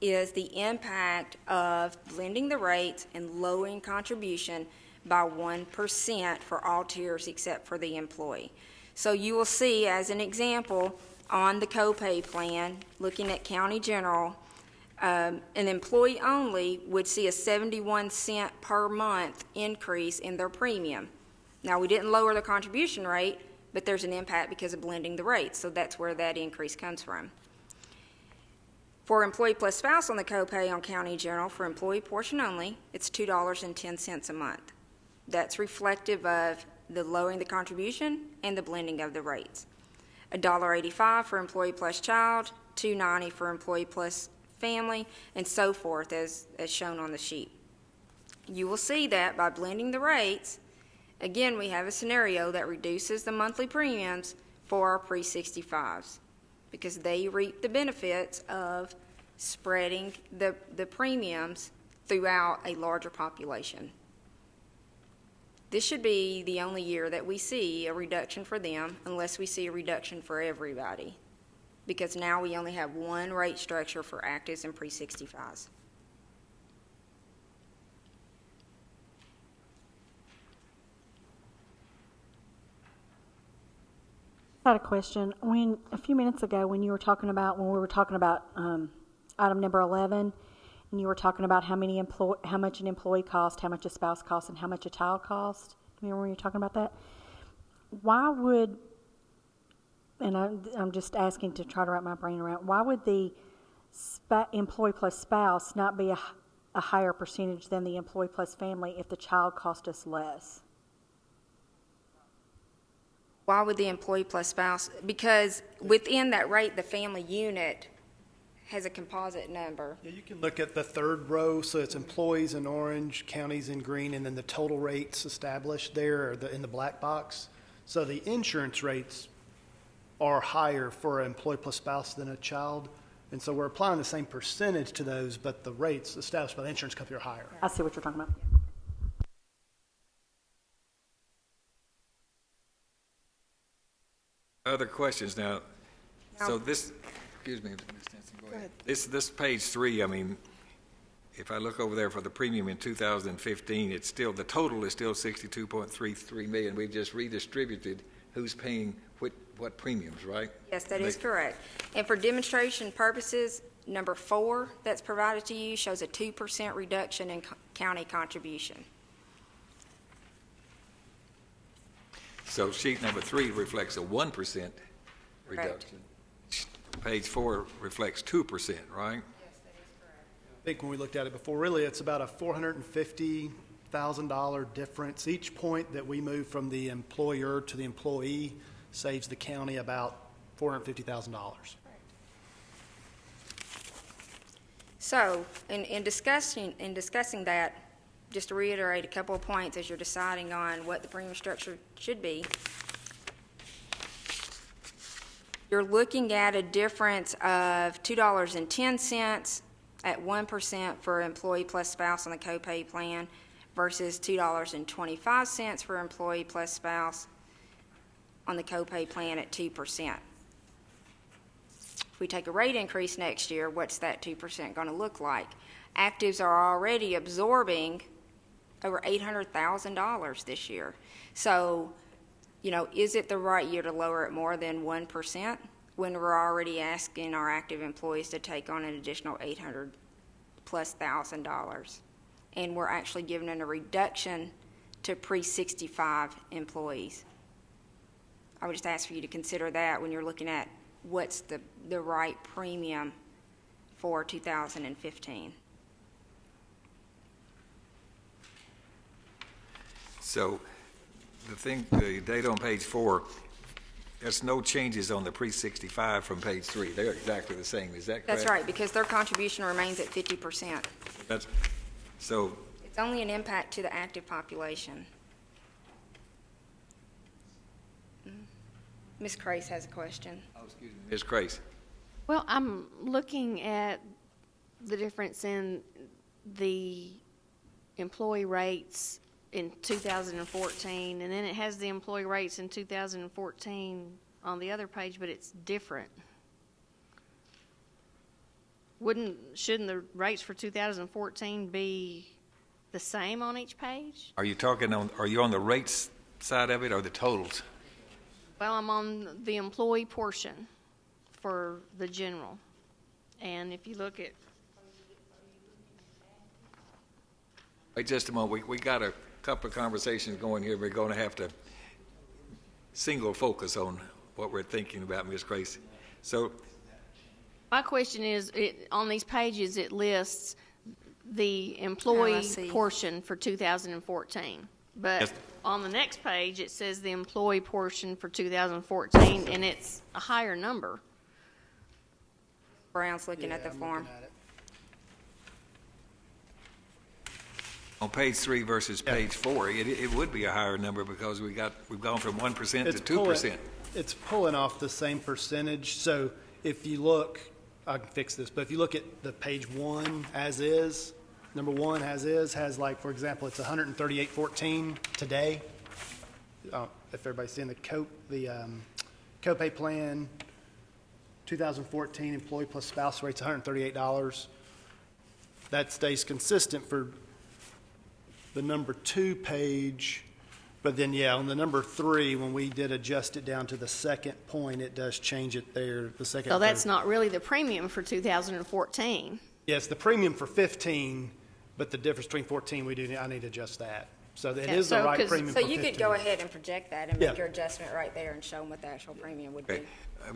is the impact of blending the rates and lowering contribution by 1% for all tiers except for the employee. So you will see, as an example, on the copay plan, looking at County General, An employee only would see a 71-cent per month increase in their premium. Now, we didn't lower the contribution rate, but there's an impact because of blending the rates, so that's where that increase comes from. For employee plus spouse on the copay on county general, for employee portion only, it's $2.10 a month. That's reflective of the lowering the contribution and the blending of the rates. $1.85 for employee plus child, $2.90 for employee plus family, and so forth as shown on the sheet. You will see that by blending the rates, again, we have a scenario that reduces the monthly premiums for our pre-65s because they reap the benefits of spreading the premiums throughout a larger population. This should be the only year that we see a reduction for them unless we see a reduction for everybody, because now we only have one rate structure for actives and pre-65s. I had a question. A few minutes ago, when we were talking about item number 11, and you were talking about how much an employee cost, how much a spouse cost, and how much a child cost. Remember when you were talking about that? Why would, and I'm just asking to try to wrap my brain around, why would the employee plus spouse not be a higher percentage than the employee plus family if the child cost us less? Why would the employee plus spouse? Because within that rate, the family unit has a composite number. Yeah, you can look at the third row, so it's employees in orange, counties in green, and then the total rates established there in the black box. So the insurance rates are higher for an employee plus spouse than a child, and so we're applying the same percentage to those, but the rates established by the insurance company are higher. I see what you're talking about. Other questions now? So this, excuse me, Ms. Stinson, go ahead. This page 3, I mean, if I look over there for the premium in 2015, it's still, the total is still $62.33 million. We've just redistributed who's paying what premiums, right? Yes, that is correct. And for demonstration purposes, number 4 that's provided to you shows a 2% reduction in county contribution. So sheet number 3 reflects a 1% reduction. Page 4 reflects 2%, right? I think when we looked at it before, really it's about a $450,000 difference. Each point that we move from the employer to the employee saves the county about $450,000. So, in discussing that, just to reiterate a couple of points as you're deciding on what the premium structure should be, you're looking at a difference of $2.10 at 1% for employee plus spouse on the copay plan versus $2.25 for employee plus spouse on the copay plan at 2%. If we take a rate increase next year, what's that 2% going to look like? Actives are already absorbing over $800,000 this year. So, is it the right year to lower it more than 1% when we're already asking our active employees to take on an additional $800,000+? And we're actually giving them a reduction to pre-65 employees. I would just ask for you to consider that when you're looking at what's the right premium for 2015. So the data on page 4, there's no changes on the pre-65 from page 3. They're exactly the same. Is that correct? That's right, because their contribution remains at 50%. So it's only an impact to the active population. Ms. Crace has a question. Oh, excuse me. Ms. Crace. Well, I'm looking at the difference in the employee rates in 2014, and then it has the employee rates in 2014 on the other page, but it's different. Shouldn't the rates for 2014 be the same on each page? Are you on the rates side of it or the totals? Well, I'm on the employee portion for the general. And if you look at Wait just a moment. We got a couple of conversations going here. We're going to have to single focus on what we're thinking about, Ms. Grace. So, My question is, on these pages, it lists the employee see. portion for 2014. But Yes. on the next page, it says the employee portion for 2014, and it's a higher number. Brown's looking at the form. on page 3 versus page 4, it would be a higher number because we've gone from 1% to 2%. It's pulling off the same percentage. So if you look, I can fix this, but if you look at the page 1 as is, number 1 as is, has like, for example, it's 138.14 today. If everybody's seeing the copay plan, 2014 employee plus spouse rate's $138. That stays consistent for the number 2 page. But then, yeah, on the number 3, when we did adjust it down to the second point, it does change it there, the second. So that's not really the premium for 2014. Yes, the premium for 15, but the difference between 14, I need to adjust that. So it is the right premium for 15. So you could go ahead and project that and Yeah. make your adjustment right there and show them what the actual premium would be.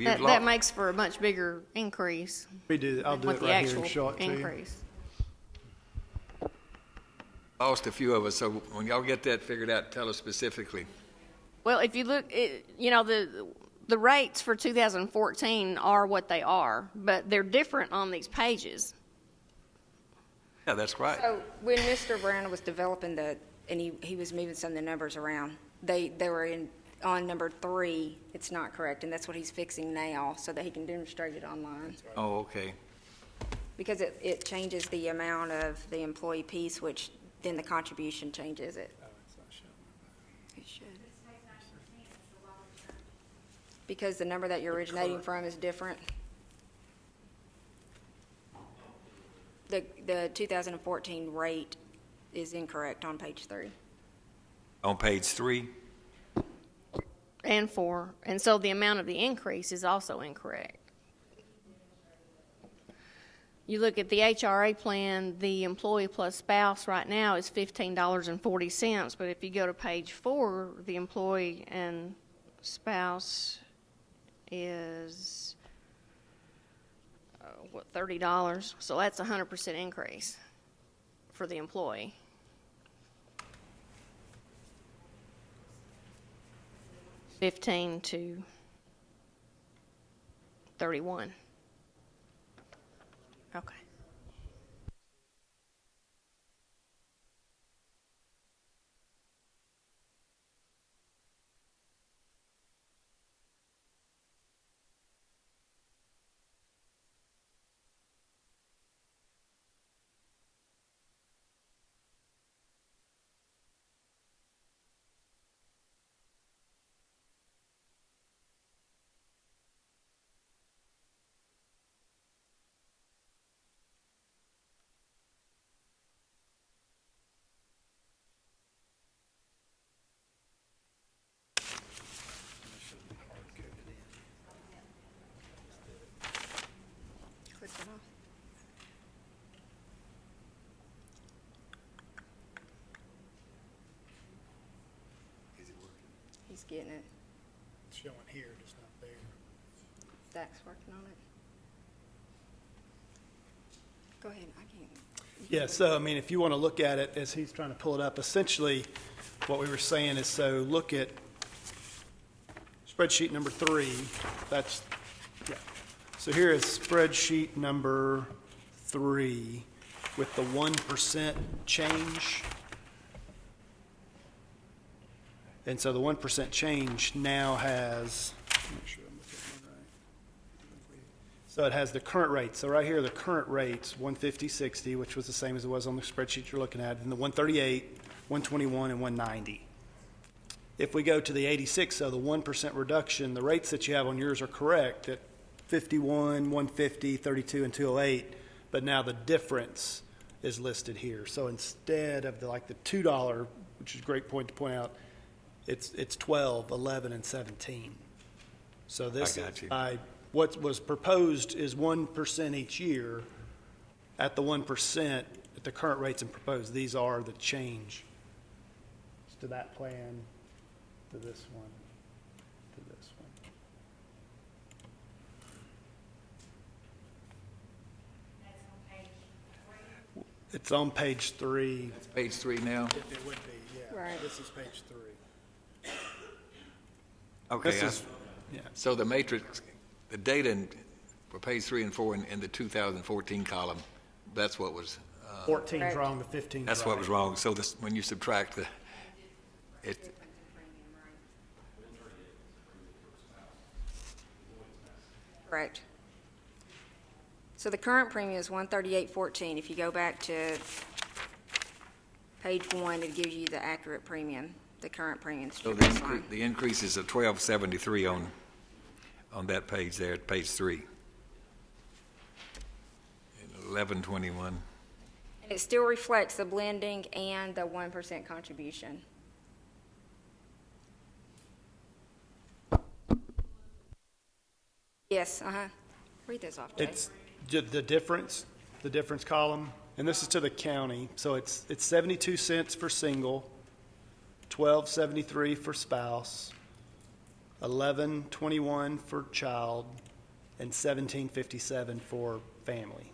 That makes for a much bigger increase. I'll do What it the right here actual and show it to you. increase. Lost a few of us, so when y'all get that figured out, tell us specifically. Well, if you look, the rates for 2014 are what they are, but they're different on these pages. Yeah, that's right. So when Mr. Brown was developing and he was moving some of the numbers around, they were on number 3, it's not correct, and that's what he's fixing now so that he can demonstrate it online. Oh, okay. Because it changes the amount of the employee piece, which then the contribution changes it. It should. Because the number that you're originating from is different. The 2014 rate is incorrect on page 3. On page 3? And 4. And so the amount of the increase is also incorrect. You look at the HRA plan, the employee plus spouse right now is $15.40, but if you go to page 4, the employee and spouse is, $30. So that's a 100% increase for the employee. $15 to $31. Okay. Click it off. He's getting it. It's showing here, just not there. Zach's working on it. Go ahead, I can't. Yeah, so, I mean, if you want to look at it as he's trying to pull it up, essentially what we were saying is, so look at spreadsheet number 3. That's, yeah. So here is spreadsheet number 3 with the 1% change. And so the 1% change now has, make sure I'm looking at it right. So it has the current rate. So right here, the current rates, 150.60, which was the same as it was on the spreadsheet you're looking at, and the 138, 121, and 190. If we go to the 86, so the 1% reduction, the rates that you have on yours are correct at 51, 150, 32, and 208, but now the difference is listed here. So instead of the $2, which is a great point to point out, it's 12, 11, and 17. So this, I got you. what was proposed is 1% each year. At the 1%, the current rates and proposed, these are the change to that plan, to this one, to this one. It's on page 3. That's page 3 now? It would be, yeah. Right. This is page 3. Okay. This is, yeah. So the matrix, the data for page 3 and 4 in the 2014 column, that's what was. 14's wrong, the 15's right. That's what was wrong. So this, when you subtract it. Correct. So the current premium is $138.14. If you go back to page 1, it gives you the accurate premium, the current premium. So the increase is of $12.73 on that page there, at page 3. And $11.21. And it still reflects the blending and the 1% contribution. Yes, read this off, Jay. It's the difference column, and this is to the county. So it's 72 cents for single, $12.73 for spouse, $11.21 for child, and $17.57 for family.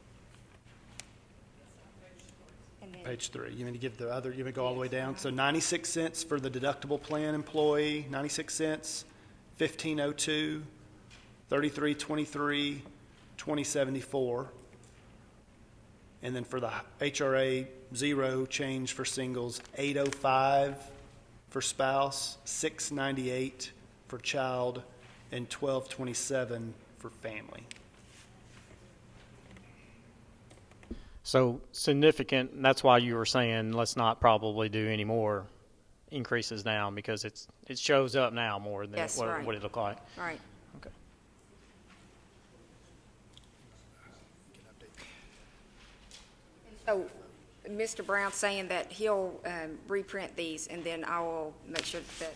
Page 3. You mean to give the other? You mean to go all the way down? So 96 cents for the deductible plan employee, 96 cents, $15.02, $33.23, $20.74, and then for the HRA zero change for singles, $8.05 for spouse, $6.98 for child, and $12.27 for family. So significant, and that's why you were saying let's not probably do any more increases now, because it shows up now more than Yes, what, right. what it looked like. Right. Okay. So Mr. Brown's saying that he'll reprint these, and then I will make sure that.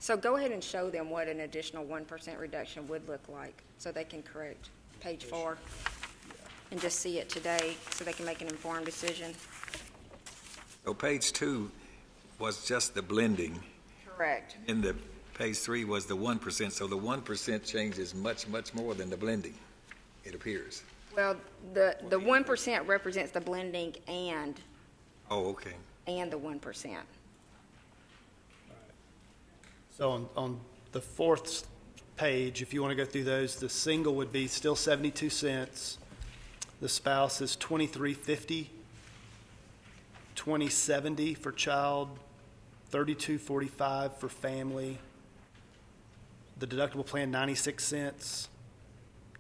So go ahead and show them what an additional 1% reduction would look like, so they can correct page 4 and just see it today, so they can make an informed decision. So page 2 was just the blending. Correct. And the page 3 was the 1%. So the 1% change is much, much more than the blending, it appears. Well, the 1% represents the blending and Oh, okay. the 1%. So on the fourth page, if you want to go through those, the single would be still 72 cents. The spouse is $23.50, $20.70 for child, $32.45 for family. The deductible plan, 96 cents,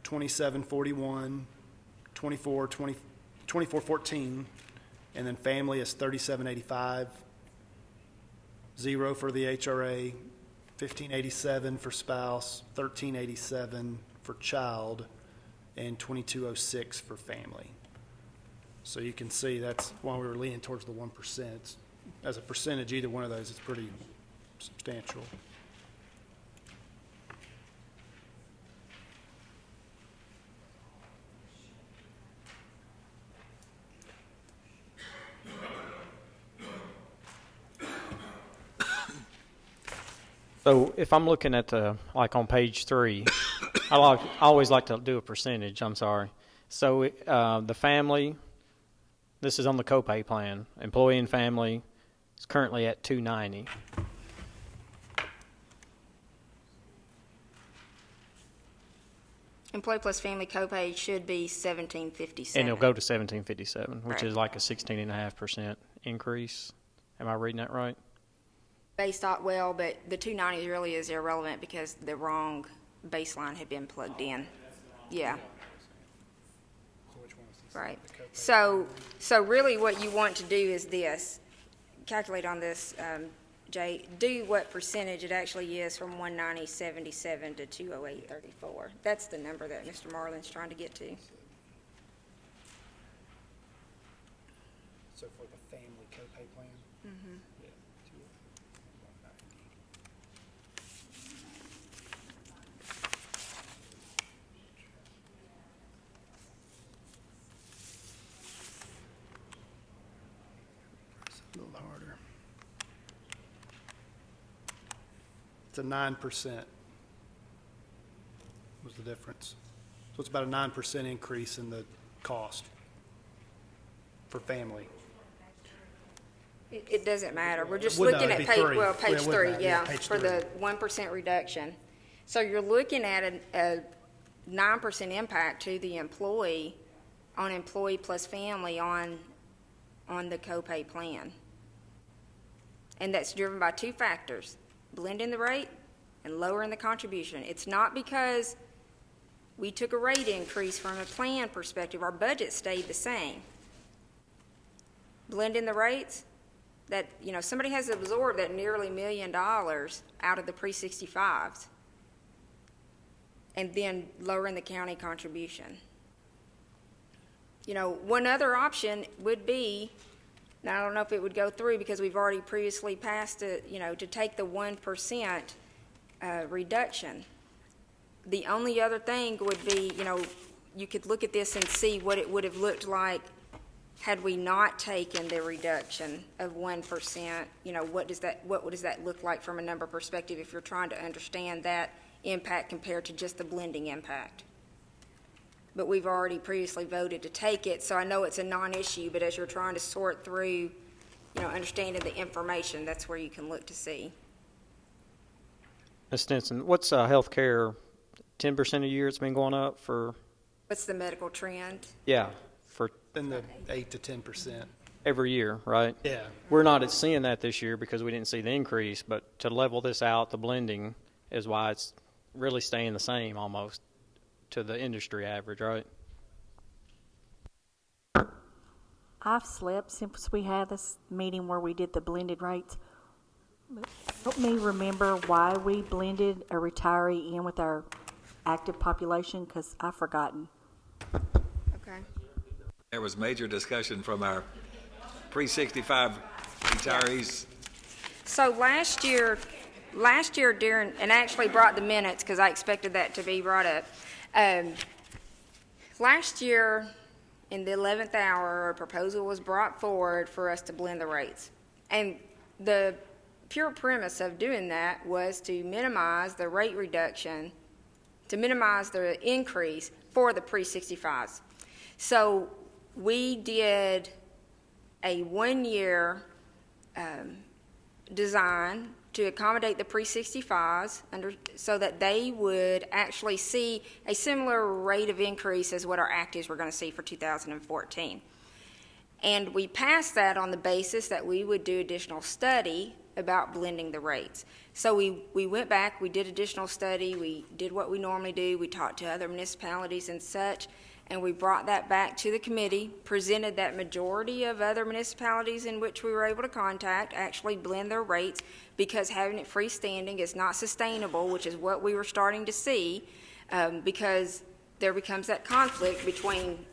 $27.41, $24.14, and then family is $37.85. Zero for the HRA, $15.87 for spouse, $13.87 for child, and $22.06 for family. So you can see that's why we were leaning towards the 1%. As a percentage, either one of those is pretty substantial. So if I'm looking at like on page 3, I always like to do a percentage. I'm sorry. So the family, this is on the copay plan. Employee and family is currently at $290. Employee plus family copay should be $17.57. And it'll go to $17.57, which Right. is like a 16.5% increase. Am I reading that right? Based on, well, but the 290 really is irrelevant because the wrong baseline had been plugged in. Yeah. Right. So really what you want to do is this, calculate on this, Jay, do what percentage it actually is from 190.77 to 208.34. That's the number that Mr. Marlin's trying to get to. So for the family copay plan? Mm-hmm. A little harder. It's a 9% was the difference. So it's about a 9% increase in the cost for family. It doesn't matter. We're just Would not, looking it'd at be page, three. well, page Yeah, it would three, not, yeah, yeah, page for three. the 1% reduction. So you're looking at a 9% impact to the employee on employee plus family on the copay plan. And that's driven by two factors, blending the rate and lowering the contribution. It's not because we took a rate increase from a plan perspective. Our budget stayed the same. Blending the rates, that, you know, somebody has absorbed that nearly $1 million out of the pre-65s, and then lowering the county contribution. You know, one other option would be, now I don't know if it would go through because we've already previously passed it, you know, to take the 1% reduction. The only other thing would be, you know, you could look at this and see what it would have looked like had we not taken the reduction of 1%. You know, what does that look like from a number perspective if you're trying to understand that impact compared to just the blending impact? But we've already previously voted to take it, so I know it's a non-issue, but as you're trying to sort through, you know, understanding the information, that's where you can look to see. Ms. Stinson, what's healthcare? 10% a year it's been going up for? What's the medical trend? Yeah, for In the 8 to 10%. every year, right? Yeah. We're not seeing that this year because we didn't see the increase, but to level this out, the blending is why it's really staying the same almost to the industry average, right? I've slept since we had this meeting where we did the blended rates. Help me remember why we blended a retiree in with our active population, because I've forgotten. Okay. There was major discussion from our pre-65 retirees. So last year during, and I actually brought the minutes because I expected that to be brought up. Last year, in the 11th hour, a proposal was brought forward for us to blend the rates. And the pure premise of doing that was to minimize the rate reduction, to minimize the increase for the pre-65s. So we did a 1-year design to accommodate the pre-65s so that they would actually see a similar rate of increase as what our actives were going to see for 2014. And we passed that on the basis that we would do additional study about blending the rates. So we went back, we did additional study, we did what we normally do, we talked to other municipalities and such, and we brought that back to the committee, presented that majority of other municipalities in which we were able to contact actually blend their rates, because having it freestanding is not sustainable, which is what we were starting to see, because there becomes that conflict between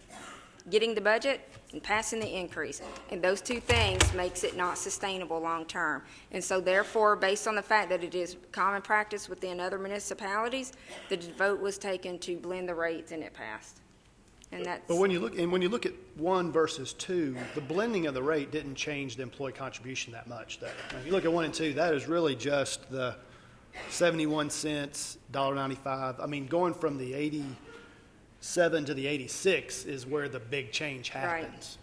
getting the budget and passing the increase. And those two things makes it not sustainable long term. And so therefore, based on the fact that it is common practice within other municipalities, the vote was taken to blend the rates and it passed. And that's. But when you look at 1 versus 2, the blending of the rate didn't change the employee contribution that much, though. If you look at 1 and 2, that is really just the 71 cents, $1.95. I mean, going from the 87 to the 86 is where the big change happens.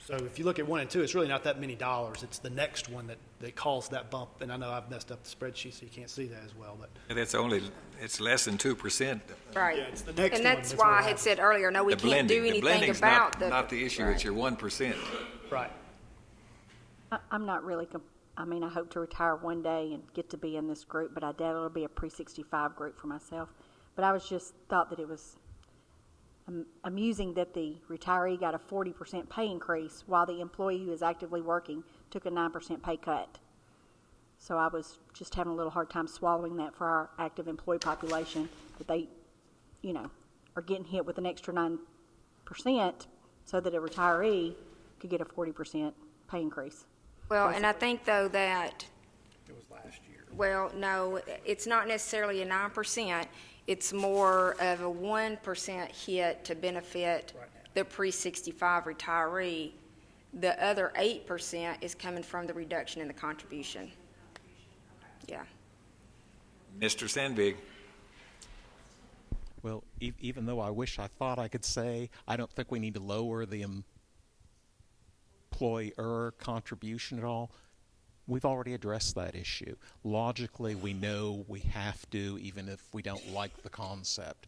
So if you look at 1 and 2, it's really not that many dollars. It's the next one that caused that bump. And I know I've messed up the spreadsheet, so you can't see that as well. But And it's less than 2%. Right. Yeah, it's the next and one that's that's why where I it had said earlier, no, we The can't do blending. The anything blending's about not the issue, it's your 1%. right. I'm not really, I mean, I hope to retire one day and get to be in this group, but I doubt it'll be a pre-65 group for myself. But I was just thought that it was amusing that the retiree got a 40% pay increase while the employee who is actively working took a 9% pay cut. So I was just having a little hard time swallowing that for our active employee population, that they, you know, are getting hit with an extra 9% so that a retiree could get a 40% pay increase. Well, and I think, though, that, It was last year. well, no, it's not necessarily a 9%. It's more of a 1% hit to benefit the pre-65 retiree. The other 8% is coming from the reduction in the contribution. Yeah. Mr. Sandvig? Well, even though I wish I thought I could say I don't think we need to lower the employer contribution at all, we've already addressed that issue. Logically, we know we have to, even if we don't like the concept.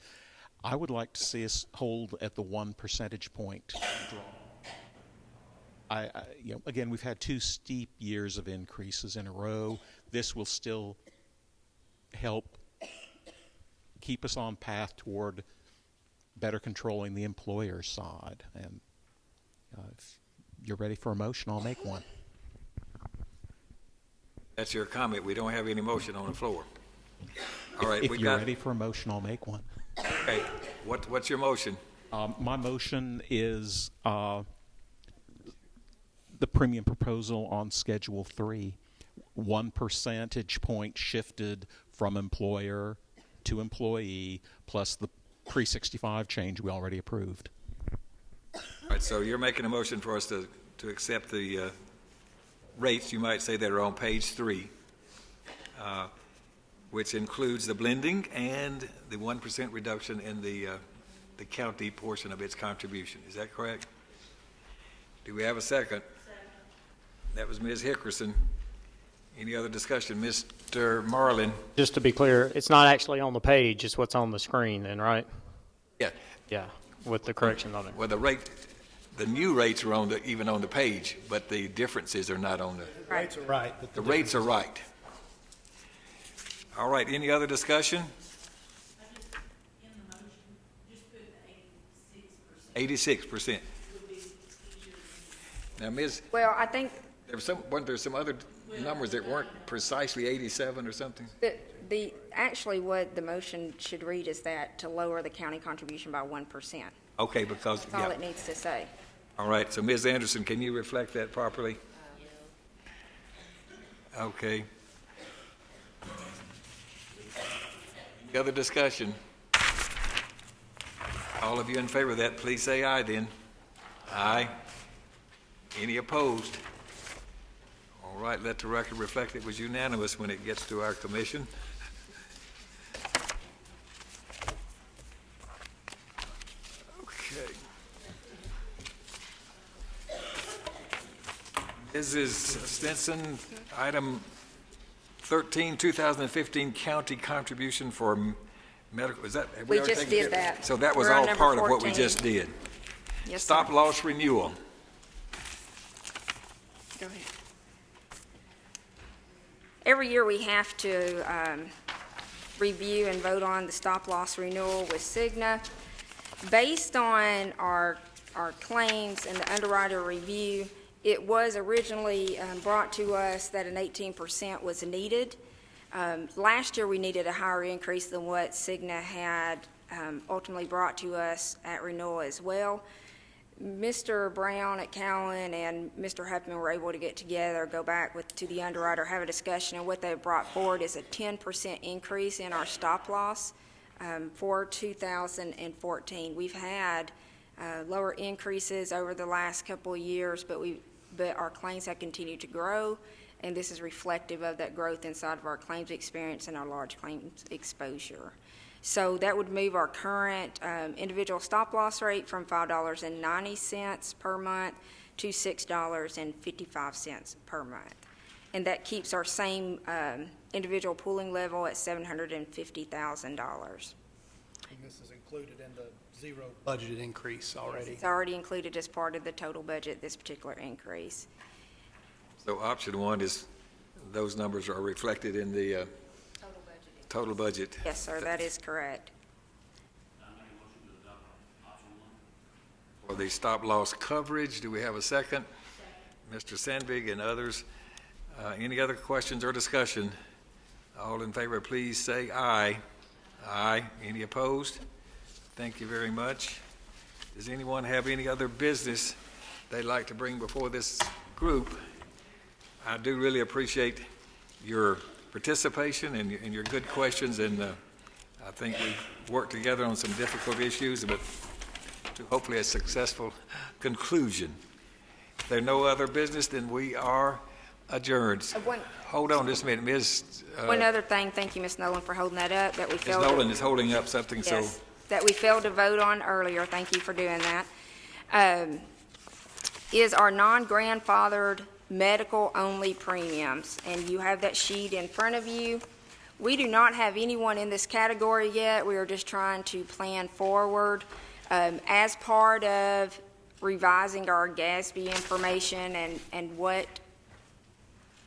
I would like to see us hold at the 1 percentage point draw. Again, we've had 2 steep years of increases in a row. This will still help keep us on path toward better controlling the employer side. And if you're ready for a motion, I'll make one. That's your comment. We don't have any motion on the floor. All right. If you're ready for a motion, I'll make one. Okay. What's your motion? My motion is the premium proposal on Schedule 3, 1 percentage point shifted from employer to employee, plus the pre-65 change we already approved. All right, so you're making a motion for us to accept the rates, you might say, that are on page 3, which includes the blending and the 1% reduction in the county portion of its contribution. Is that correct? Do we have a second? That was Ms. Hickerson. Any other discussion? Mr. Marlin? Just to be clear, it's not actually on the page, it's what's on the screen then, right? Yeah. Yeah, with the correction on it. Well, the new rates are even on the page, but the differences are not on the. The rates are right. But the rates are right. All right, any other discussion? 86%. Now, Ms. Well, I think weren't there some other numbers that weren't precisely 87 or something? actually what the motion should read is that to lower the county contribution by 1%. Okay, because. That's all it needs to say. All right, so Ms. Anderson, can you reflect that properly? Okay. Any other discussion? All of you in favor of that, please say aye then. Aye. Any opposed? All right, let the record reflect it was unanimous when it gets to our commission. Okay. Mrs. Stinson, item 13, 2015 county contribution for medical, is that? have We already just taken did care- that. So that was We're on all number part of what we 14. just did. Yes, Stop sir. loss renewal. Go ahead. Every year we have to review and vote on the stop-loss renewal with Cigna. Based on our claims and the underwriter review, it was originally brought to us that an 18% was needed. Last year we needed a higher increase than what Cigna had ultimately brought to us at renewal as well. Mr. Brown at Cowan and Mr. Huffman were able to get together, go back to the underwriter, have a discussion, and what they brought forward is a 10% increase in our stop loss for 2014. We've had lower increases over the last couple of years, but our claims have continued to grow, and this is reflective of that growth inside of our claims experience and our large claims exposure. So that would move our current individual stop-loss rate from $5.90 per month to $6.55 per month. And that keeps our same individual pooling level at $750,000. And this is included in the zero budgeted increase already. It's already included as part of the total budget, this particular increase. So option 1 is those numbers are reflected in the total budget. Yes, sir, that is correct. For the stop-loss coverage, do we have a second? Mr. Sandvig and others. Any other questions or discussion? All in favor, please say aye. Aye. Any opposed? Thank you very much. Does anyone have any other business they'd like to bring before this group? I do really appreciate your participation and your good questions, and I think we've worked together on some difficult issues, but to hopefully a successful conclusion. If there are no other business, then we are adjourned. Hold on just a minute, Ms. One other thing, thank you, Ms. Nolan, for holding that up, that we Ms. failed. Nolan is holding up something, so Yes, that we failed to vote on earlier. Thank you for doing that. Is our non-grandfathered medical-only premiums, and you have that sheet in front of you. We do not have anyone in this category yet. We are just trying to plan forward. As part of revising our GASB information and what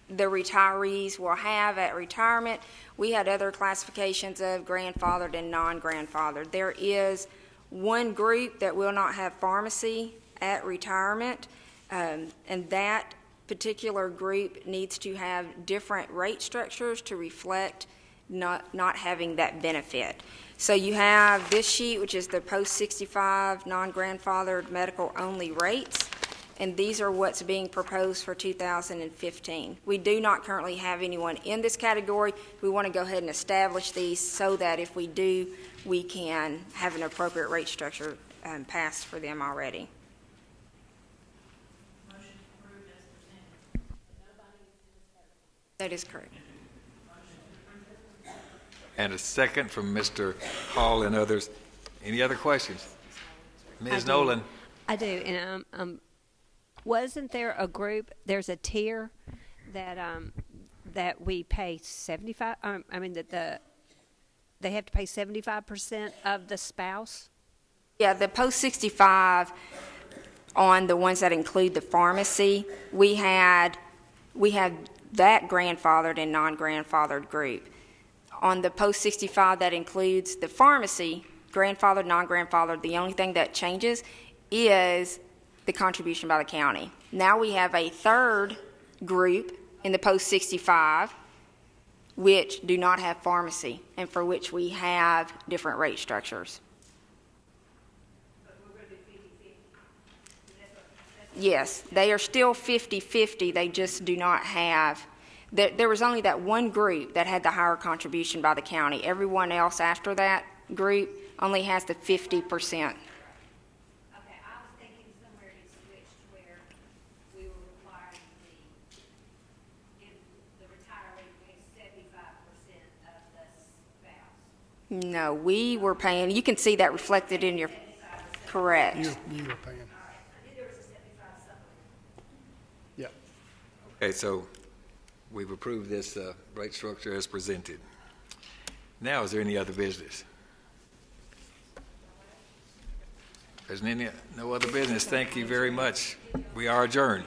the retirees will have at retirement, we had other classifications of grandfathered and non-grandfathered. There is one group that will not have pharmacy at retirement, and that particular group needs to have different rate structures to reflect not having that benefit. So you have this sheet, which is the post-65 non-grandfathered medical-only rates, and these are what's being proposed for 2015. We do not currently have anyone in this category. We want to go ahead and establish these so that if we do, we can have an appropriate rate structure passed for them already. That is correct. and a second from Mr. Hall and others. Any other questions? Ms. Nolan? I do, and wasn't there a group? There's a tier that that we pay 75. That they have to pay 75% of the spouse. Yeah, the post-65 on the ones that include the pharmacy, we have that grandfathered and non-grandfathered group. On the post-65 that includes the pharmacy, grandfathered, non-grandfathered, the only thing that changes is the contribution by the county. Now we have a third group in the post-65 which do not have pharmacy and for which we have different rate structures. Yes, they are still 50-50, they just do not have, there was only that one group that had the higher contribution by the county. Everyone else after that group only has the 50%. No, we were paying, you can see that reflected in your, correct. You were paying. Yeah. Okay, so we've approved this rate structure as presented. Now, is there any other business? If there's no other business, thank you very much. We are adjourned.